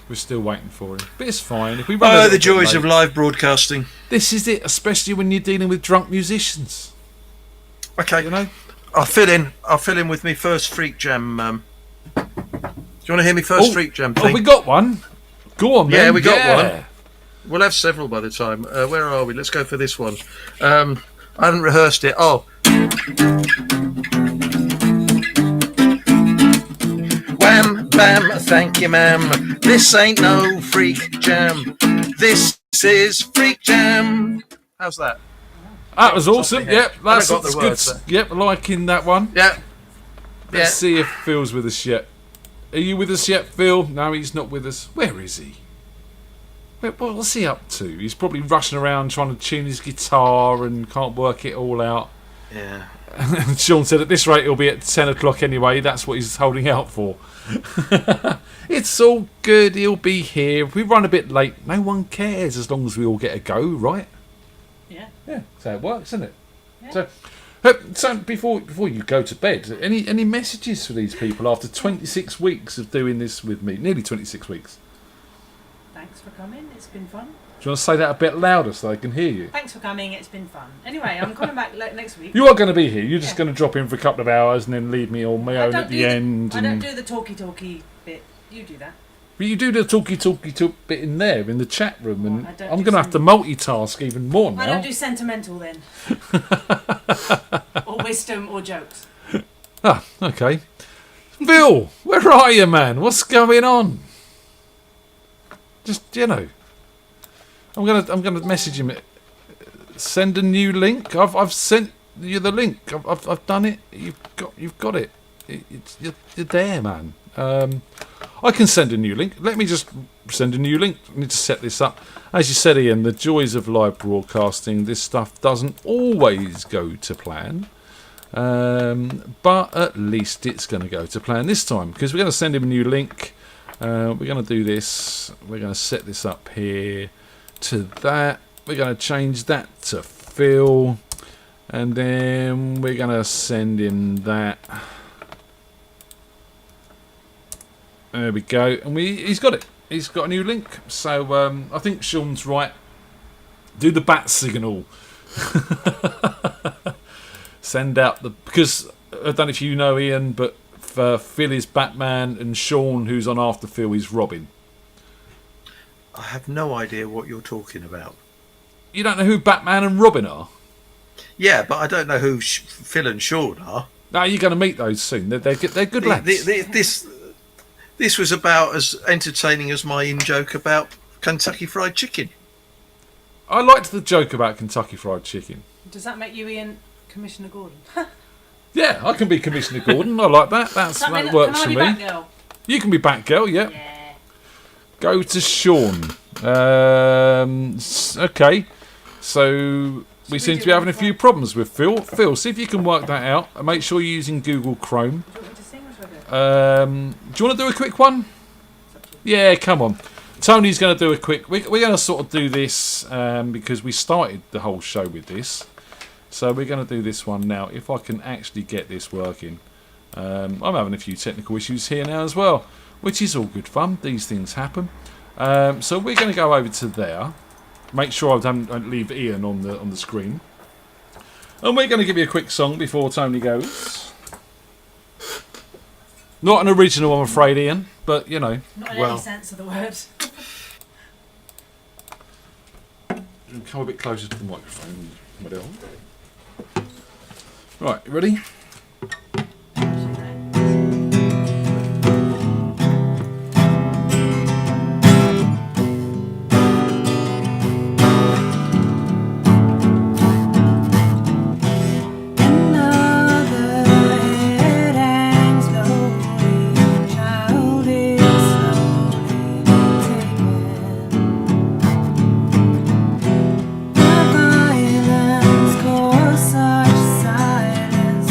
We're still waiting for him, but it's fine. If we run the joys of live broadcasting. This is it, especially when you're dealing with drunk musicians. Okay, you know. I'll fill in with me first FreakJam. Do you want to hear me first FreakJam thing? Oh, we got one. Go on, then. Yeah, we got one. We'll have several by the time. Where are we? Let's go for this one. I haven't rehearsed it. Oh. Wham, bam, thank you, ma'am. This ain't no freak jam. This is FreakJam. How's that? That was awesome. Yep, that's got the good. words there. Yep, liking that one. Yeah. Let's see if Phil's with us yet. Are you with us yet, Phil? No, he's not with us. Where is he? What's he up to? He's probably rushing around trying to tune his guitar and can't work it all out. Yeah. And Sean said at this rate he'll be at 10 o'clock anyway. That's what he's holding out for. It's all good. He'll be here. If we run a bit late, no one cares as long as we all get a go, right? Yeah. Yeah. So it works, doesn't it? Yeah. So before you go to bed, any messages for these people after 26 weeks of doing this with me? Nearly 26 weeks. Thanks for coming. It's been fun. Do you want to say that a bit louder so they can hear you? Thanks for coming. It's been fun. Anyway, I'm coming back next week. You are going to be here. You're just going to drop in for a couple of hours and then leave me on my own at the end. I don't do the talky bit. You do that. But you do the talky bit in there in the chat room, and I don't I'm do going to have to multitask even more now. I don't do sentimental then. Or wisdom or jokes. Ah, okay. Phil, where are you, man? What's going on? Just I'm gonna message him. Send a new link. I've sent you the link. I've done it. You've got it. You're there, man. I can send a new link. Let me just send a new link. I need to set this up. As you said, Ian, the joys of live broadcasting. This stuff doesn't always go to plan. But at least it's going to go to plan this time, because we're going to send him a new link. We're going to do this. We're going to set this up here to that. We're going to change that to Phil. And then we're going to send him that. There we go. And he's got it. He's got a new link. So I think Sean's right. Do the bat signal. Send out the... Because, I don't know if you know, Ian, but Phil is Batman and Sean, who's on After Phil, is Robin. I have no idea what you're talking about. You don't know who Batman and Robin are? Yeah, but I don't know who Phil and Sean are. No, you're going to meet those soon. They're good lads. This was about as entertaining as my in-joke about Kentucky Fried Chicken. I liked the joke about Kentucky Fried Chicken. Does that make you Ian Commissioner Gordon? Yeah, I can be Commissioner Gordon. I like that. That works for me. Batgirl? You can be Batgirl, yeah. Go to Sean. Okay. So we seem to be having a few problems with Phil. Phil, see if you can work that out. And make sure you're using Google Chrome. Do you want me to sing or should I Do you want to do a quick one? Yeah, come on. Tony's going to do a quick... We're going to sort of do this because we started the whole show with this. So we're going to do this one now. If I can actually get this working. I'm having a few technical issues here now as well, which is all good fun. These things happen. So we're going to go over to there. Make sure I don't leave Ian on the screen. And we're going to give you a quick song before Tony goes. Not an original, I'm afraid, Ian, but you know. Not in any sense of the word. Come a bit closer to the microphone. Right, you ready? Such silence.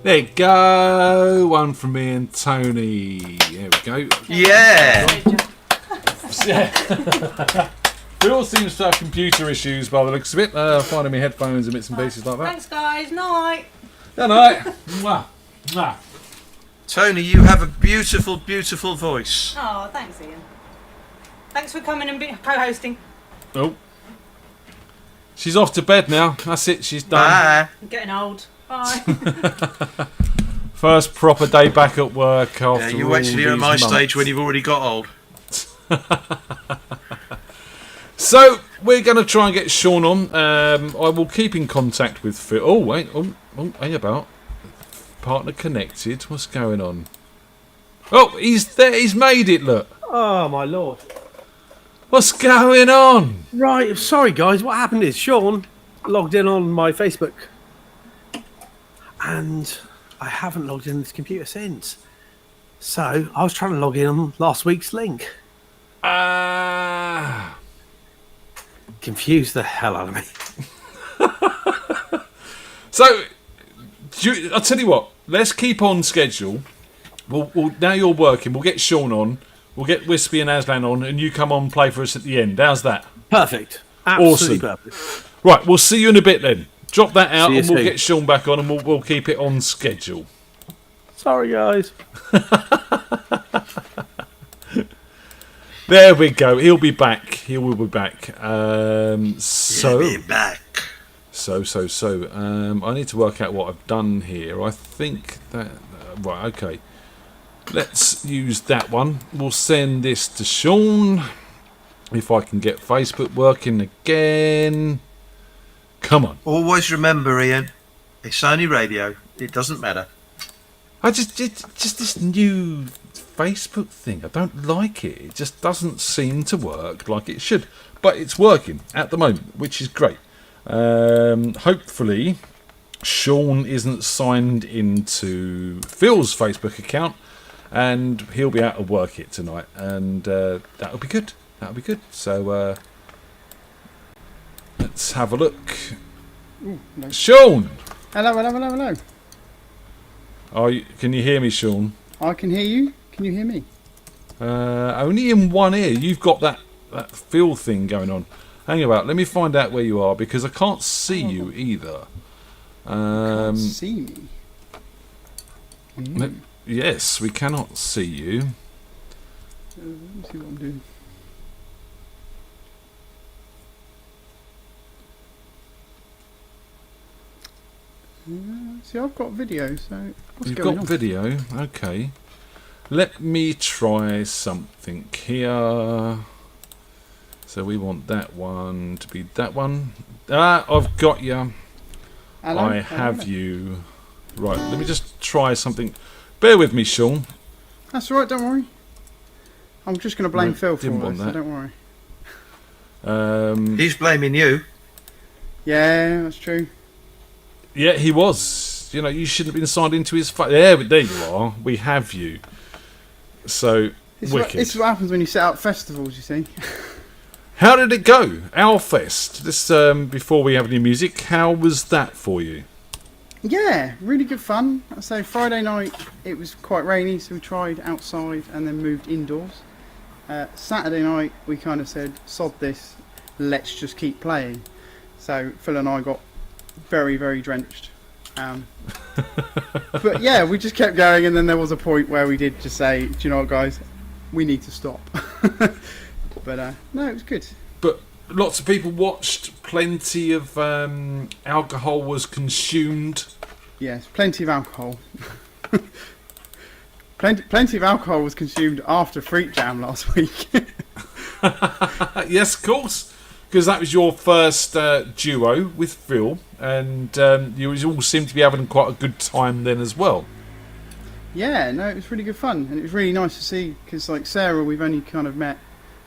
There you go. One from me and Tony. There we go. Yeah. Phil seems to have computer issues by the looks of it. Finding me headphones and bits and pieces like that. Thanks, guys. Night. Good night. Mwah. Mwah. Tony, you have a beautiful, beautiful voice. Oh, thanks, Ian. Thanks for coming and co-hosting. Oh. She's off to bed now. That's it. She's done. Bye. I'm getting old. Bye. First proper day back at work after Yeah, you all wait till you're at these my months. stage when you've already got old. So we're going to try and get Sean on. I will keep in contact with Phil. Oh wait, hang about. Partner connected. What's going on? Oh, he's there. He's made it. Look. Oh my lord! What's going on? Right, sorry guys. What happened is Sean logged in on my Facebook, and I haven't logged in this computer since. So I was trying to log in on last week's link. Confused the hell out of me. So, I'll tell you what. Let's keep on schedule. We'll now you're working. We'll get Sean on. We'll get Wispy and Aslan on, and you come on and play for us at the end. How's that? Perfect. Absolutely Awesome. perfect. Right, we'll see you in a bit then. Drop that out, See you and we'll soon. get Sean back on, and we'll keep it on schedule. Sorry guys. There we go. He'll be back. He will be back. So He'll be back. So. I need to work out what I've done here. I think that right. Okay. Let's use that one. We'll send this to Sean. If I can get Facebook working again. Come on. Always remember, Ian, it's only radio. It doesn't matter. Just this new Facebook thing. I don't like it. It just doesn't seem to work like it should. But it's working at the moment, which is great. Hopefully, Sean isn't signed into Phil's Facebook account, and he'll be able to work it tonight, and that'll be good. That'll be good. So let's have a look. Ooh, no. Sean, Hello. can you hear me, Sean? I can hear you. Can you hear me? Only in one ear. You've got that Phil thing going on. Hang about. Let me find out where you are, because I can't see you either. Can't see me. Yes, we cannot see you. Let me see what I'm doing. See, I've got video, so what's You've going got on? video. Okay. Let me try something here. So we want that one to be that one. I've got you. Hello? I have you. Right, let me just try something. Bear with me, Sean. That's all right, don't worry. I'm just going to blame No, Phil for didn't all want this, so that. don't worry. He's blaming you. Yeah, that's true. Yeah, he was. You know, you shouldn't have been signed into his... there you are. We have you. So, wicked. This is what happens when you set up festivals, you see. How did it go? Owlfest. This before we have any music. How was that for you? Yeah, really good fun. I say Friday night it was quite rainy, so we tried outside and then moved indoors. Saturday night we kind of said, sod this, let's just keep playing. So Phil and I got very, very drenched. But yeah, we just kept going, and then there was a point where we did just say, do you know what, guys, we need to stop. But no, it was good. But lots of people watched. Plenty of alcohol was consumed. Yes, plenty of alcohol. Plenty of alcohol was consumed after FreakJam last week. Yes, of course, because that was your first duo with Phil, and you all seemed to be having quite a good time then as well. Yeah, no, it was really good fun, and it was really nice to see, because like Sarah, we've only kind of met,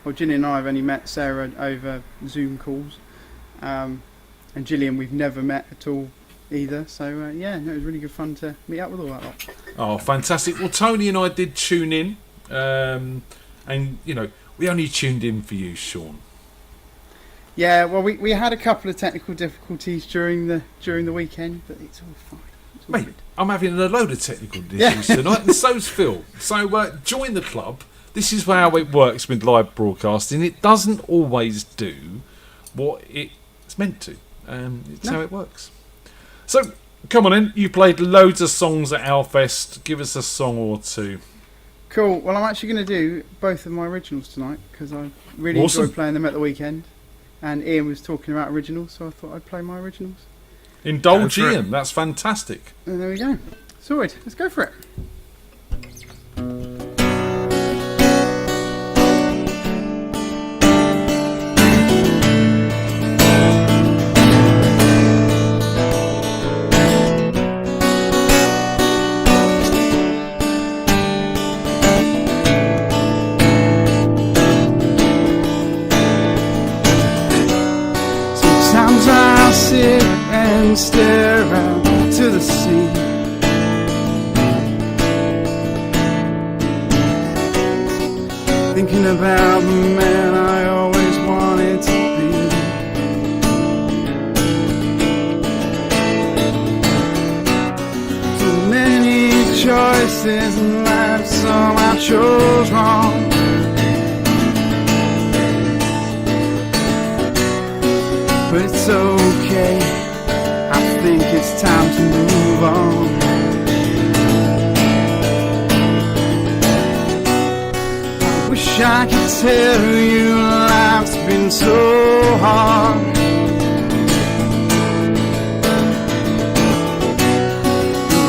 well, Gillian and I have only met Sarah over Zoom calls, and Gillian we've never met at all either, so yeah, no, it was really good fun to meet up with all that lot. Oh, fantastic. Well, Tony and I did tune in, and you know, we only tuned in for you, Sean. Yeah, well, we had a couple of technical difficulties during the weekend, but it's all fine. Mate, I'm having a load of technical issues tonight, and so's Phil. So join the club. This is how it works with live broadcasting. It doesn't always do what it's meant to. It's how it works. So, come on in. You played loads of songs at Owlfest. Give us a song or two. Cool. Well, I'm actually going to do both of my originals tonight because I really enjoyed playing them at the weekend. And Ian was talking about originals, so I thought I'd play my originals. Indulge Ian. That's fantastic. And there we go. Sorted. Let's go for it. Sometimes I sit and stare out to the sea, thinking about the man I always wanted to be. Too many choices in life, some I chose wrong. But it's okay, I think it's time to move on. I wish I could tell you life's been so hard, and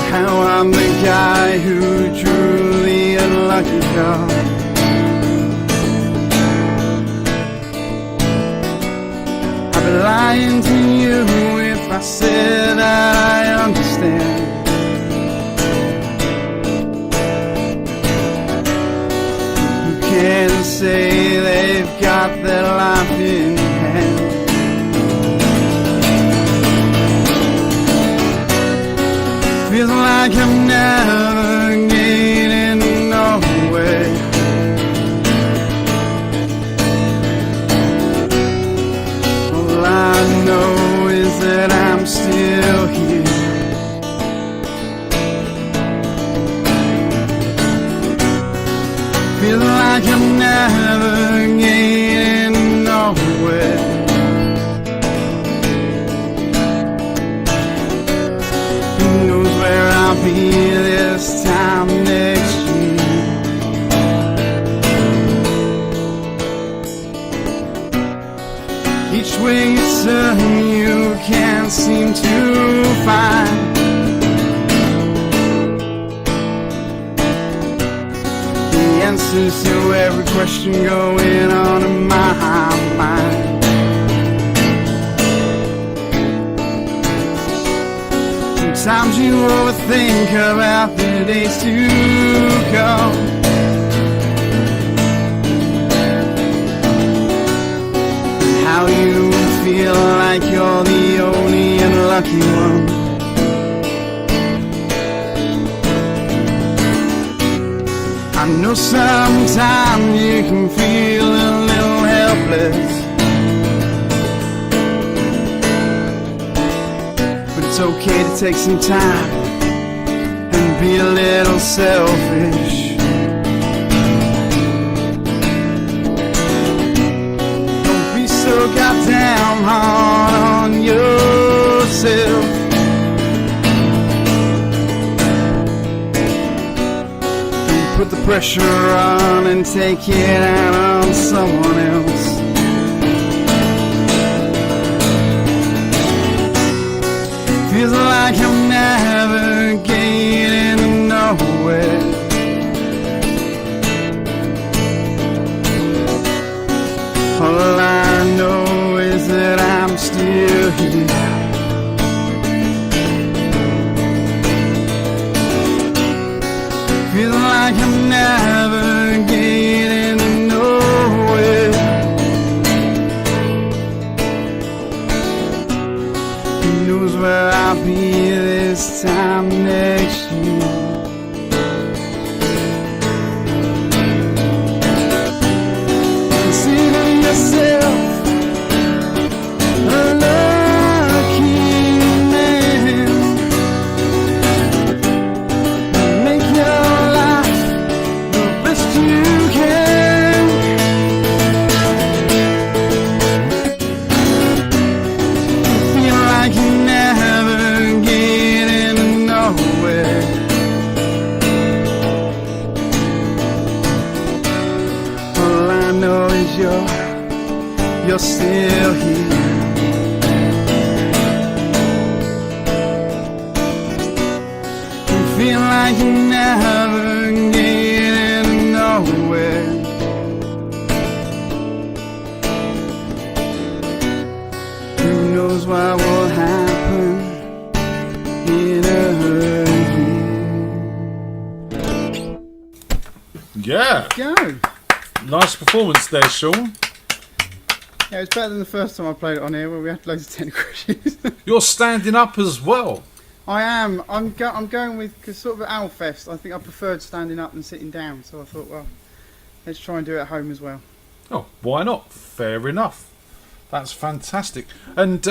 how I'm the guy who drew the unlucky card. I'd be lying to you if I said I understand. Who can say they've got their life in hand? Feels like I'm navigating nowhere. All I know is that I'm still here. Feel like I'm navigating nowhere. Who knows where I'll be this time next year? Each way you turn, you can't seem to find the answers to every question going on in my mind. Sometimes you overthink about the days to come, how you feel like you're the only unlucky one. I know sometimes you can feel a little helpless, but it's okay to take some time and be a little selfish. So goddamn hard on yourself. And put the pressure on and take it out on someone else. Feels like I'm navigating nowhere. All I know is that I'm still here. Feel like I'm navigating nowhere. Who knows where I'll be this time next year? Yourself a lucky man. feel like you're never getting nowhere. Who knows what will happen in a hurry? Yeah. Go. Nice performance there, Sean. Yeah, it was better than the first time I played it on here where we had loads of technical issues. You're standing up as well. I am. I'm going with, because sort of at Owlfest, I think I preferred standing up than sitting down. So I thought, well, let's try and do it at home as well. Oh, why not? Fair enough. That's fantastic. And,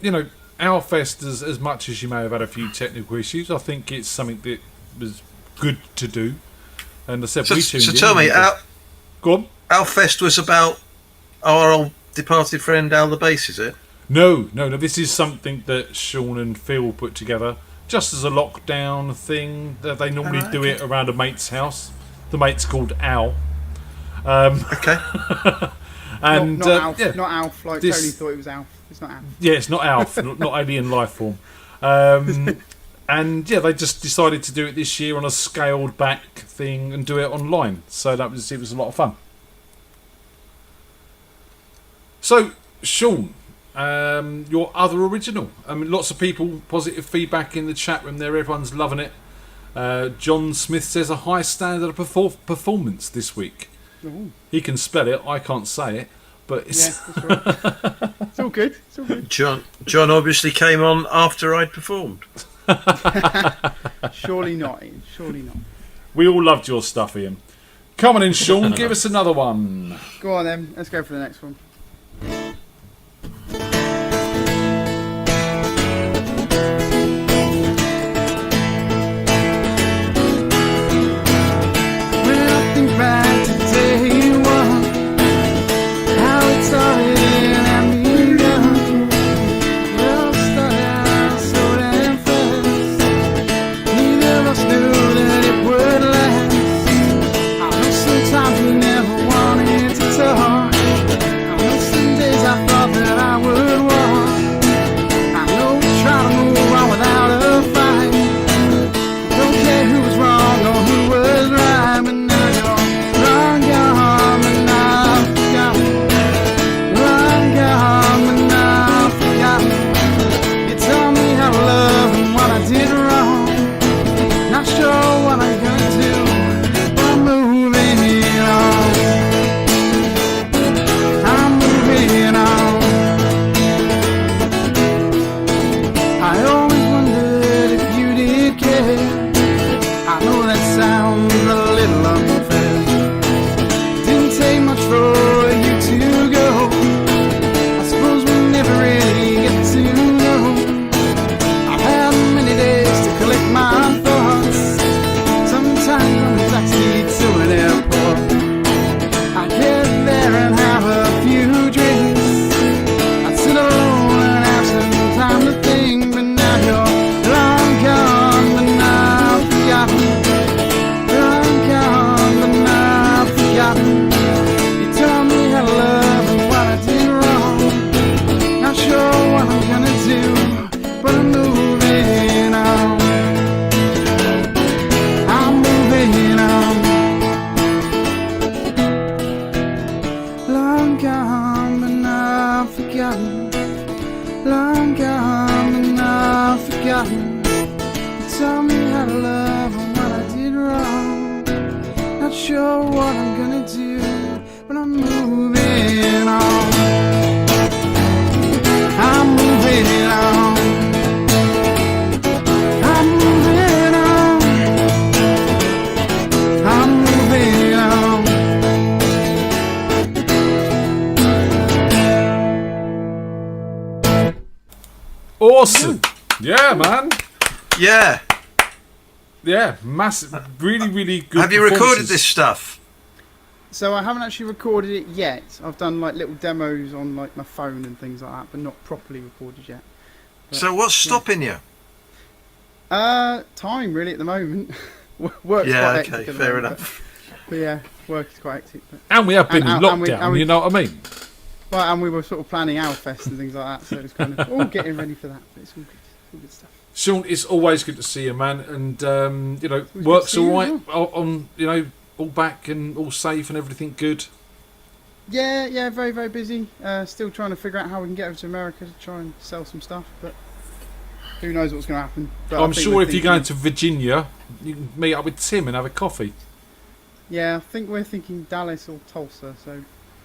you know, Owlfest, as much as you may have had a few technical issues, I think it's something that was good to do. And I said, we tuned in. So tell me, go on. Owlfest was about our old departed friend Al the Bass, is it? No. This is something that Sean and Phil put together just as a lockdown thing. They normally do it around a mate's house. The mate's called Al. Okay. And not Alf, yeah, not Alf. Like this, Tony thought it was Alf. It's not Alf. Yeah, it's not Alf. not alien life form. And yeah, they just decided to do it this year on a scaled back thing and do it online. So it was a lot of fun. So, Sean, your other original. I mean, lots of people, positive feedback in the chat room there. Everyone's loving it. John Smith says a high standard of performance this week. Ooh. He can spell it. I can't say it. But it's, yeah, that's right. It's all good. It's all good. John obviously came on after I'd performed. Surely not, Ian. Surely not. We all loved your stuff, Ian. Come on in, Sean. Give us another one. Go on then. Let's go for the next one. Awesome. Yeah, man. Yeah. Yeah, massive. Really, really good. Have you recorded this stuff? So I haven't actually recorded it yet. I've done like little demos on like my phone and things like that, but not properly recorded yet. But, so what's stopping you? Time really at the moment. Work's yeah, quite okay, hectic at the fair moment, enough. But yeah, work is quite hectic. But, and we have been in lockdown, you know what I mean? Well, and we were sort of planning Owlfest and things like that, so it was kind of all getting ready for that. But it's all good stuff. Sean, it's always good to see you, man. And work's all right. On all back and all safe and everything good. Yeah, very, very busy. Still trying to figure out how we can get over to America to try and sell some stuff, but who knows what's going to happen. But I'm sure if you're going to Virginia, you can meet up with Tim and have a coffee. Yeah, I think we're thinking Dallas or Tulsa, so...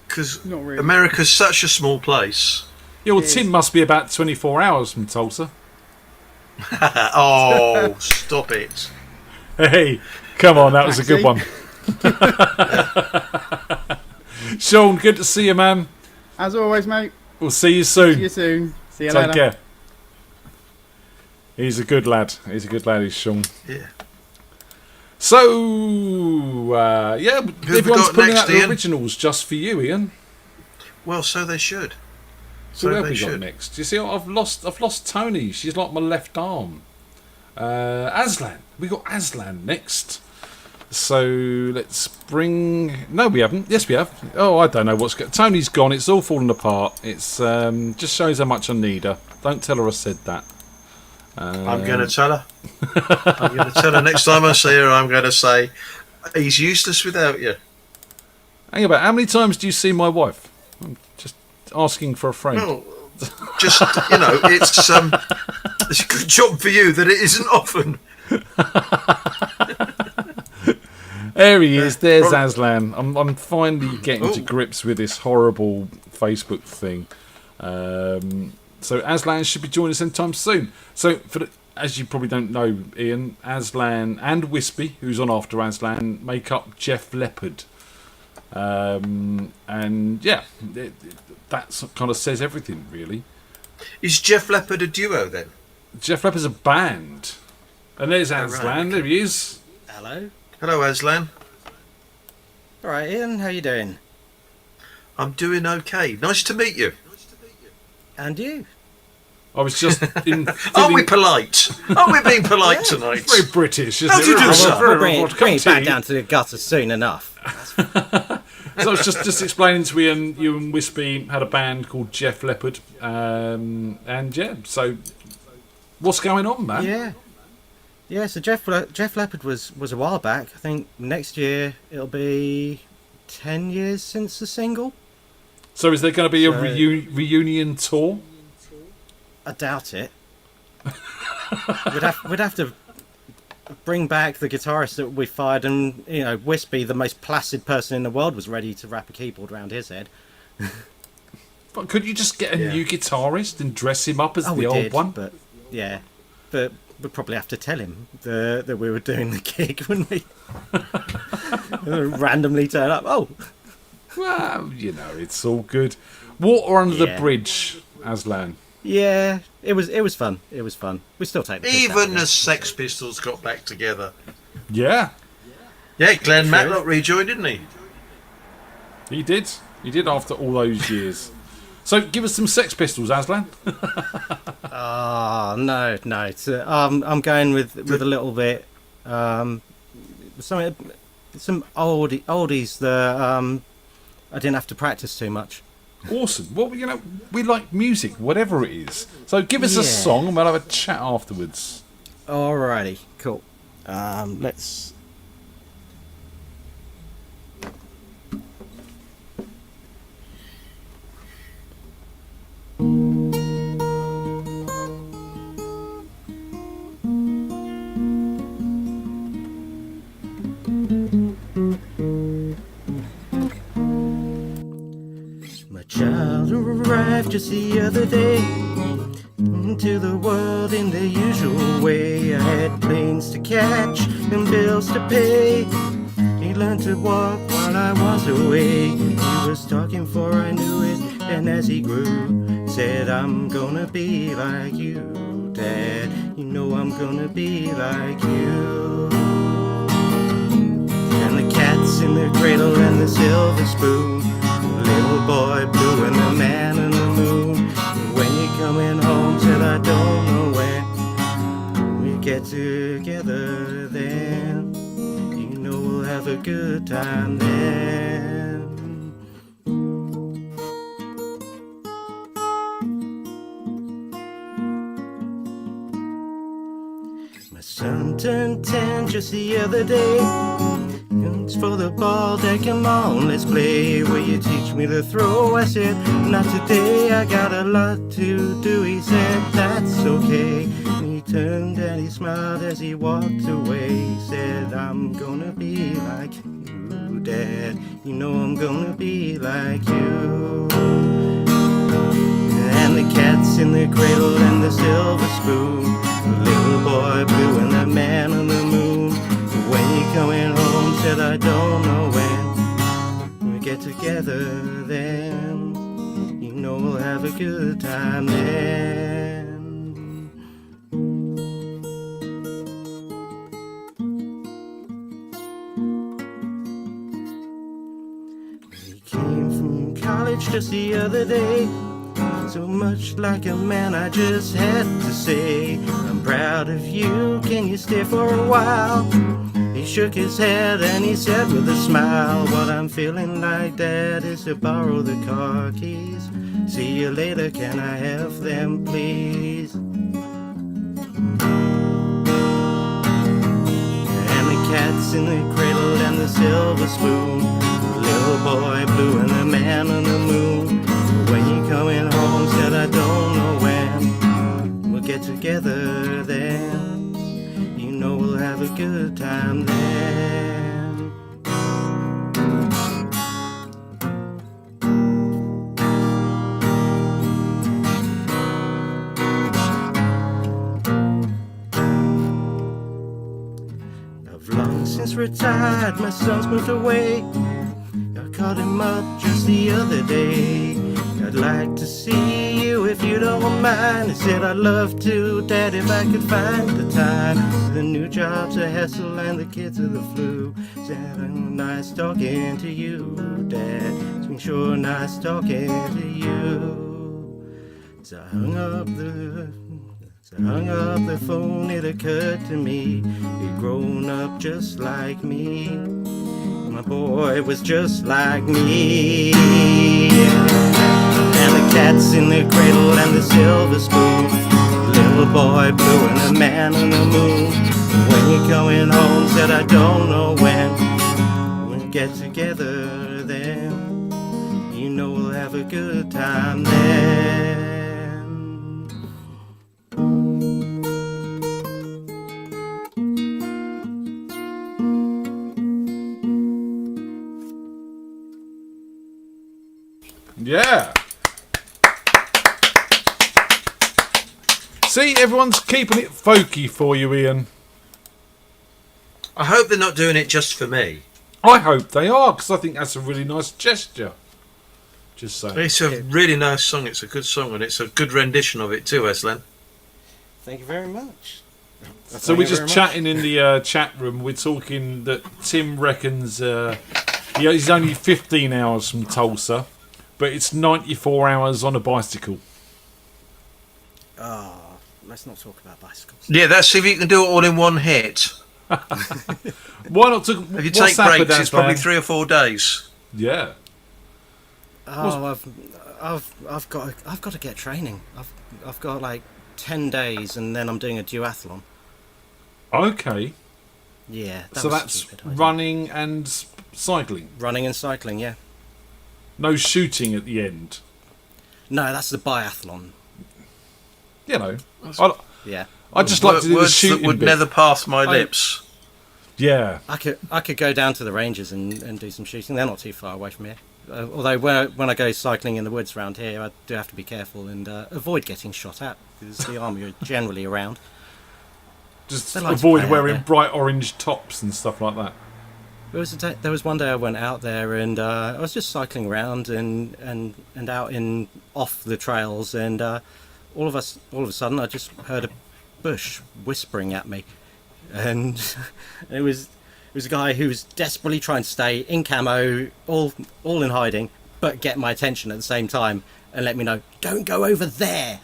Because not really. America's such a small place. Yeah, well, Tim must be about 24 hours from Tulsa. Oh, stop it. Hey, come on, that was a good one. Sean, good to see you, man. As always, mate. We'll see you soon. See you soon. See you Take later. care. He's a good lad. He's Sean. Yeah. So, everyone's putting next, out the Ian? originals just for you, Ian. Well, so they should. So where have we got next? You see, I've lost Tony. She's like my left arm. Aslan. We got Aslan next. So let's bring. No, we haven't. Yes, we have. Oh, I don't know what's going. Tony's gone. It's all falling apart. It's just shows how much I need her. Don't tell her I said that. I'm going to tell her. I'm going to tell her next time I see her. I'm going to say, he's useless without you. Hang about. How many times do you see my wife? I'm just asking for a friend. Well, just it's a good job for you that it isn't often. There he is. There's Aslan. I'm finally getting to grips with this horrible Facebook thing. So Aslan should be joining us anytime soon. So as you probably don't know, Ian, Aslan and Wispy, who's on after Aslan, make up Jeff Leppard. And yeah, that kind of says everything, really. Is Jeff Leppard a duo then? Jeff Leppard's a band. And there's Aslan. Right, okay. There he is. Hello. Hello, Aslan. All right, Ian. How you doing? I'm doing okay. Nice to meet you. And you? I was just in. Are we polite? Are we being polite tonight? Very British, isn't How it? do you do, sir? We'll bring it back down to the gutter soon enough. So I was just explaining to Ian, you and Wispy had a band called Jeff Leppard, and yeah. So what's going on, man? Yeah. So Jeff Leppard was a while back. I think next year it'll be 10 years since the single. So is there going to be a reunion tour? I doubt it. we'd have to bring back the guitarist that we fired, and Wispy, the most placid person in the world, was ready to wrap a keyboard around his head. But could you just get a new guitarist and dress him up as the old one? But we'd probably have to tell him that we were doing the gig, wouldn't we? Randomly turn up. Oh, well, it's all good. Water under the bridge, Aslan. Yeah, it was fun. It was fun. We still take the piss out of Even it. the Sex Pistols got back together. Yeah. Yeah, Glenn Matlock rejoined, didn't he? He did. He did after all those years. So give us some Sex Pistols, Aslan. Oh, no. I'm going with a little bit some oldies that I didn't have to practice too much. Awesome. Well, we like music, whatever it is. So give us a song and we'll have a chat afterwards. Alrighty, cool. Let's. My child arrived just the other day into the world in the usual way. I had planes to catch and bills to pay. He learned to walk while I was away. He was talking before I knew it, and as he grew, said, I'm gonna be like you, Dad. You know I'm gonna be like you. And the cat's in the cradle and the silver spoon, the little boy blue and the man in the moon. When you're coming home, said I don't know when we get together then. You know we'll have a good time then. My son turned 10 just the other day. It's for the ball, Dad, come on, let's play. Will you teach me to throw? I said, not today, I got a lot to do. He said, that's okay. He turned and he smiled as he walked away. He said, I'm gonna be like you, Dad. You know I'm gonna be like you. And the cat's in the cradle and the silver spoon, the little boy blue and the man on the moon. When you coming home, said I don't know when. We get together then, you know we'll have a good time then. We came from college just the other day. So much like a man, I just had to say, I'm proud of you, can you stay for a while? He shook his head and he said with a smile, what I'm feeling like, Dad, is to borrow the car keys. See you later, can I have them, please? And the cat's in the cradle and the silver spoon, the little boy blue and the man on the moon. When you coming home, said I don't know when. We'll get together then, you know we'll have a good time then. I've long since retired, my son's moved away. I called him up just the other day. I'd like to see you if you don't mind. He said, I'd love to, Dad, if I could find the time. The new job's a hassle and the kids are the flu. Said, nice talking to you, Dad. It's been sure nice talking to you. So I hung up the phone, it occurred to me, he'd grown up just like me. My boy was just like me. And the cat's in the cradle and the silver spoon, little boy blue and the man on the moon. When you're coming home, said I don't know when. We'll get together then, you know we'll have a good time then. Yeah. See, everyone's keeping it folky for you, Ian. I hope they're not doing it just for me. I hope they are, because I think that's a really nice gesture. Just saying. It's a really nice song. It's a good song, and it's a good rendition of it too, Aslan. Thank you very much. So we're just chatting in the chat room. We're talking that Tim reckons he's only 15 hours from Tulsa, but it's 94 hours on a bicycle. Oh, let's not talk about bicycles. Yeah, that's if you can do it all in one hit. Why not? If you take breaks, it's probably 3 or 4 days. Yeah. Oh, I've got to get training. I've got like 10 days, and then I'm doing a duathlon. Okay. Yeah. So that's running and cycling. Running and cycling, yeah. No shooting at the end. No, that's the biathlon. You know. Yeah. I just like to do the shooting that would bit. never pass my lips. Yeah. I could go down to the ranges and do some shooting. They're not too far away from here. Although when I go cycling in the woods around here, I do have to be careful and avoid getting shot at, because the army are generally around. Just avoid wearing bright orange tops and stuff like that. There was one day I went out there and I was just cycling around and out in off the trails, and all of a sudden I just heard a bush whispering at me, and it was a guy who was desperately trying to stay in camo, all in hiding, but get my attention at the same time and let me know, don't go over there.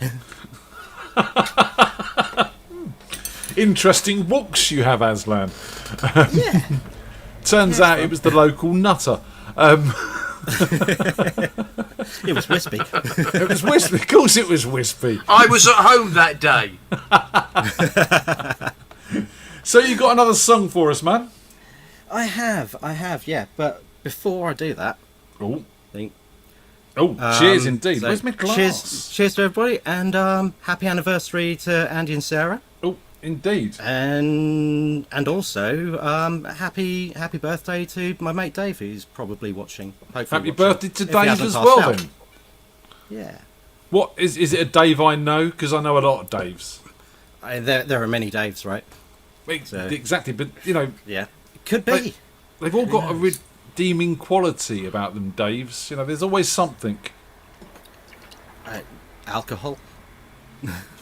Interesting walks you have, Aslan. Yeah. Turns out it was the local nutter. It was wispy. It was wispy. Of course it was wispy. I was at home that day. So you got another song for us, man? I have, yeah. But before I do that, cheers indeed. Where's my glass? Cheers to everybody, and happy anniversary to Andy and Sarah. Oh, indeed. And also happy birthday to my mate Dave, who's probably watching. Happy birthday to Dave as well, then. Yeah. What is it? A Dave I know? Because I know a lot of Daves. There are many Daves, right? Exactly, but yeah, it could be. They've all got a redeeming quality about them, Daves. There's always something. Alcohol.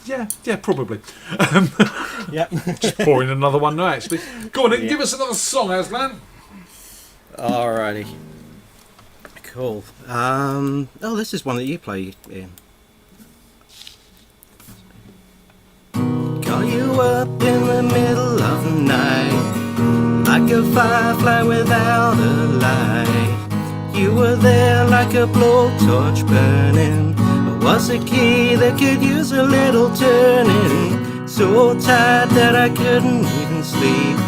Yeah, probably. Yep. Just pouring another one now, actually. Go on, give us another song, Aslan. Alrighty. Cool. This is one that you play, Ian. Call you up in the middle of the night, like a firefly without a light. You were there like a blowtorch burning. Was a key that could use a little turning. So tired that I couldn't even sleep.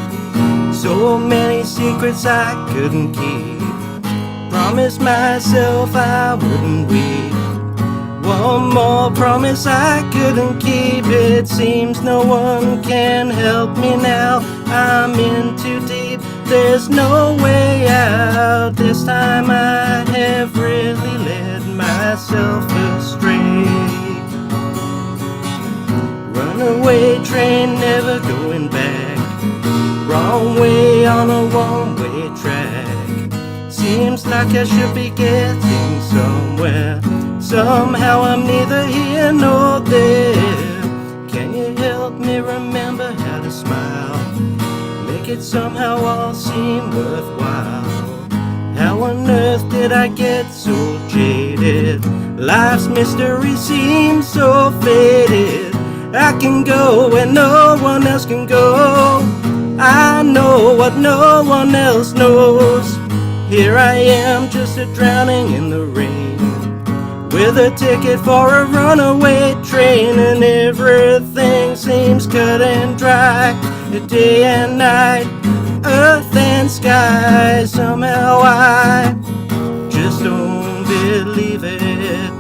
So many secrets I couldn't keep. Promised myself I wouldn't weep. One more promise I couldn't keep. It seems no one can help me now. I'm in too deep. There's no way out. This time I have really led myself astray. Runaway train, never going back. Wrong way on a one-way track. Seems like I should be getting somewhere. Somehow I'm neither here nor there. Can you help me remember how to smile? Make it somehow all seem worthwhile. How on earth did I get so jaded? Life's mystery seems so faded. I can go where no one else can go. I know what no one else knows. Here I am, just a drowning in the rain, with a ticket for a runaway train. And everything seems cut and dry, day and night, earth and sky. Somehow I just don't believe it.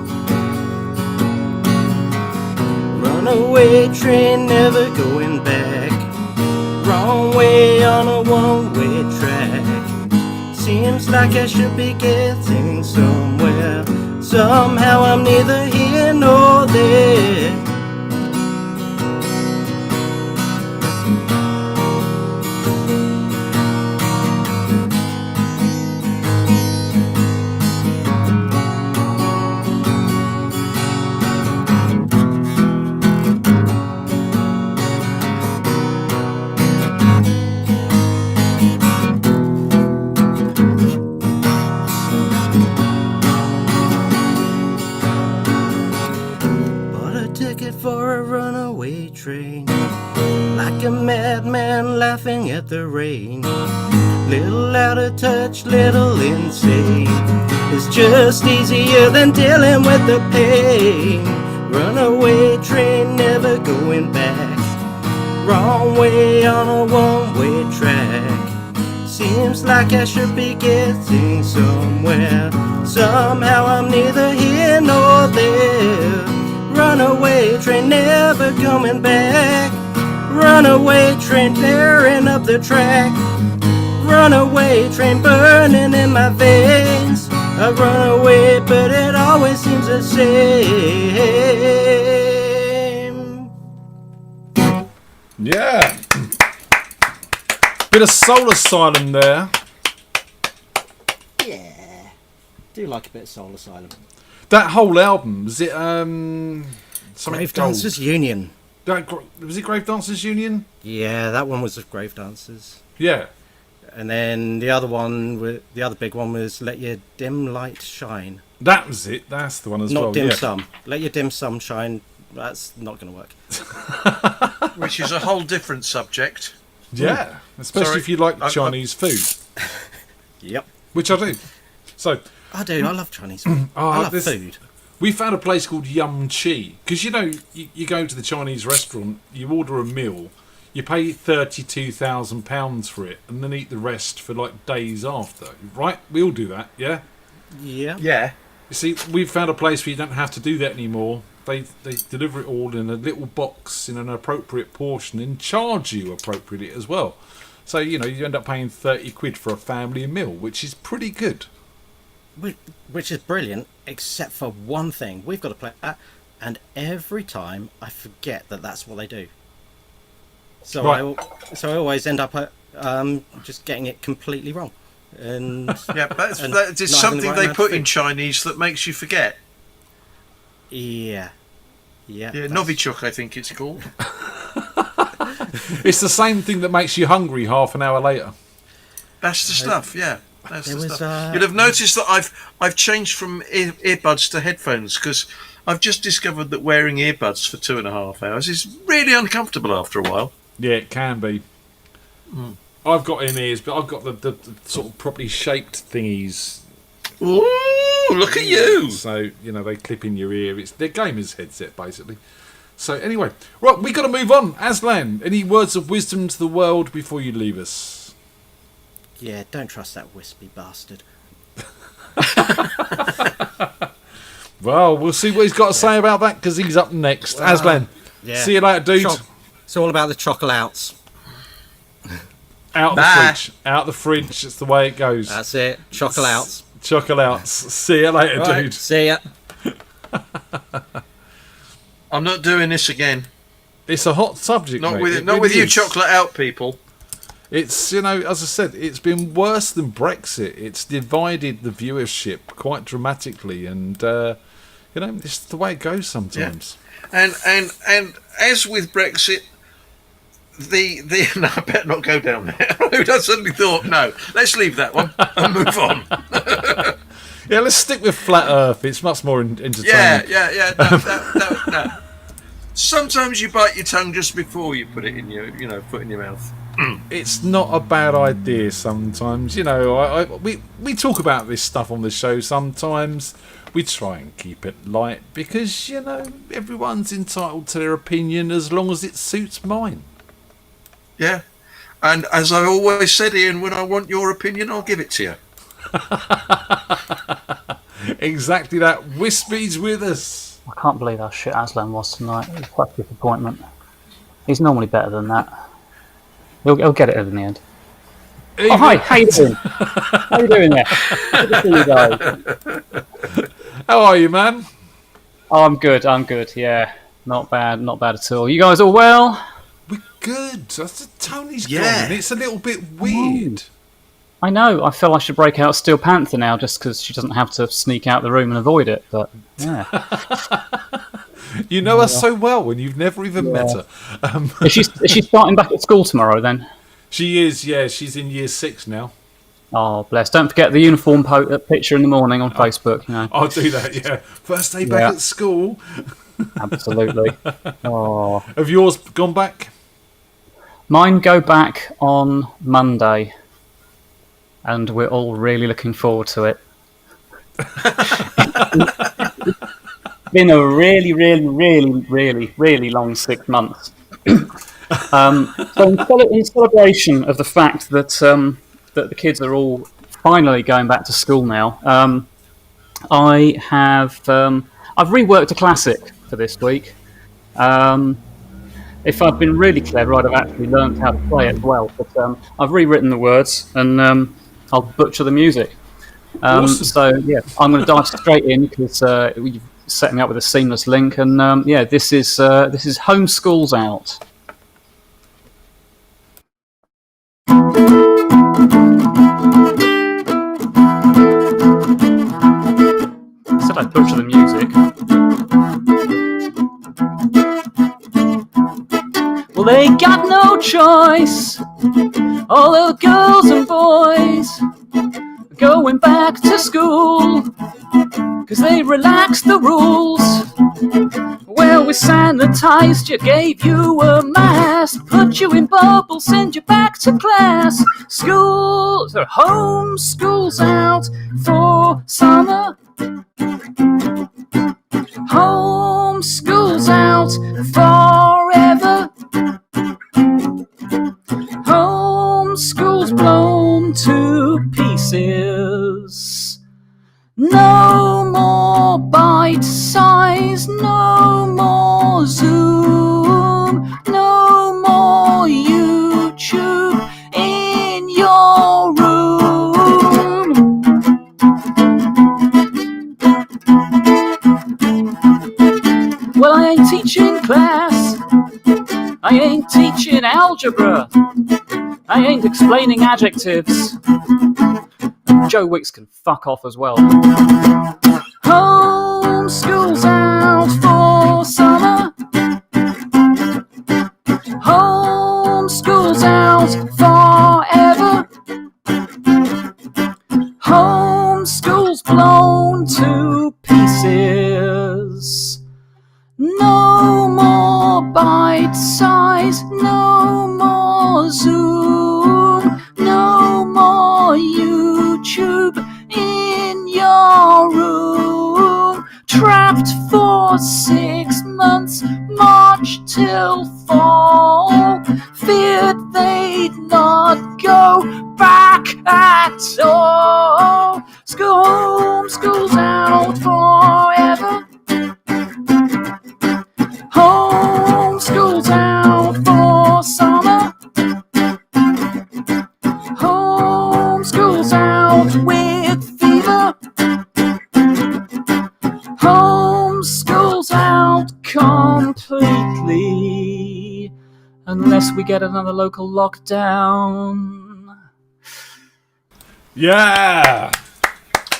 Runaway train, never going back. Wrong way on a one-way track. Seems like I should be getting somewhere. Somehow I'm neither here nor there. For a runaway train, like a madman laughing at the rain. Little out of touch, little insane. It's just easier than dealing with the pain. Runaway train, never going back. Wrong way on a one-way track. Seems like I should be getting somewhere. Somehow I'm neither here nor there. Runaway train, never coming back. Runaway train, tearing up the track. Runaway train, burning in my veins. I run away, but it always seems the same. Yeah. Bit of Soul Asylum there. Yeah. Do like a bit of Soul Asylum. That whole album, was it Grave Dancers Union. Was it Grave Dancers Union? Yeah, that one was the Grave Dancers. Yeah. And then the other big one was Let Your Dim Light Shine. That was it. That's the one as well. Not Dim Sum. Let Your Dim Sum Shine. That's not going to work. Which is a whole different subject. Yeah, especially if you like Chinese food. Yep. Which I do. So I do. I love Chinese food. I love food. We found a place called Yum Chi because you go to the Chinese restaurant, you order a meal, You pay £32,000 for it, and then eat the rest for like days after. Right? We all do that, yeah. Yeah. Yeah. You see, we've found a place where you don't have to do that anymore. They deliver it all in a little box in an appropriate portion and charge you appropriately as well. So, you know, you end up paying 30 quid for a family meal, which is pretty good. Which is brilliant, except for one thing. We've got to play that, and every time I forget that that's what they do. So Right. I always end up just getting it completely wrong. And Yeah, but and it's not having something the right they amount put of in food. Chinese that makes you forget. Yeah. Yeah, Novichok, I think it's called. It's the same thing that makes you hungry half an hour later. That's the stuff, yeah. That's There the was, stuff. You'll have noticed that I've changed from earbuds to headphones because I've just discovered that wearing earbuds for 2.5 hours is really uncomfortable after a while. Yeah, it can be. I've got in-ears, but I've got the sort of properly shaped thingies. Ooh, look at you! So, you know, they clip in your ear. It's their gamer's headset, basically. So, anyway, right, we got to move on. Aslan, any words of wisdom to the world before you leave us? Yeah, don't trust that wispy bastard. Well, we'll see what he's got to say about that because he's up next. Aslan, see you later, dude. It's all about the chocolates. Out the fridge. Out the fridge. It's the way it goes. That's it. Chocolates. Chocolates. See you later, Right, dude. see ya. I'm not doing this again. It's a hot subject, Not mate. with It not really with you is. chocolate out people. It's, you know, as I said, it's been worse than Brexit. It's divided the viewership quite dramatically, and you know, it's the way it goes sometimes. And as with Brexit, the no, I better not go down there. I suddenly thought, no, let's leave that one and move on. Yeah, let's stick with flat Earth. It's much more entertaining. Yeah. No. Sometimes you bite your tongue just before you put it in your, foot in your mouth. It's not a bad idea sometimes. You know, we talk about this stuff on the show sometimes. We try and keep it light because, you know, everyone's entitled to their opinion as long as it suits mine. Yeah. And as I always said, Ian, when I want your opinion, I'll give it to you. Exactly that. Wispy's with us. I can't believe how shit Aslan was tonight. It was quite a disappointment. He's normally better than that. He'll get it in the end. Oh, hi, how you doing? How you doing there? Good to see you guys. How are you, man? Oh, I'm good, yeah. Not bad at all. You guys all well? We're good. Tony's gone. It's a little bit weird. I know, I feel I should break out Steel Panther now just because she doesn't have to sneak out the room and avoid it, but yeah. You know her so well when you've never even met her. Is she starting back at school tomorrow then? She is, yeah. She's in year 6 now. Oh, bless. Don't forget the uniform picture in the morning on Facebook. You know. I'll do that, yeah. First day back at school. Absolutely. Oh. Have yours gone back? Mine go back on Monday. And we're all really looking forward to it. It's been a really long 6 months. So in celebration of the fact that that the kids are all finally going back to school now, I've reworked a classic for this week. If I'd been really clever, I'd have actually learned how to play it as well. But I've rewritten the words and I'll butcher the music. Awesome. So yeah, I'm going to dive straight in because you've set me up with a seamless link. And yeah, this is Home School's Out. Said I'd butcher the music. Well, they got no choice. All the girls and boys are going back to school, 'cause they relaxed the rules. Well, we sanitized you, gave you a mask, put you in bubbles, send you back to class. Schools, or home school's out for summer. Home school's out forever. class. I ain't teaching algebra. I ain't explaining adjectives. Joe Wicks can fuck off as well. Homeschool's out for summer. Homeschool's out forever. Homeschool's blown to pieces. No more bite size, no more Zoom, no more YouTube in your room. Trapped for 6 months, March till fall. Feared they'd not go back at all. Homeschool's out forever. Homeschool's out for summer. Homeschool's out with fever. Homeschool's out completely, unless we get another local lockdown. Yeah!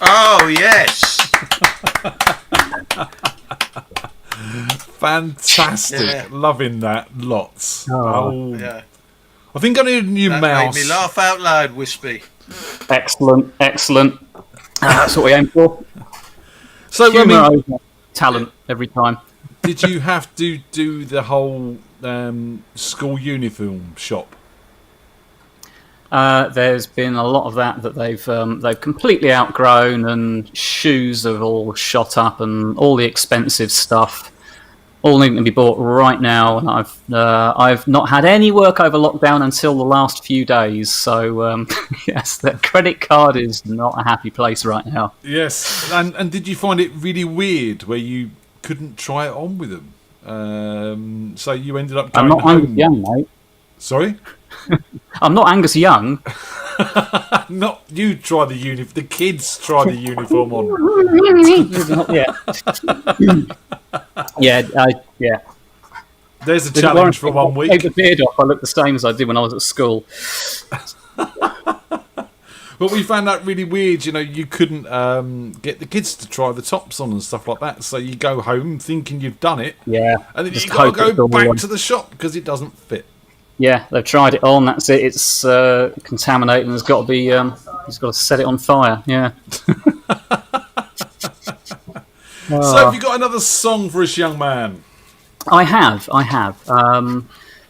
Oh, yes! Fantastic. Yeah. Loving that. Lots. Oh. Yeah. I think I need a new That mouse. made me laugh out loud, Wispy. Excellent. That's what we aim for. So, Humour over talent every time. Did you have to do the whole school uniform shop? There's been a lot of that they've completely outgrown, and shoes have all shot up, and all the expensive stuff all needing to be bought right now. And I've not had any work over lockdown until the last few days. So yes, the credit card is not a happy place right now. Yes, and did you find it really weird where you couldn't try it on with them? So you ended up going I'm not home. Angus Young, mate. Sorry? I'm not Angus Young. Not you try the uniform. The kids try the uniform on. Yeah. There's a challenge for 1 week. Take the beard off. I look the same as I did when I was at school. But we found that really weird. You know, you couldn't get the kids to try the tops on and stuff like that. So you go home thinking you've done it. Yeah. And then just you got to hope go it's back all to the shop because it doesn't fit. Yeah, they've tried it on. That's it. It's contaminated, and there's got to be. He's got to set it on fire. Yeah. So have you got another song for us, young man? I have.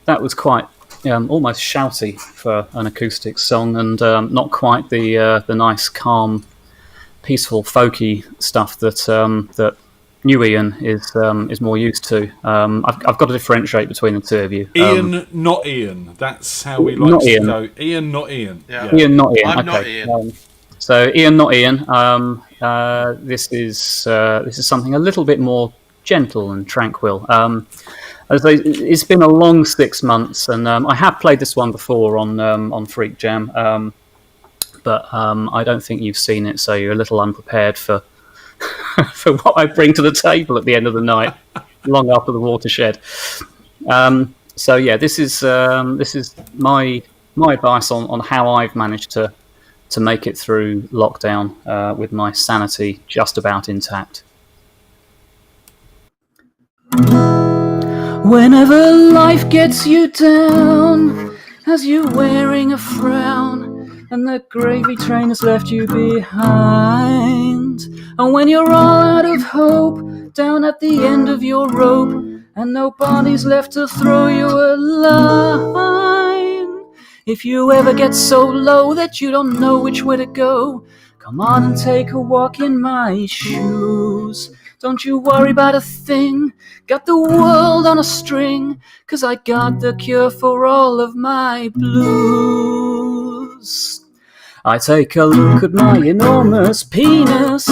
That was quite almost shouty for an acoustic song, and not quite the nice, calm, peaceful, folky stuff that new Ian is more used to. I've got to differentiate between the two of you. Ian, not Ian. That's how we like to go. Ian, not Ian. Yeah. Ian, not Ian. I'm Okay. not Ian. So Ian, not Ian. This is something a little bit more gentle and tranquil. As I say, it's been a long 6 months, and I have played this one before on FreakJam, but I don't think you've seen it, so you're a little unprepared for for what I bring to the table at the end of the night, long after the watershed. So yeah, this is my advice on how I've managed to make it through lockdown with my sanity just about intact. Whenever life gets you down, as you're wearing a frown, and the gravy train has left you behind, and when you're all out of hope, down at the end of your rope, and nobody's left to throw you a line, if you ever get so low that you don't know which way to go, come on and take a walk in my shoes. Don't you worry about a thing, got the world on a string, 'cause I got the cure for all of my blues. I take a look at my enormous penis,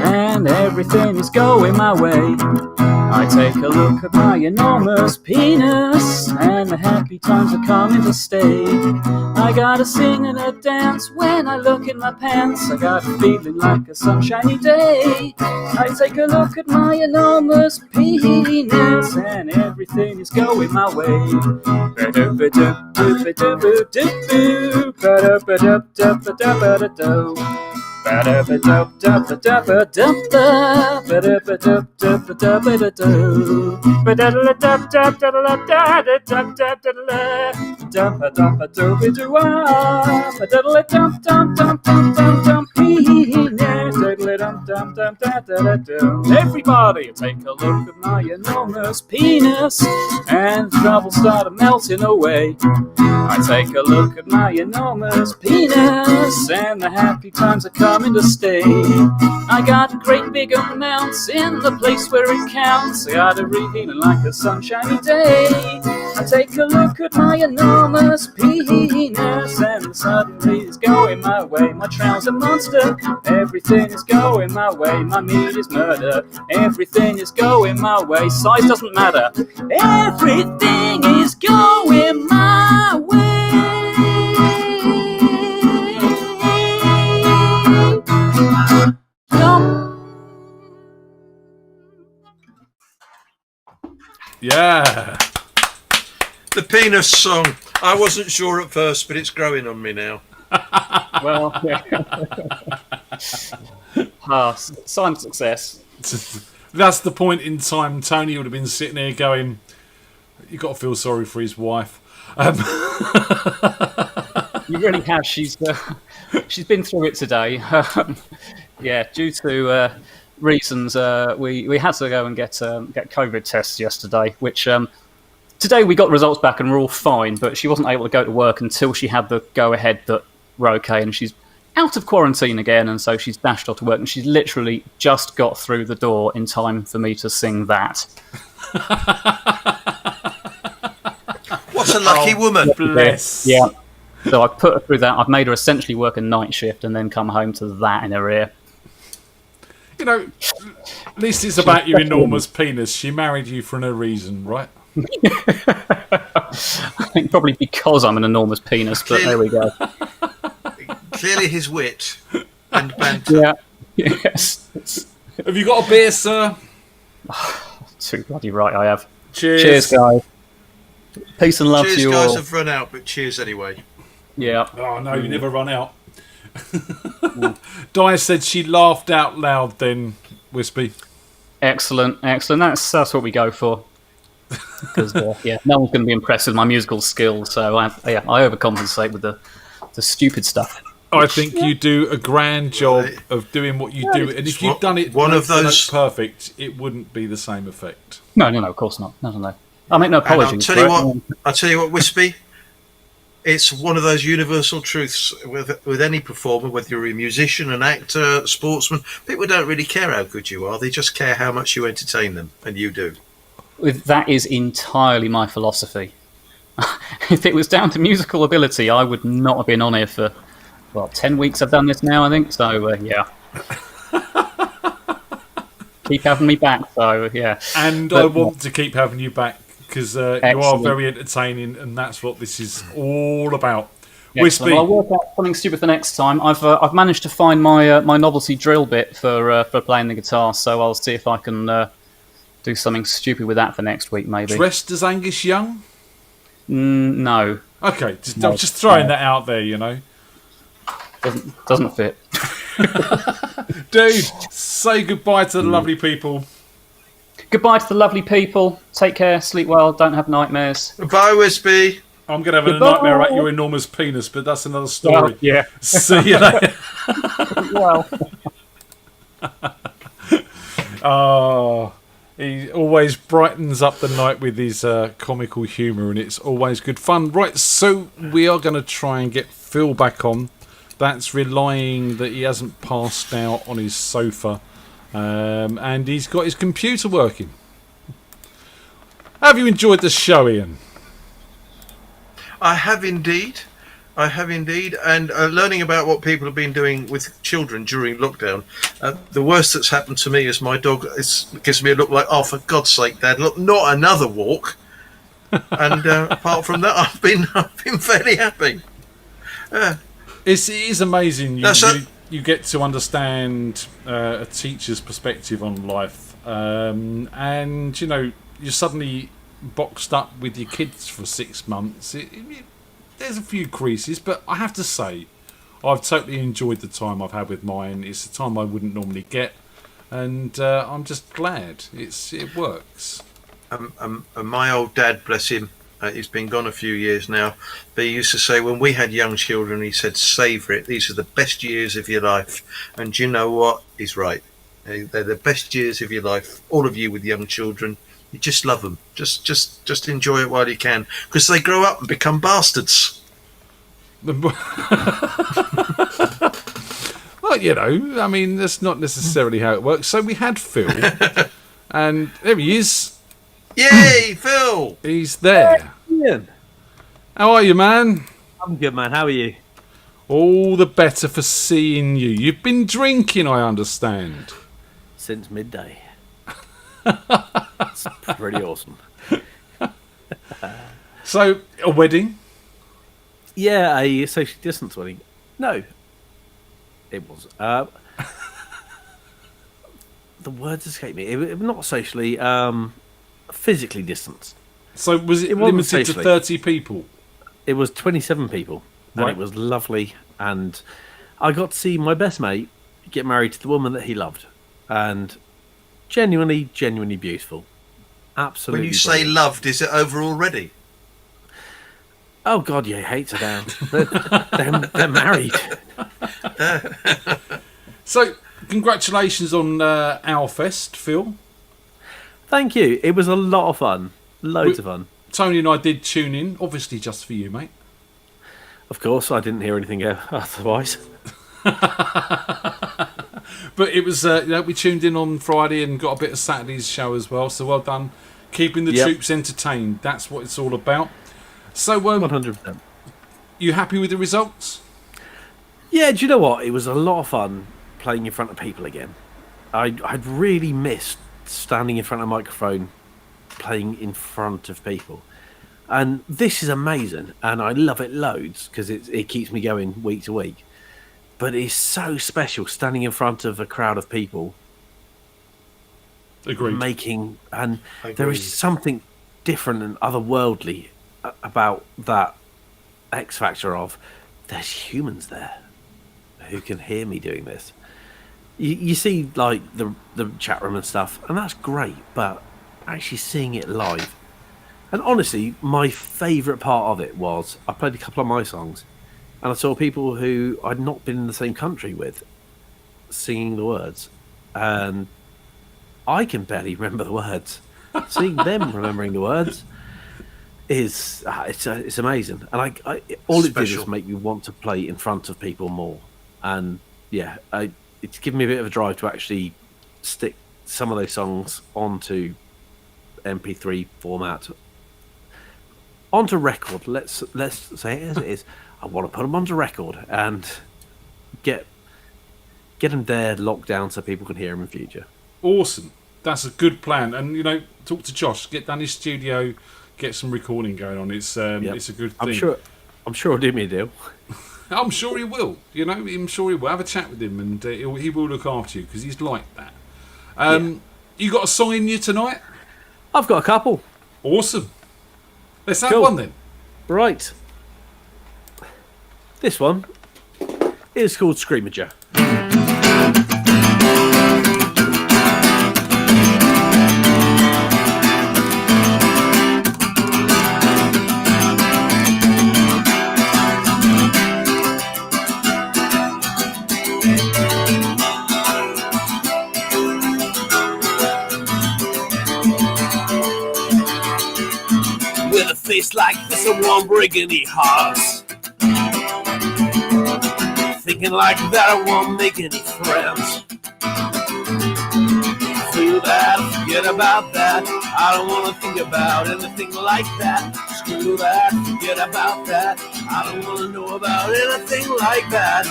and everything is going my way. I take a look at my enormous penis, and the happy times are coming to stay. I gotta sing and a dance when I look in my pants. I got a feeling like a sunshiny day. I take a look at my enormous penis, and everything is going my way. Everybody, take a look at my enormous penis, and trouble started melting away. I take a look at my enormous penis, and the happy times are coming to stay. I got great big amounts in the place where it counts. I got a feeling like a sunshiny day. I take a look at my enormous penis, and suddenly it's going my way. My trouser monster, everything is going my way. My meat is murder, everything is going my way. Size doesn't matter, everything is going my way. Yeah. The penis song. I wasn't sure at first, but it's growing on me now. Well, yeah. Sign of success. That's the point in time Tony would have been sitting there going, "You got to feel sorry for his wife." You really have. She's been through it today. Yeah, due to reasons, we had to go and get COVID tests yesterday, which today we got results back and we're all fine, but she wasn't able to go to work until she had the go-ahead that we're okay, and she's out of quarantine again, and so she's dashed off to work, and she's literally just got through the door in time for me to sing that. What a lucky woman. Bless. Yeah. So I put her through that. I've made her essentially work a night shift and then come home to that in her ear. You know, at least it's about your enormous penis. She married you for no reason, right? I think probably because I'm an enormous penis, but there we go. Clearly his wit and banter. Yeah. Yes. Have you got a beer, sir? Too bloody right I have. Cheers. Cheers, guys. Peace and love to you all. Cheers, guys have run out, but cheers anyway. Yeah. Oh, no, you never run out. Di said she laughed out loud then, Wispy. Excellent. That's what we go for. Because no one's going to be impressed with my musical skills, so I overcompensate with the stupid stuff. I think you do a grand job of doing what you do, and if you'd done it one of those perfect, it wouldn't be the same effect. No, of course not. No. I make no apologies. I'll tell you what, Wispy. It's one of those universal truths with any performer, whether you're a musician, an actor, a sportsman. People don't really care how good you are; they just care how much you entertain them, and you do. That is entirely my philosophy. If it was down to musical ability, I would not have been on here for 10 weeks. I've done this now, I think. So yeah. Keep having me back. So yeah. And I want to keep having you back. Because you are very entertaining, and that's what this is all about. Wispy. Well, I'll work out something stupid for next time. I've managed to find my my novelty drill bit for playing the guitar, so I'll see if I can do something stupid with that for next week, maybe. Dressed as Angus Young? No. Okay, I'm just throwing that out there, you know. Doesn't fit. Dude, say goodbye to the lovely people. Goodbye to the lovely people. Take care, sleep well, don't have nightmares. Goodbye, Wispy. I'm going to have a nightmare at your enormous penis, but that's another story. Well, yeah. See you later. Well. Oh, he always brightens up the night with his comical humour, and it's always good fun. Right, so we are going to try and get Phil back on. That's relying that he hasn't passed out on his sofa. And he's got his computer working. Have you enjoyed the show, Ian? I have indeed. I have indeed, and learning about what people have been doing with children during lockdown. The worst that's happened to me is my dog gives me a look like, oh, for God's sake, Dad, look, not another walk. And apart from that, I've been fairly happy. It is amazing. You get to understand a teacher's perspective on life, and you're suddenly boxed up with your kids for 6 months. There's a few creases, but I have to say, I've totally enjoyed the time I've had with mine. It's a time I wouldn't normally get, and I'm just glad it works. My old dad, bless him, he's been gone a few years now, but he used to say when we had young children, he said, savour it. These are the best years of your life. And you know what? He's right. They're the best years of your life. All of you with young children, you just love them. Just enjoy it while you can, because they grow up and become bastards. Well, I mean, that's not necessarily how it works. So we had Phil, and there he is. Yay, Phil! He's there. Ian. How are you, man? I'm good, man. How are you? All the better for seeing you. You've been drinking, I understand. Since midday. It's pretty awesome. So, a wedding? Yeah, a social distance wedding. No, it was. The words escape me. It not socially, physically distanced. So was it limited to 30 people? It was 27 people, and it was lovely. And I got to see my best mate get married to the woman that he loved, and genuinely beautiful. Absolutely. When you say loved, is it over already? Oh God, yeah, hates her down. They're married. So, congratulations on Owlfest, Phil. Thank you. It was a lot of fun. Loads of fun. Tony and I did tune in, obviously just for you, mate. Of course, I didn't hear anything otherwise. But it was, we tuned in on Friday and got a bit of Saturday's show as well. So well done, keeping the troops entertained. That's what it's all about. So, 100%. You happy with the results? Yeah. Do you know what? It was a lot of fun playing in front of people again. I'd really missed standing in front of a microphone, playing in front of people, and this is amazing, and I love it loads because it keeps me going week to week. But it's so special standing in front of a crowd of people. Agreed. There is something different and otherworldly about that X factor of there's humans there who can hear me doing this. You see, like the chat room and stuff, and that's great. But actually seeing it live, and honestly, my favourite part of it was I played a couple of my songs. And I saw people who I'd not been in the same country with singing the words. And I can barely remember the words. Seeing them remembering the words is it's amazing. And all it did was make me want to play in front of people more. And yeah, it's given me a bit of a drive to actually stick some of those songs onto MP3 format. Onto record. Let's say it as it is. I want to put them onto record and get them there locked down so people can hear them in future. Awesome. That's a good plan. And, talk to Josh, get down his studio, get some recording going on. It's a good thing. I'm sure he'll do me a deal. I'm sure he will. I'm sure he will. Have a chat with him and he will look after you because he's like that. You got a song in you tonight? I've got a couple. Awesome. Let's have one then. Right. This one is called Screamager. With a face like this, I won't break any hearts. Thinking like that, I won't make any friends. Through that, forget about that. I don't want to think about anything like that. Screw that, forget about that. I I don't wanna know about anything like that.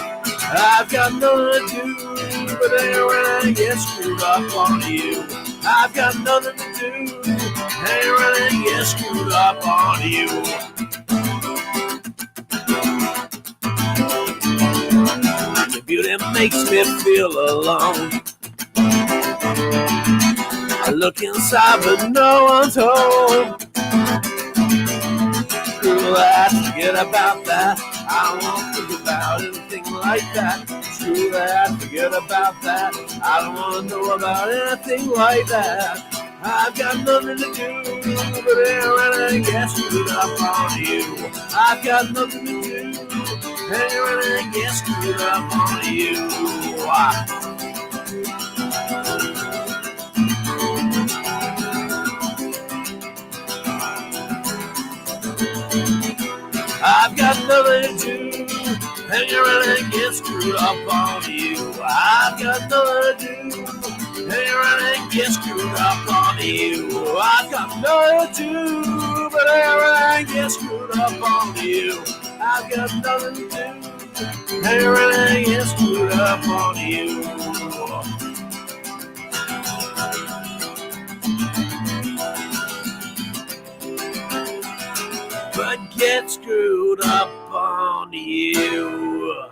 I've got nothing to do but hang around and get screwed up on you. I've got nothing to do, hang around and get screwed up on you. Your beauty makes me feel alone. I look inside but no one's home. Screw that, forget about that. I don't want to think about anything like that. Screw that, forget about that. I don't want to know about anything like that. I've got nothing to do but hang around and get screwed up on you. I've got nothing to do, hang around and get screwed up on you. I've got nothing to do, hang around and get screwed up on you. I've got nothing to do, hang around and get screwed up on you. I've got nothing to do, but hang around and get screwed up on you. I've got nothing to do, hang around and get screwed up on you. But get screwed up on you.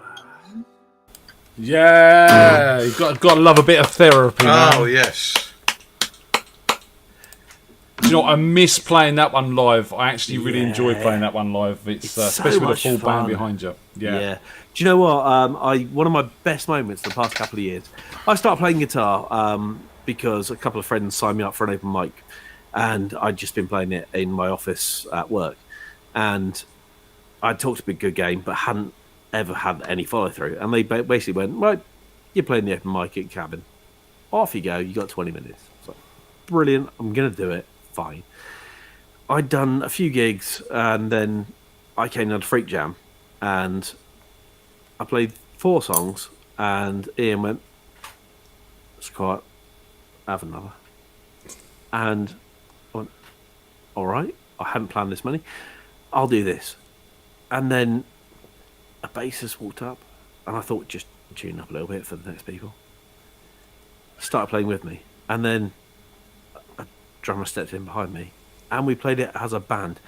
Yeah, you've got to love a bit of therapy. Oh, man. yes. Do you know what? I miss playing that one live. I actually really enjoy playing that one live. It's especially with a full band behind you. Yeah. Do you know what? One of my best moments the past couple of years, I started playing guitar because a couple of friends signed me up for an open mic, and I'd just been playing it in my office at work. And I talked a big good game, but hadn't ever had any follow through. And they basically went, right, you're playing the open mic at Cabin. Off you go. You got 20 minutes. So brilliant. I'm going to do it. Fine. I'd done a few gigs, and then I came down to FreakJam, and I played 4 songs, and Ian went, it's quiet. Have another. And I went, all right. I hadn't planned this many. I'll do this. And then a bassist walked up, and I thought, just tune up a little bit for the next people. Started playing with me, and then a drummer stepped in behind me, and we played it as a band.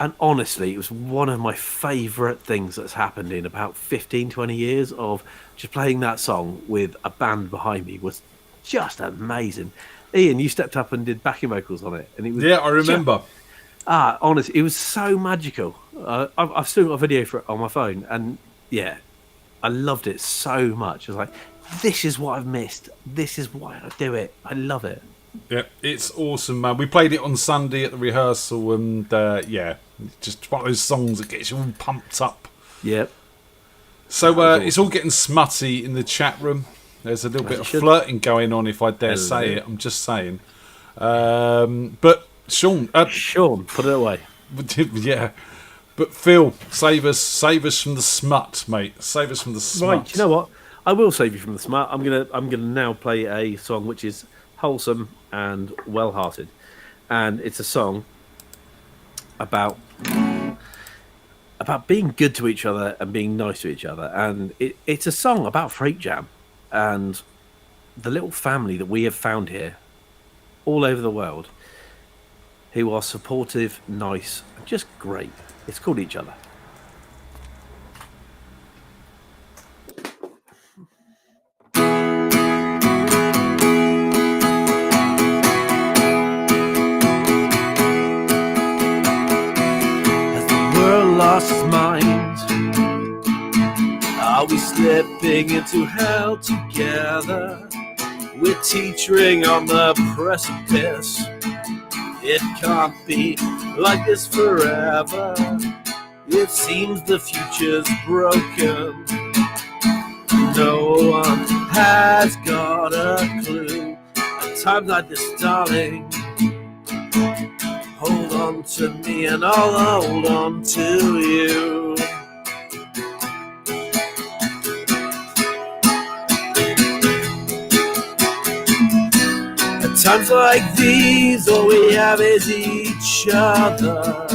And honestly, it was one of my favourite things that's happened in about 15, 20 years of just playing that song with a band behind me was just amazing. Ian, you stepped up and did backing vocals on it, and it was I remember. Honestly, it was so magical. I've still got a video for it on my phone, and yeah, I loved it so much. I was like, this is what I've missed. This is why I do it. I love it. Yeah, it's awesome, man. We played it on Sunday at the rehearsal, and it's just one of those songs that gets you all pumped up. Yep. So it's all getting smutty in the chat room. There's a little bit of flirting going on, if I dare say it. I'm just saying. But Sean, put it away. Yeah, but Phil, save us from the smut, mate. Save us from the smut. Right, you know what? I will save you from the smut. I'm gonna now play a song which is wholesome and well-hearted, and it's a song about being good to each other and being nice to each other, and it's a song about FreakJam and the little family that we have found here all over the world, who are supportive, nice, and just great. It's called Each Other. Has the world lost its mind? Are we slipping into hell together? We're teetering on the precipice. It can't be like this forever. It seems the future's broken. No one has got a clue. At times like this, darling, hold on to me and I'll hold on to you. At times like these, all we have is each other.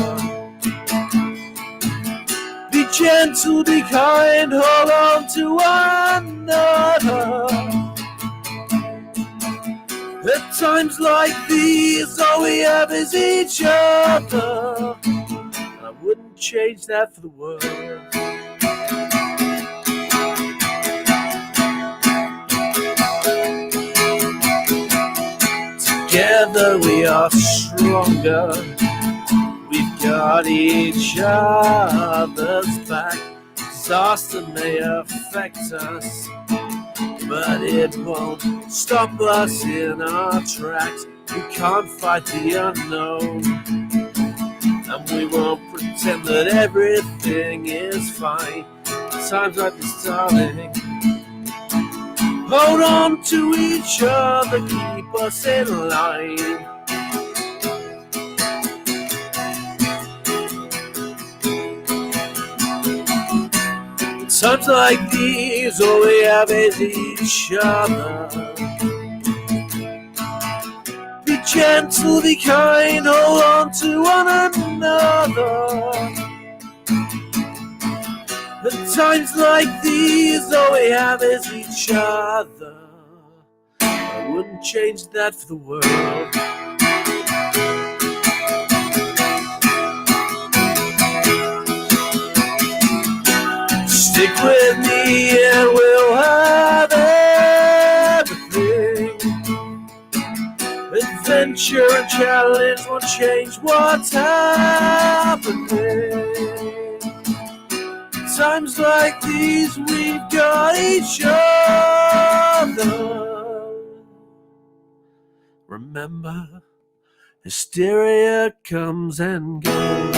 Be gentle, be kind, hold on to one another. At times like these, all we have is each other. I wouldn't change that for the world. Together we are stronger. We've got each other's back. Disaster may affect us, but it won't stop us in our tracks. We can't fight the unknown, and we won't pretend that everything is fine. Times like this, darling, hold on to each other, keep us in line. Times like these, all we have is each other. Be gentle, be kind, hold on to one another. At times like these, all we have is each other. I wouldn't change that for the world. Stick with me and we'll have everything. Adventure and challenge won't change what's happening. Times like these, we've got each other. Remember, hysteria comes and goes.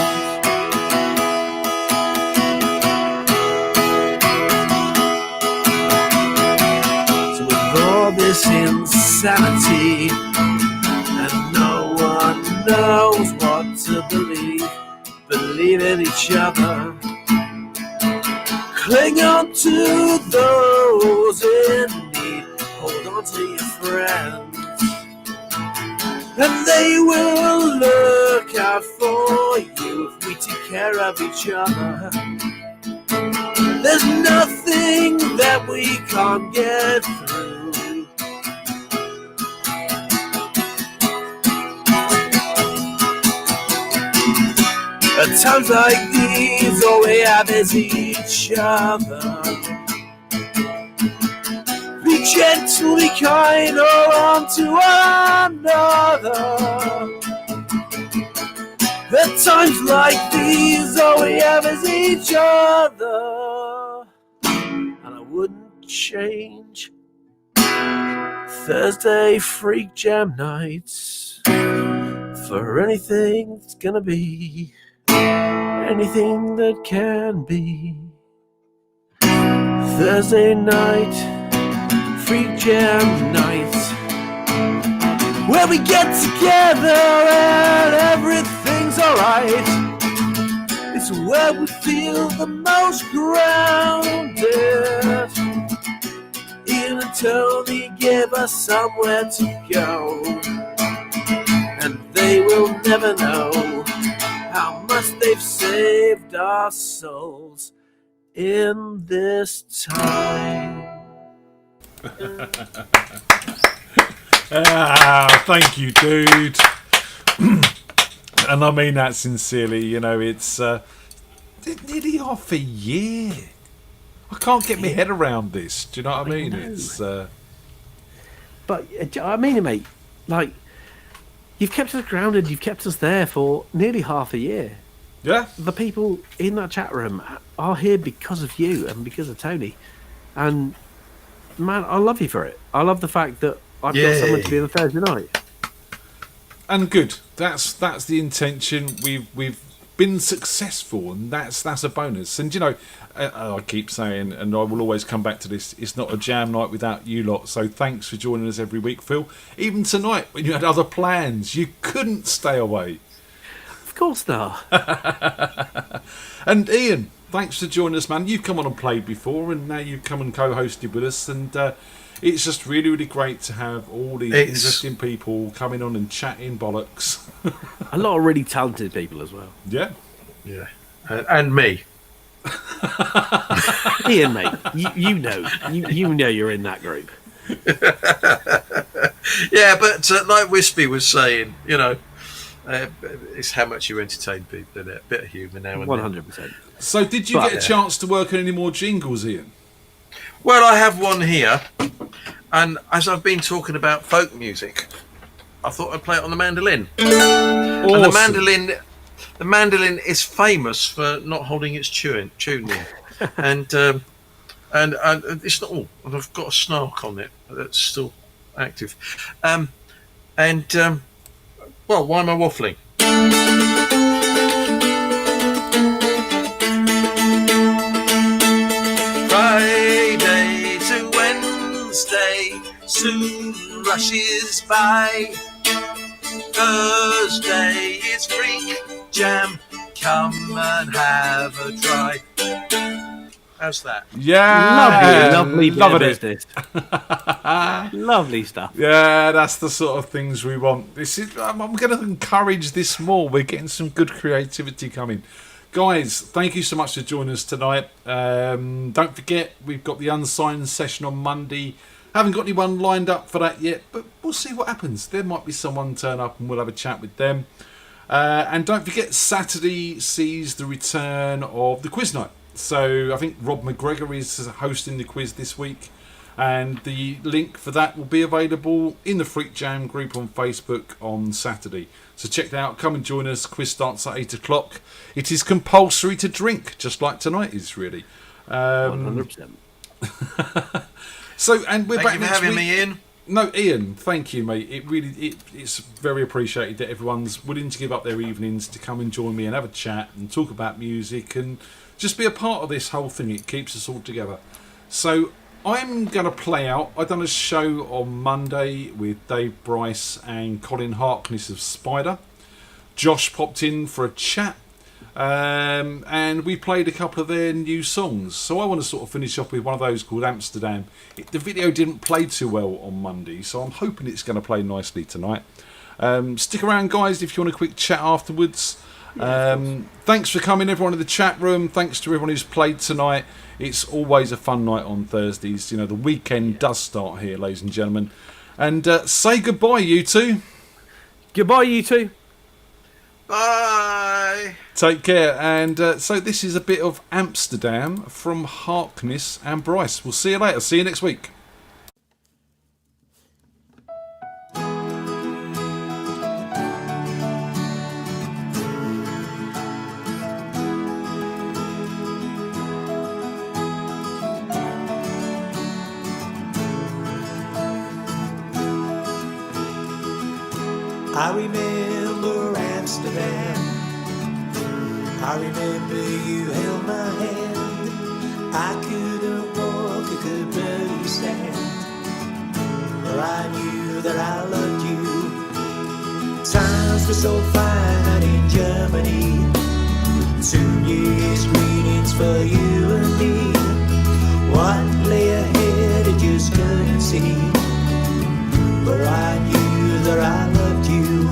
This insanity, and no one knows what to believe. Believe in each other, cling on to those in need, hold on to your friends, and they will look out for you if we take care of each other. There's nothing that we can't get through. At times like these, all we have is each other. Be gentle, be kind, hold on to one another. At times like these, all we have is each other. And I wouldn't change Thursday FreakJam nights for anything that's gonna be. Anything that can be. Thursday night, FreakJam nights, where we get together and everything's alright. It's where we feel the most grounded. Ian and Tony give us somewhere to go, and they will never know how much they've saved our souls in this time. Thank you, dude. And I mean that sincerely. You know, it's nearly half a year. I can't get my head around this. Do you know what I mean? It's. But I mean it, mate. Like, you've kept us grounded. You've kept us there for nearly half a year. Yeah. The people in that chat room are here because of you and because of Tony. And man, I love you for it. I love the fact that I've got someone to be on a Thursday night. And good. That's the intention. We've been successful, and that's a bonus. And you know, I keep saying, and I will always come back to this, it's not a jam night without you lot. So thanks for joining us every week, Phil. Even tonight when you had other plans, you couldn't stay away. Of course not. And Ian, thanks for joining us, man. You've come on and played before, and now you've come and co-hosted with us, and it's just really, really great to have all these interesting people coming on and chatting bollocks. A lot of really talented people as well. Yeah. Yeah. And me. Ian, mate, you know you're in that group. Yeah, but like Wispy was saying, you know, it's how much you entertain people, isn't it? A bit of humour now and 100%. So, did you get a chance to work on any more jingles, Ian? Well, I have one here, and as I've been talking about folk music, I thought I'd play it on the mandolin. Awesome. And the mandolin is famous for not holding its tuning, and it's not all. I've got a snark on it that's still active. Well, why am I waffling? Friday to Wednesday soon rushes by. Thursday is FreakJam. Come and have a try. How's that? Yeah, lovely loving it. business. Lovely stuff. Yeah, that's the sort of things we want. I'm going to encourage this more. We're getting some good creativity coming. Guys, thank you so much for joining us tonight. Don't forget, we've got the unsigned session on Monday. Haven't got anyone lined up for that yet, but we'll see what happens. There might be someone turn up and we'll have a chat with them. And don't forget, Saturday sees the return of the quiz night. So I think Rob McGregor is hosting the quiz this week, and the link for that will be available in the FreakJam group on Facebook on Saturday. So check that out. Come and join us. Quiz starts at 8 o'clock. It is compulsory to drink, just like tonight is, really. 100%. So, and we're back Thank you for next having week. me, Ian. No, Ian, thank you, mate. It's very appreciated that everyone's willing to give up their evenings to come and join me and have a chat and talk about music and just be a part of this whole thing. It keeps us all together. So I'm going to play out. I've done a show on Monday with Dave Bryce and Colin Harkness of Spider. Josh popped in for a chat. And we played a couple of their new songs. So I want to sort of finish off with one of those called Amsterdam. The video didn't play too well on Monday, so I'm hoping it's going to play nicely tonight. Stick around, guys, if you want a quick chat afterwards. Thanks for coming, everyone in the chat room. Thanks to everyone who's played tonight. It's always a fun night on Thursdays. You know, the weekend does start here, ladies and gentlemen. And say goodbye, you two. Goodbye, you two. Bye. Take care. And so this is a bit of Amsterdam from Harkness and Bryce. We'll see you later. See you next week. I remember Amsterdam. I remember you held my hand. I couldn't walk, I could barely stand. But I knew that I loved you. Times were so fine out in Germany. Soon year's greetings for you and me. What lay ahead I just couldn't see. But I knew that I loved you.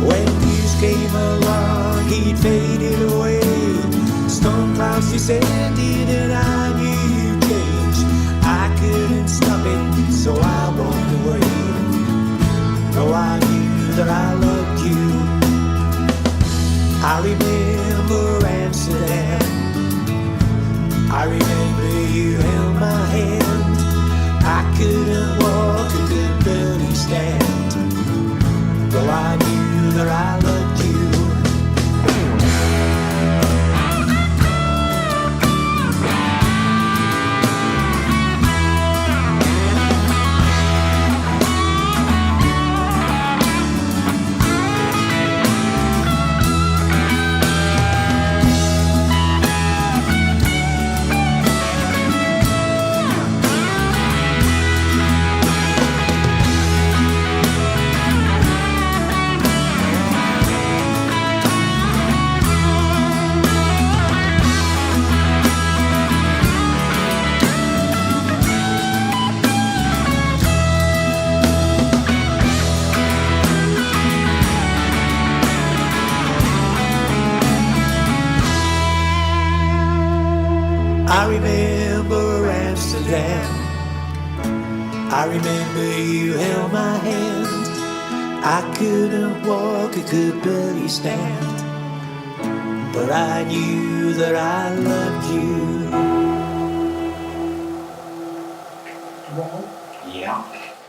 When news came along, he'd faded away. Storm clouds descended and I knew you'd change. I couldn't stop it, so I walked away. No, I knew that I loved you. I remember Amsterdam. I remember you held my hand. I couldn't walk, I could barely stand. Though I knew that I loved you. I remember Amsterdam. I remember you held my hand. I couldn't walk, I could barely stand, but I knew that I loved you. Yeah.